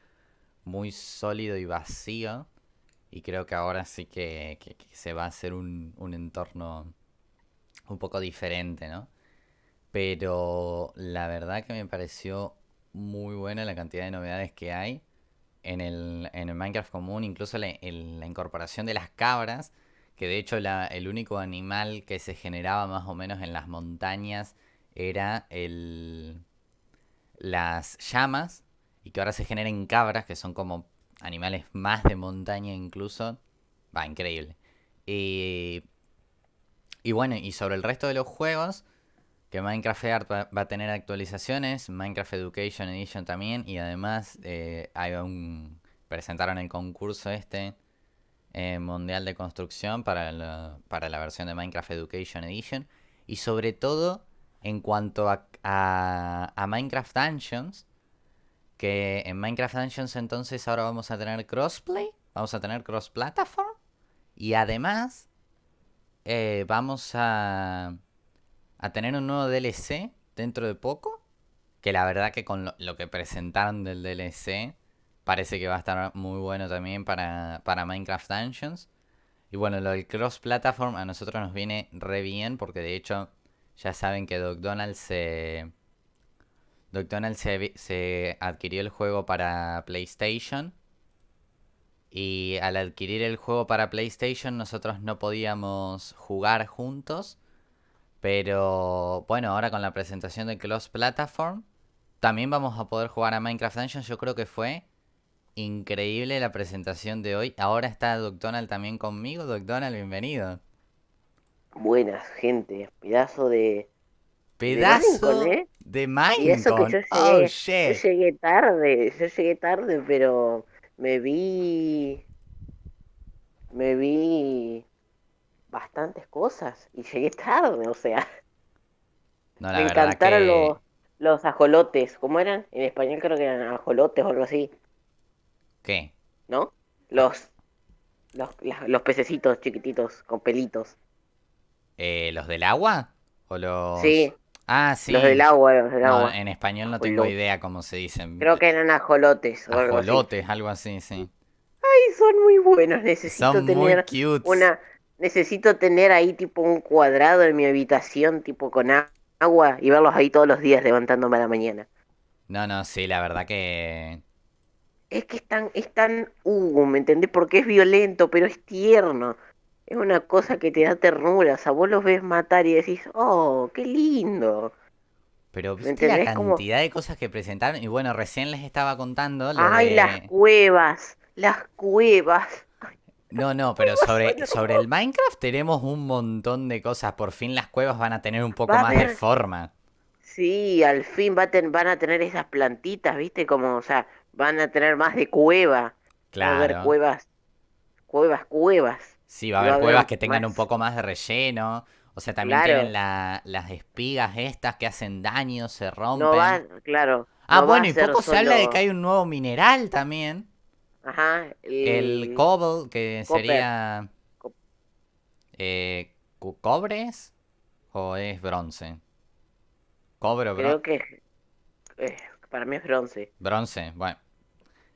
muy sólido y vacío, y creo que ahora sí que se va a hacer un entorno un poco diferente, ¿no? Pero la verdad que me pareció muy buena la cantidad de novedades que hay en el Minecraft común, incluso la incorporación de las cabras, que de hecho el único animal que se generaba más o menos en las montañas era las llamas, y que ahora se generen cabras, que son como animales más de montaña incluso. Va, increíble. Y bueno, y sobre el resto de los juegos, que Minecraft Earth va a tener actualizaciones, Minecraft Education Edition también, y además presentaron el concurso mundial de construcción para la versión de Minecraft Education Edition, y sobre todo en cuanto a Minecraft Dungeons, que en Minecraft Dungeons entonces ahora vamos a tener crossplay, vamos a tener cross-platform, y además vamos a tener un nuevo DLC dentro de poco, que la verdad que con lo que presentaron del DLC parece que va a estar muy bueno también para Minecraft Dungeons. Y bueno, lo del cross-platform a nosotros nos viene re bien, porque de hecho ya saben que DocDonald se adquirió el juego para PlayStation, y al adquirir el juego para PlayStation nosotros no podíamos jugar juntos. Pero bueno, ahora con la presentación de Cross Platform también vamos a poder jugar a Minecraft Dungeons. Yo creo que fue increíble la presentación de hoy. Ahora está DocDonald también conmigo. DocDonald, bienvenido. Buenas, gente. Pedazo de Pedazo de MINECON, Y eso que MINECON. yo llegué tarde, pero me vi bastantes cosas y llegué tarde, o sea. No, la Me verdad encantaron que los ajolotes. ¿Cómo eran? En español creo que eran ajolotes o algo así, ¿qué? ¿no? Los pececitos chiquititos con pelitos. ¿Los del agua? ¿O los...? Sí. Ah, sí. Los del agua. No, en español no tengo Ajolotes. idea cómo se dicen. Creo que eran ajolotes o algo así. Ajolotes, algo así, sí. Ay, son muy buenos. Son muy cutes. Necesito tener ahí tipo un cuadrado en mi habitación, tipo con agua, y verlos ahí todos los días levantándome a la mañana. No, sí, la verdad que... Es que es tan ¿me entendés? Porque es violento, pero es tierno. Es una cosa que te da ternura. O sea, vos los ves matar y decís, oh, qué lindo. Pero ¿Me viste la entendés? Como, cantidad de cosas que presentaron. Y bueno, recién les estaba contando ay, las cuevas. No, pero sobre el Minecraft tenemos un montón de cosas. Por fin las cuevas van a tener un poco Va a más de haber- forma. Sí, al fin van a tener esas plantitas, ¿viste? Como, o sea, van a tener más de cueva. Va a haber Claro. cuevas. Sí, va a Y haber cuevas que más. tengan un poco más de relleno. O sea, también Claro. tienen las espigas estas que hacen daño, se No va, rompen. claro. Ah, No va bueno, a y ser poco se habla de solo. que hay un nuevo mineral también. Ajá, El cobble, que copper. sería... ¿Cobres? ¿O es bronce? ¿Cobre o bronce? Creo que para mí es bronce. Bronce, bueno.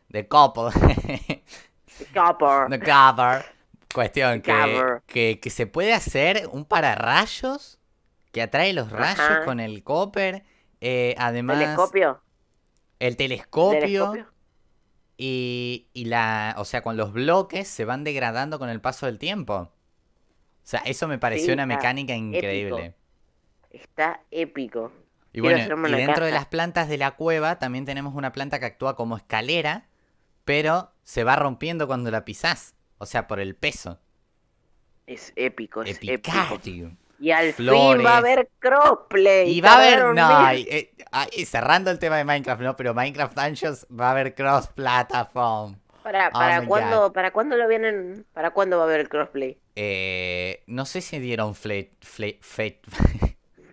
De copper. Copper. The copper. Cuestión, Copper. que se puede hacer un pararrayos que atrae los rayos Ajá. con el copper. Además, ¿Telescopio? el telescopio. ¿Telescopio? O sea, con los bloques se van degradando con el paso del tiempo. O sea, eso me pareció Sí, una está mecánica increíble. Está épico. Y Quiero bueno, hacerme y una dentro de casa. las plantas de la cueva también tenemos una planta que actúa como escalera, pero se va rompiendo cuando la pisás. O sea, por el peso. Es épico, es épico. Epicardio. Y al Flores. fin va a haber crossplay. Y va a haber, tardaron no, mil- cerrando el tema de Minecraft, no, pero Minecraft Dungeons va a haber cross-platform. ¿Para Oh my God. cuándo lo vienen? ¿Para cuándo va a haber el crossplay? No sé si dieron Flecha.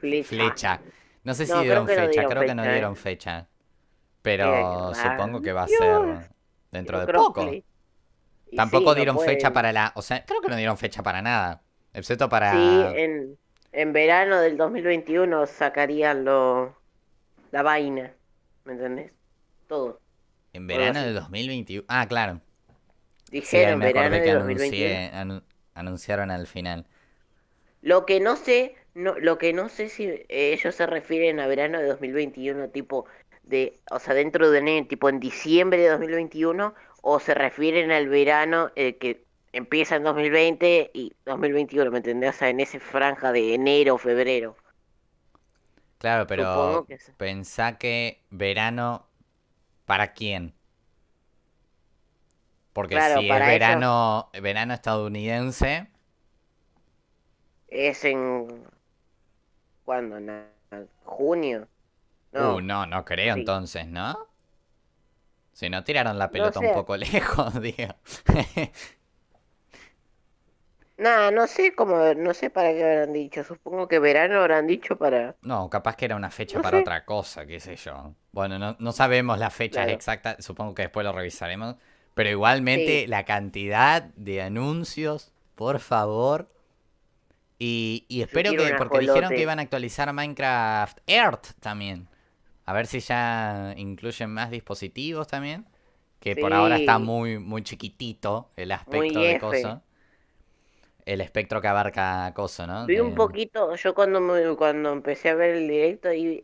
flecha. No sé si No, dieron creo que no fecha, dieron creo que no fecha, dieron fecha. Pero Qué supongo que va a Dios. ser dentro de Quiero poco. crossplay. Y Tampoco sí, no dieron fecha pueden. para la... O sea, creo que no dieron fecha para nada. Excepto Sí, para... en verano del 2021 sacarían la vaina. ¿Me entendés? Todo. En algo verano así. del 2021. Ah, claro. Sí, ahí Dijeron me verano acordé que del 2021. anunciaron al final. Lo que no sé, lo que no sé si ellos se refieren a verano de 2021, tipo o sea, dentro de un año, tipo en diciembre de 2021, o se refieren al verano que empieza en 2020 y 2021, ¿me entendés? O sea, en esa franja de enero, febrero. Claro, pero Supongo que sí. pensá que verano, ¿para quién? Porque Claro, si es para ellos verano estadounidense, es en... ¿Cuándo? ¿Junio? No, no creo sí. entonces, ¿no? Si no tiraron la No pelota un sé. poco lejos, digo. Nada, no sé no sé para qué habrán dicho. Supongo que verano habrán dicho para... No, capaz que era una fecha No para sé. otra cosa, qué sé yo. Bueno, no sabemos las fechas Claro. exactas, supongo que después lo revisaremos. Pero igualmente Sí. la cantidad de anuncios, por favor. Y espero quiero que, un porque dijeron que ajolote. iban a actualizar Minecraft Earth también. A ver si ya incluyen más dispositivos también. Que por ahora está Sí. muy, muy chiquitito el aspecto Muy de F. coso. El espectro que abarca coso, ¿no? Vi un poquito, yo cuando empecé a ver el directo y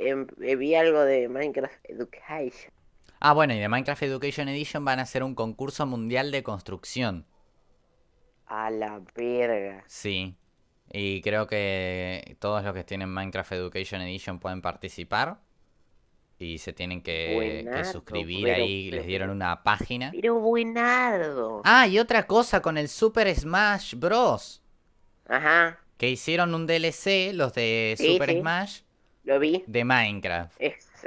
vi algo de Minecraft Education. Ah, bueno, y de Minecraft Education Edition van a hacer un concurso mundial de construcción. A la verga. Sí. Y creo que todos los que tienen Minecraft Education Edition pueden participar. Y se tienen que Buenardo, suscribir ahí. Les dieron una página. Pero buenardo. Ah, y otra cosa con el Super Smash Bros. Ajá. Que hicieron un DLC, los de Sí, Super sí. Smash, Lo vi. de Minecraft.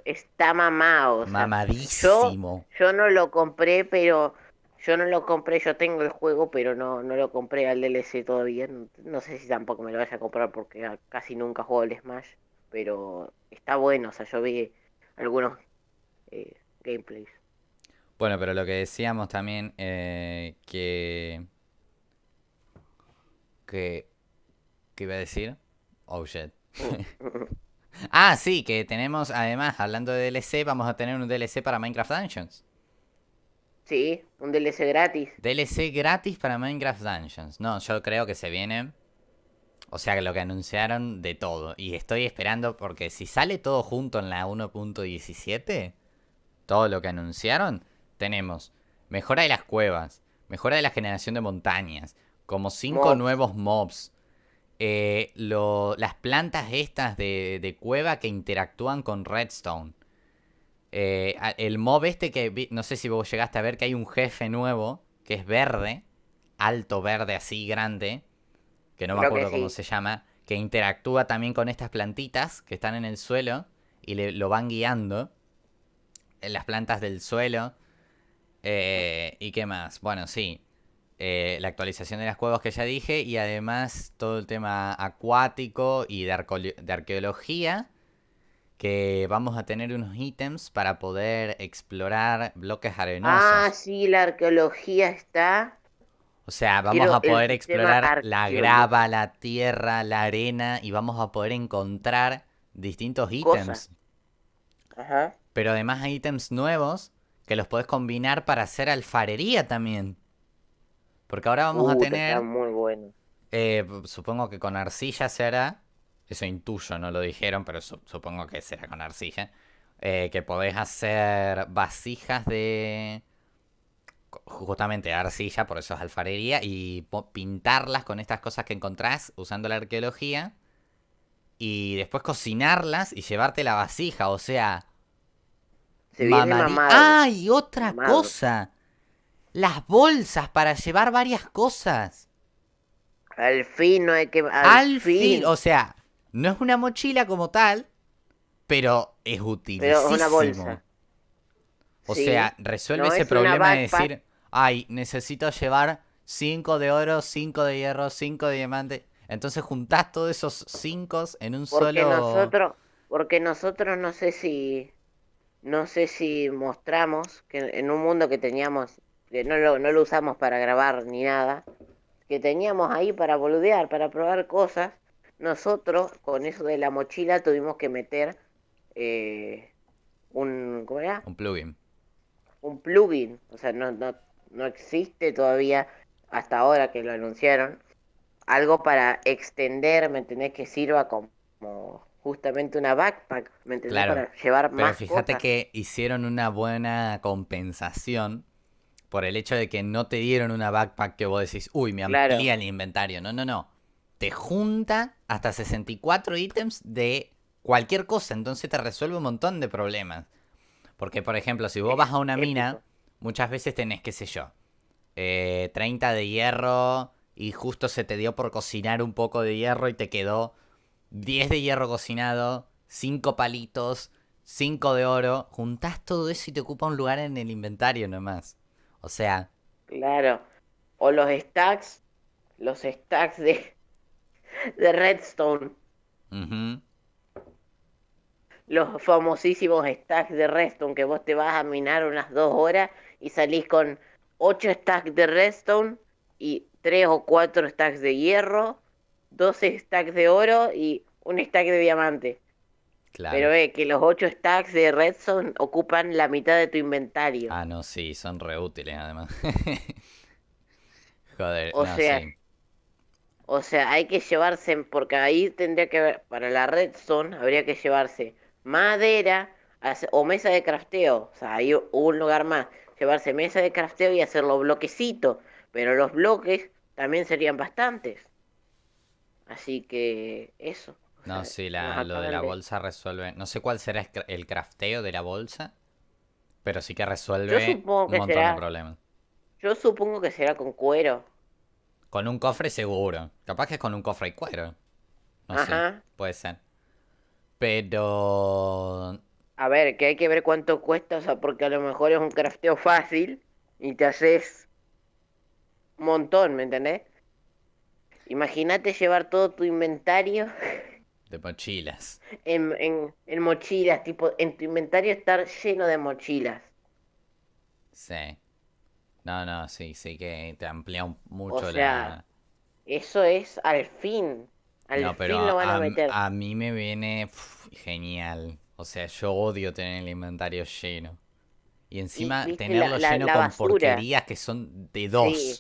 Está mamado. O sea, Mamadísimo. Yo no lo compré, pero... Yo no lo compré, yo tengo el juego, pero no lo compré al DLC todavía. No sé si tampoco me lo vaya a comprar porque casi nunca juego al Smash. Pero está bueno, o sea, yo vi algunos gameplays. Bueno, pero lo que decíamos también, ¿qué iba a decir? Oh, shit. Ah, sí, que tenemos, además, hablando de DLC, vamos a tener un DLC para Minecraft Dungeons. Sí, un DLC gratis. DLC gratis para Minecraft Dungeons. No, yo creo que se viene. O sea, lo que anunciaron de todo. Y estoy esperando porque si sale todo junto en la 1.17, todo lo que anunciaron, tenemos mejora de las cuevas, mejora de la generación de montañas, como 5 Mobs. nuevos mobs. Las plantas estas de cueva que interactúan con redstone. El mob este que no sé si vos llegaste a ver que hay un jefe nuevo que es verde, alto verde así grande, que no me Creo que acuerdo cómo sí. se llama, que interactúa también con estas plantitas que están en el suelo y lo van guiando en las plantas del suelo. ¿Y qué más? Bueno, sí. La actualización de las cuevas que ya dije. Y además todo el tema acuático y de arqueología. Que vamos a tener unos ítems para poder explorar bloques arenosos. Ah, sí, la arqueología está. O sea, vamos Quiero a el poder sistema explorar la arqueológico. grava, la tierra, la arena y vamos a poder encontrar distintos ítems. Cosas. Ajá. Pero además hay ítems nuevos que los podés combinar para hacer alfarería también. Porque ahora vamos a tener... Está muy bueno. Supongo que con arcilla será. Eso intuyo, no lo dijeron, pero supongo que será con arcilla. Que podés hacer vasijas de... Justamente arcilla, por eso es alfarería. Y pintarlas con estas cosas que encontrás usando la arqueología. Y después cocinarlas y llevarte la vasija, o sea... Se viene mamado. ¡Ah! Y otra Mamado. cosa. Las bolsas para llevar varias cosas. Al fin no hay que... Al fin. O sea, no es una mochila como tal, pero es utilísimo. Pero es una bolsa. O Sí. sea, resuelve No ese es una problema de backpack. decir, ay, necesito llevar 5 de oro, 5 de hierro, 5 de diamante. Entonces juntás todos esos 5 en un Porque nosotros no sé si mostramos que en un mundo que teníamos, que no lo usamos para grabar ni nada, que teníamos ahí para boludear, para probar cosas, nosotros con eso de la mochila tuvimos que meter ¿cómo era? Un plugin. Un plugin, o sea, no existe todavía, hasta ahora que lo anunciaron, algo para extender, ¿me entendés? Que sirva como justamente una backpack, ¿me entendés? Claro, Para llevar pero más fíjate cosas. que hicieron una buena compensación por el hecho de que no te dieron una backpack que vos decís, uy, me Claro. amplía el inventario. No. Te junta hasta 64 ítems de cualquier cosa, entonces te resuelve un montón de problemas. Porque, por ejemplo, si vos vas a una mina, muchas veces tenés, qué sé yo, 30 de hierro y justo se te dio por cocinar un poco de hierro y te quedó 10 de hierro cocinado, 5 palitos, 5 de oro. Juntás todo eso y te ocupa un lugar en el inventario nomás. O sea... Claro. O los stacks de redstone. ujú. Los famosísimos stacks de redstone que vos te vas a minar unas 2 horas y salís con 8 stacks de redstone y 3 o 4 stacks de hierro, 12 stacks de oro y un stack de diamante. Claro. Pero que los 8 stacks de redstone ocupan la mitad de tu inventario. Ah, no, sí, son re útiles además. Joder, O no, sea, sí. O sea, hay que llevarse, porque ahí tendría que ver, para la redstone habría que llevarse madera o mesa de crafteo. O sea, hay un lugar más. Llevarse mesa de crafteo y hacer los bloquecitos. Pero los bloques también serían bastantes. Así que eso. No, sí, nos lo de la acaban de- bolsa resuelve... No sé cuál será el crafteo de la bolsa, pero sí que Yo resuelve supongo un que montón de será. problemas. Yo supongo que será con cuero. Con un cofre seguro. Capaz que es con un cofre y cuero. No sé, Ajá. puede ser. Pero... A ver, que hay que ver cuánto cuesta, o sea, porque a lo mejor es un crafteo fácil y te haces un montón, ¿me entendés? Imagínate llevar todo tu inventario de mochilas. en mochilas, tipo, en tu inventario estar lleno de mochilas. Sí. No, sí que te amplía mucho O sea, la... eso es al fin. Al No, fin pero lo van a meter. a mí me viene genial. O sea, yo odio tener el inventario lleno. Y encima viste tenerlo lleno la con basura. porquerías que son de 2. Sí.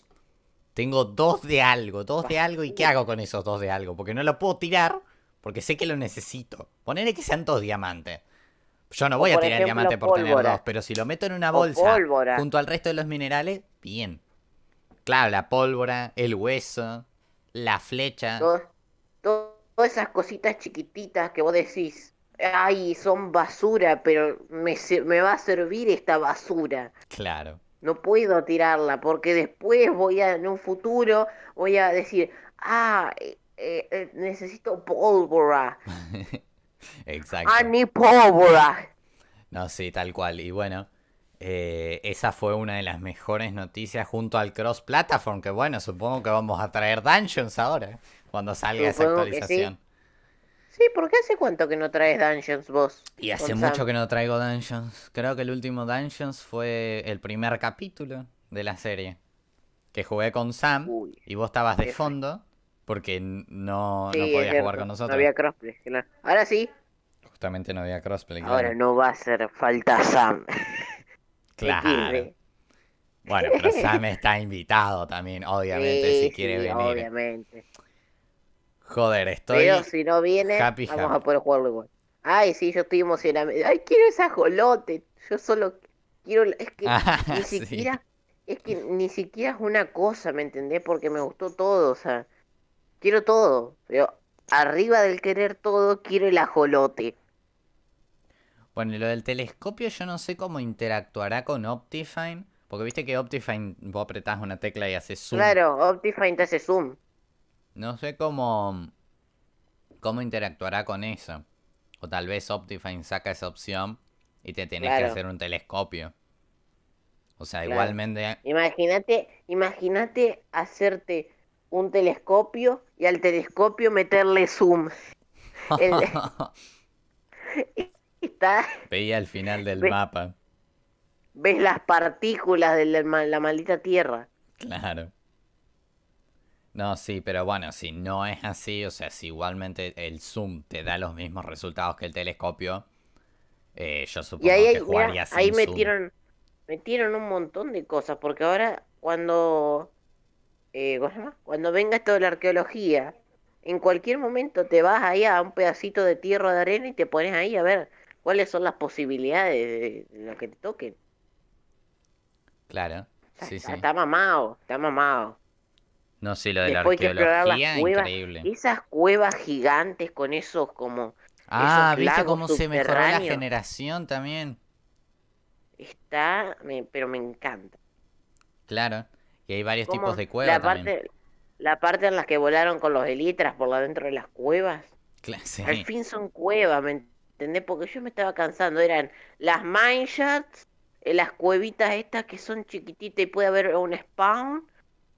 Tengo 2 de algo, 2 de algo. ¿Y qué hago con esos 2 de algo? Porque no lo puedo tirar porque sé que lo necesito. Ponele que sean 2 diamantes. Yo no O voy a por tirar ejemplo, diamante por tener pólvora. 2, pero si lo meto en una O bolsa pólvora. junto al resto de los minerales, bien. Claro, la pólvora, el hueso, la flecha. Todas esas cositas chiquititas que vos decís, ay, son basura, pero me va a servir esta basura. Claro. No puedo tirarla porque después en un futuro, voy a decir, necesito pólvora. Exacto. I need pólvora. No, sí, tal cual. Y bueno, esa fue una de las mejores noticias junto al cross-platform, que bueno, supongo que vamos a traer dungeons ahora, cuando salga esa Supongo que sí. actualización. Sí, porque ¿hace cuánto que no traes Dungeons vos? Y hace con mucho Sam? que no traigo Dungeons. Creo que el último Dungeons fue el primer capítulo de la serie. Que jugué con Sam y vos estabas de qué fondo porque no Sí, es podías cierto. jugar con No nosotros. había crossplay, claro. Ahora sí. Justamente no había crossplay, claro. Ahora no va a hacer falta Sam. Claro. XD. Bueno, pero Sam está invitado también, obviamente, si quiere venir. Obviamente. Joder, estoy Pero si no viene, happy, vamos happy. a poder jugarlo igual. Ay, sí, yo estoy emocionado. Ay, quiero esa jolote. Yo solo quiero... Es que ni Sí. siquiera... Es que ni siquiera es una cosa, ¿me entendés? Porque me gustó todo, o sea... Quiero todo. Pero arriba del querer todo, quiero el ajolote. Bueno, y lo del telescopio yo no sé cómo interactuará con Optifine. Porque viste que Optifine vos apretás una tecla y hace zoom. Claro, Optifine te hace zoom. No sé cómo interactuará con eso. O tal vez Optifine saca esa opción y te tenés que Claro. hacer un telescopio. O sea, Claro. igualmente... Imagínate hacerte un telescopio y al telescopio meterle zoom. Está... Veía el final del Ve- mapa. Ves las partículas de la maldita Tierra. Claro. No, sí, pero bueno, si no es así, o sea, si igualmente el zoom te da los mismos resultados que el telescopio, yo Y supongo ahí, que jugaría sin ahí zoom. metieron un montón de cosas, porque ahora cuando, ¿cómo se llama? Cuando venga esto de la arqueología, en cualquier momento te vas ahí a un pedacito de tierra de arena y te pones ahí a ver cuáles son las posibilidades de lo que te toquen. Claro, O sea, sí, sí. está mamado, está mamado. No, sí, lo de la Después hay que explorar las arqueología, cuevas, increíble. esas cuevas gigantes con esos como Ah, esos ¿viste lagos cómo se mejoró la subterráneos. generación también? Pero me encanta. Claro. Y hay varios Como tipos de cueva también. la parte en la que volaron con los elitras por la dentro de las cuevas. Sí. Al fin son cuevas, ¿me entendés? Porque yo me estaba cansando. Eran las mineshafts, las cuevitas estas que son chiquititas y puede haber un spawn.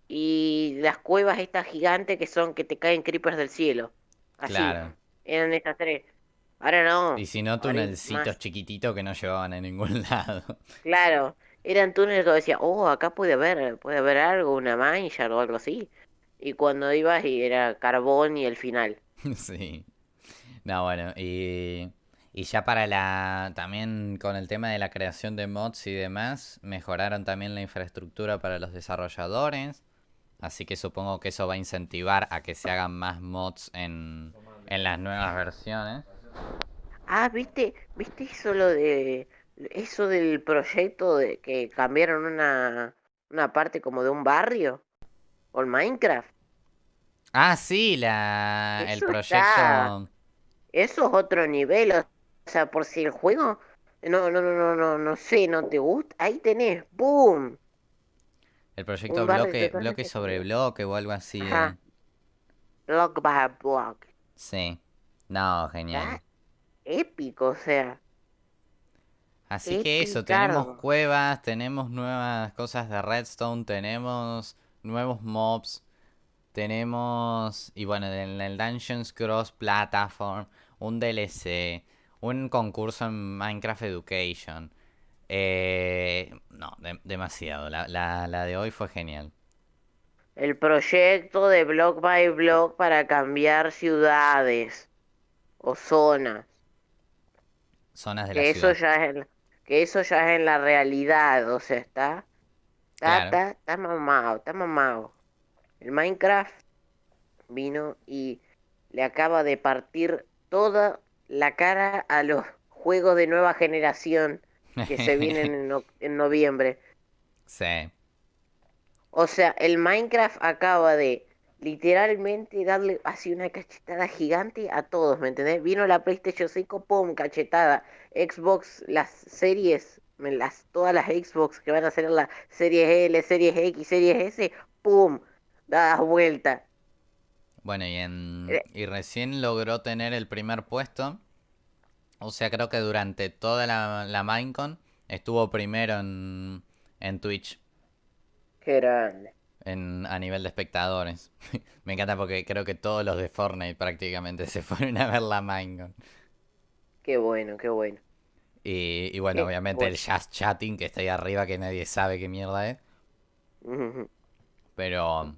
Y las cuevas estas gigantes que son que te caen creepers del cielo. Así. Claro. Eran estas tres. Ahora no. Y si no, Ahora hay tunelcitos más. chiquititos que no llevaban a ningún lado. Claro. Eran túneles que decía, oh, acá puede haber algo, una mancha o algo así. Y cuando ibas y era carbón y el final. Sí. No, bueno, y ya para también con el tema de la creación de mods y demás, mejoraron también la infraestructura para los desarrolladores. Así que supongo que eso va a incentivar a que se hagan más mods en las nuevas versiones. Ah, ¿viste eso del proyecto de que cambiaron una parte como de un barrio? Con Minecraft. Ah, sí, el Eso proyecto... Eso es otro nivel, o sea, por si el juego no sé, no te gusta, ahí tenés, boom. El proyecto Un barrio bloque totalmente sobre nuevo. bloque o algo así. Ajá. Block by block. Sí. No, genial. Está épico, o sea. Así que eso, tenemos Epicardo. cuevas, tenemos nuevas cosas de redstone, tenemos nuevos mobs, tenemos, y bueno, en el Dungeons Cross Platform, un DLC, un concurso en Minecraft Education. No, demasiado. La de hoy fue genial. El proyecto de block by block para cambiar ciudades o zonas. Zonas de la Que eso ciudad. que eso ya es en la realidad, o sea, Claro. está mamado, está mamado. El Minecraft vino y le acaba de partir toda la cara a los juegos de nueva generación que se vienen en noviembre. Sí. O sea, el Minecraft acaba de literalmente darle así una cachetada gigante a todos, ¿me entendés? Vino la PlayStation 5, pum, cachetada. Xbox, las series, todas las Xbox que van a ser las series L, series X, series S, pum, dadas vuelta. Bueno, y recién logró tener el primer puesto. O sea, creo que durante toda la MineCon Estuvo primero en Twitch. Qué grande. A nivel de espectadores. Me encanta porque creo que todos los de Fortnite prácticamente se fueron a ver la Minecon. Qué bueno, qué bueno. Y bueno, obviamente el Just Chatting que está ahí arriba que nadie sabe qué mierda es. Pero...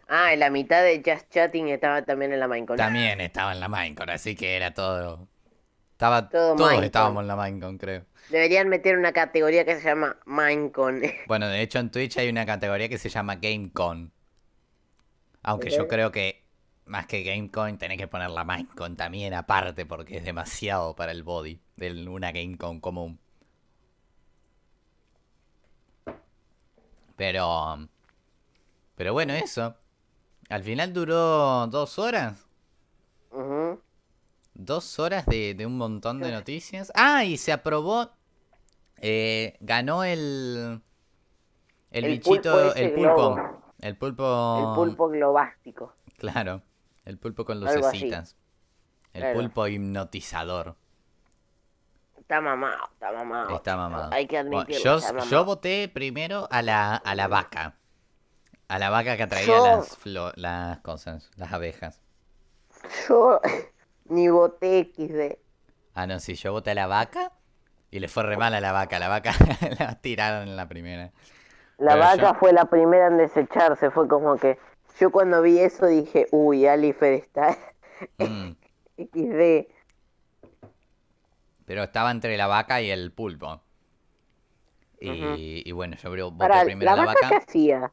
Ah, en la mitad de Just Chatting estaba también en la Minecon. También estaba en la Minecon, así que era todo... Todos Minecon. estábamos en la Minecon, creo. Deberían meter una categoría que se llama Minecon. Bueno, de hecho en Twitch hay una categoría que se llama GameCon. Aunque yo creo que más que GameCon tenés que poner la Minecon también aparte porque es demasiado para el body de una GameCon común. Pero bueno, eso. Al final duró 2 horas. 2 horas de un montón de noticias. Ah, y se aprobó. Ganó el bichito, el pulpo. El pulpo globástico. Claro, el pulpo con Algo lucecitas. El pulpo hipnotizador. Está mamado, está mamado. Está mamado. Hay que admitirlo. Yo voté primero a la vaca. A la vaca que atraía las cosas, las abejas. Yo ni voté XD. Ah, no, sí, yo voté a la vaca y le fue re mal a la vaca. La vaca la tiraron en la primera. La vaca fue la primera en desecharse. Fue como que yo cuando vi eso dije, uy, Alifer está XD. Pero estaba entre la vaca y el pulpo. Y bueno, yo voté primero a la vaca. ¿Qué hacía?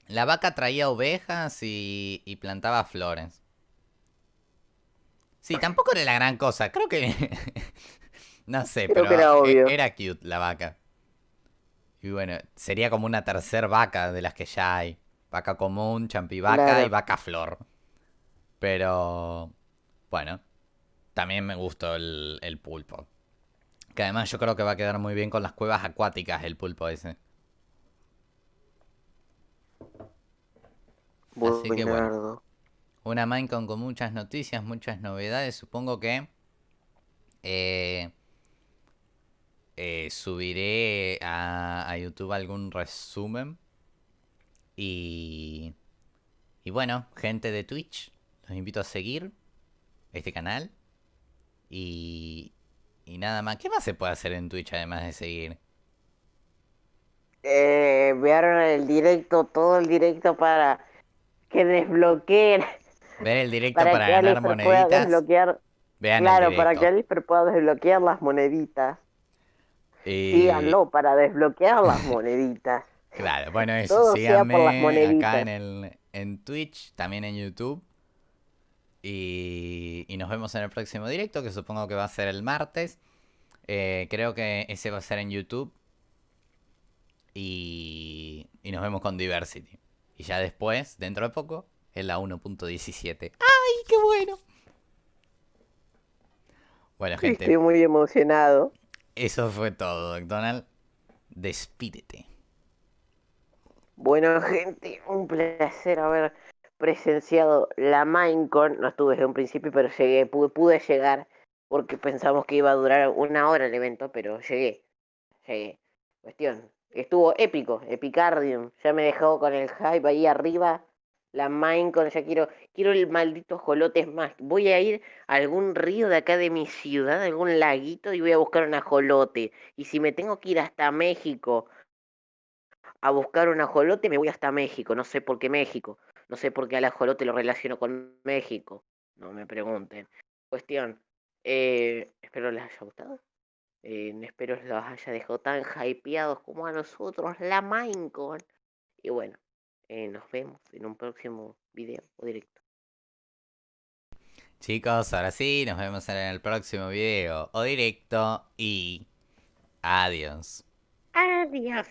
La vaca traía ovejas y plantaba flores. Sí, tampoco era la gran cosa. Creo que... no sé, Creo pero que era obvio. Era cute la vaca. Y bueno, sería como una tercer vaca de las que ya hay. Vaca común, champivaca y vaca flor. Pero... bueno, también me gustó el pulpo. Que además yo creo que va a quedar muy bien con las cuevas acuáticas el pulpo ese. Así que bueno. Una Minecon con muchas noticias, muchas novedades. Supongo que subiré a YouTube algún resumen. Y bueno, gente de Twitch, los invito a seguir este canal. Y nada más. ¿Qué más se puede hacer en Twitch además de seguir? Vearon el directo, todo el directo para que desbloqueen. Ver el directo para ganar moneditas. Vean claro, el directo. para que Alifer pueda desbloquear las moneditas. Síganlo para desbloquear las moneditas. Claro, bueno, eso. Todo Síganme sea por las moneditas. acá en Twitch, también en YouTube. Y nos vemos en el próximo directo, que supongo que va a ser el martes. Creo que ese va a ser en YouTube. Y nos vemos con Diversity. Y ya después, dentro de poco, en la 1.17. ¡Ay, qué bueno! Bueno, gente. Estoy muy emocionado. Eso fue todo, DocDonald. Despídete. Bueno, gente, un placer haber presenciado la Minecon. No estuve desde un principio, pero llegué, pude llegar porque pensamos que iba a durar 1 hora el evento, pero llegué. Cuestión, estuvo épico, epicardium. Ya me dejó con el hype ahí arriba. La Minecon, ya quiero el maldito ajolote. Es más, voy a ir a algún río de acá de mi ciudad, algún laguito, y voy a buscar un ajolote. Y si me tengo que ir hasta México a buscar un ajolote, me voy hasta México. No sé por qué México. No sé por qué al ajolote lo relaciono con México. No me pregunten. Cuestión. Espero les haya gustado. Espero los haya dejado tan hypeados como a nosotros la Minecon. Y bueno, nos vemos en un próximo video o directo. Chicos, ahora sí, nos vemos en el próximo video o directo. Y adiós. Adiós.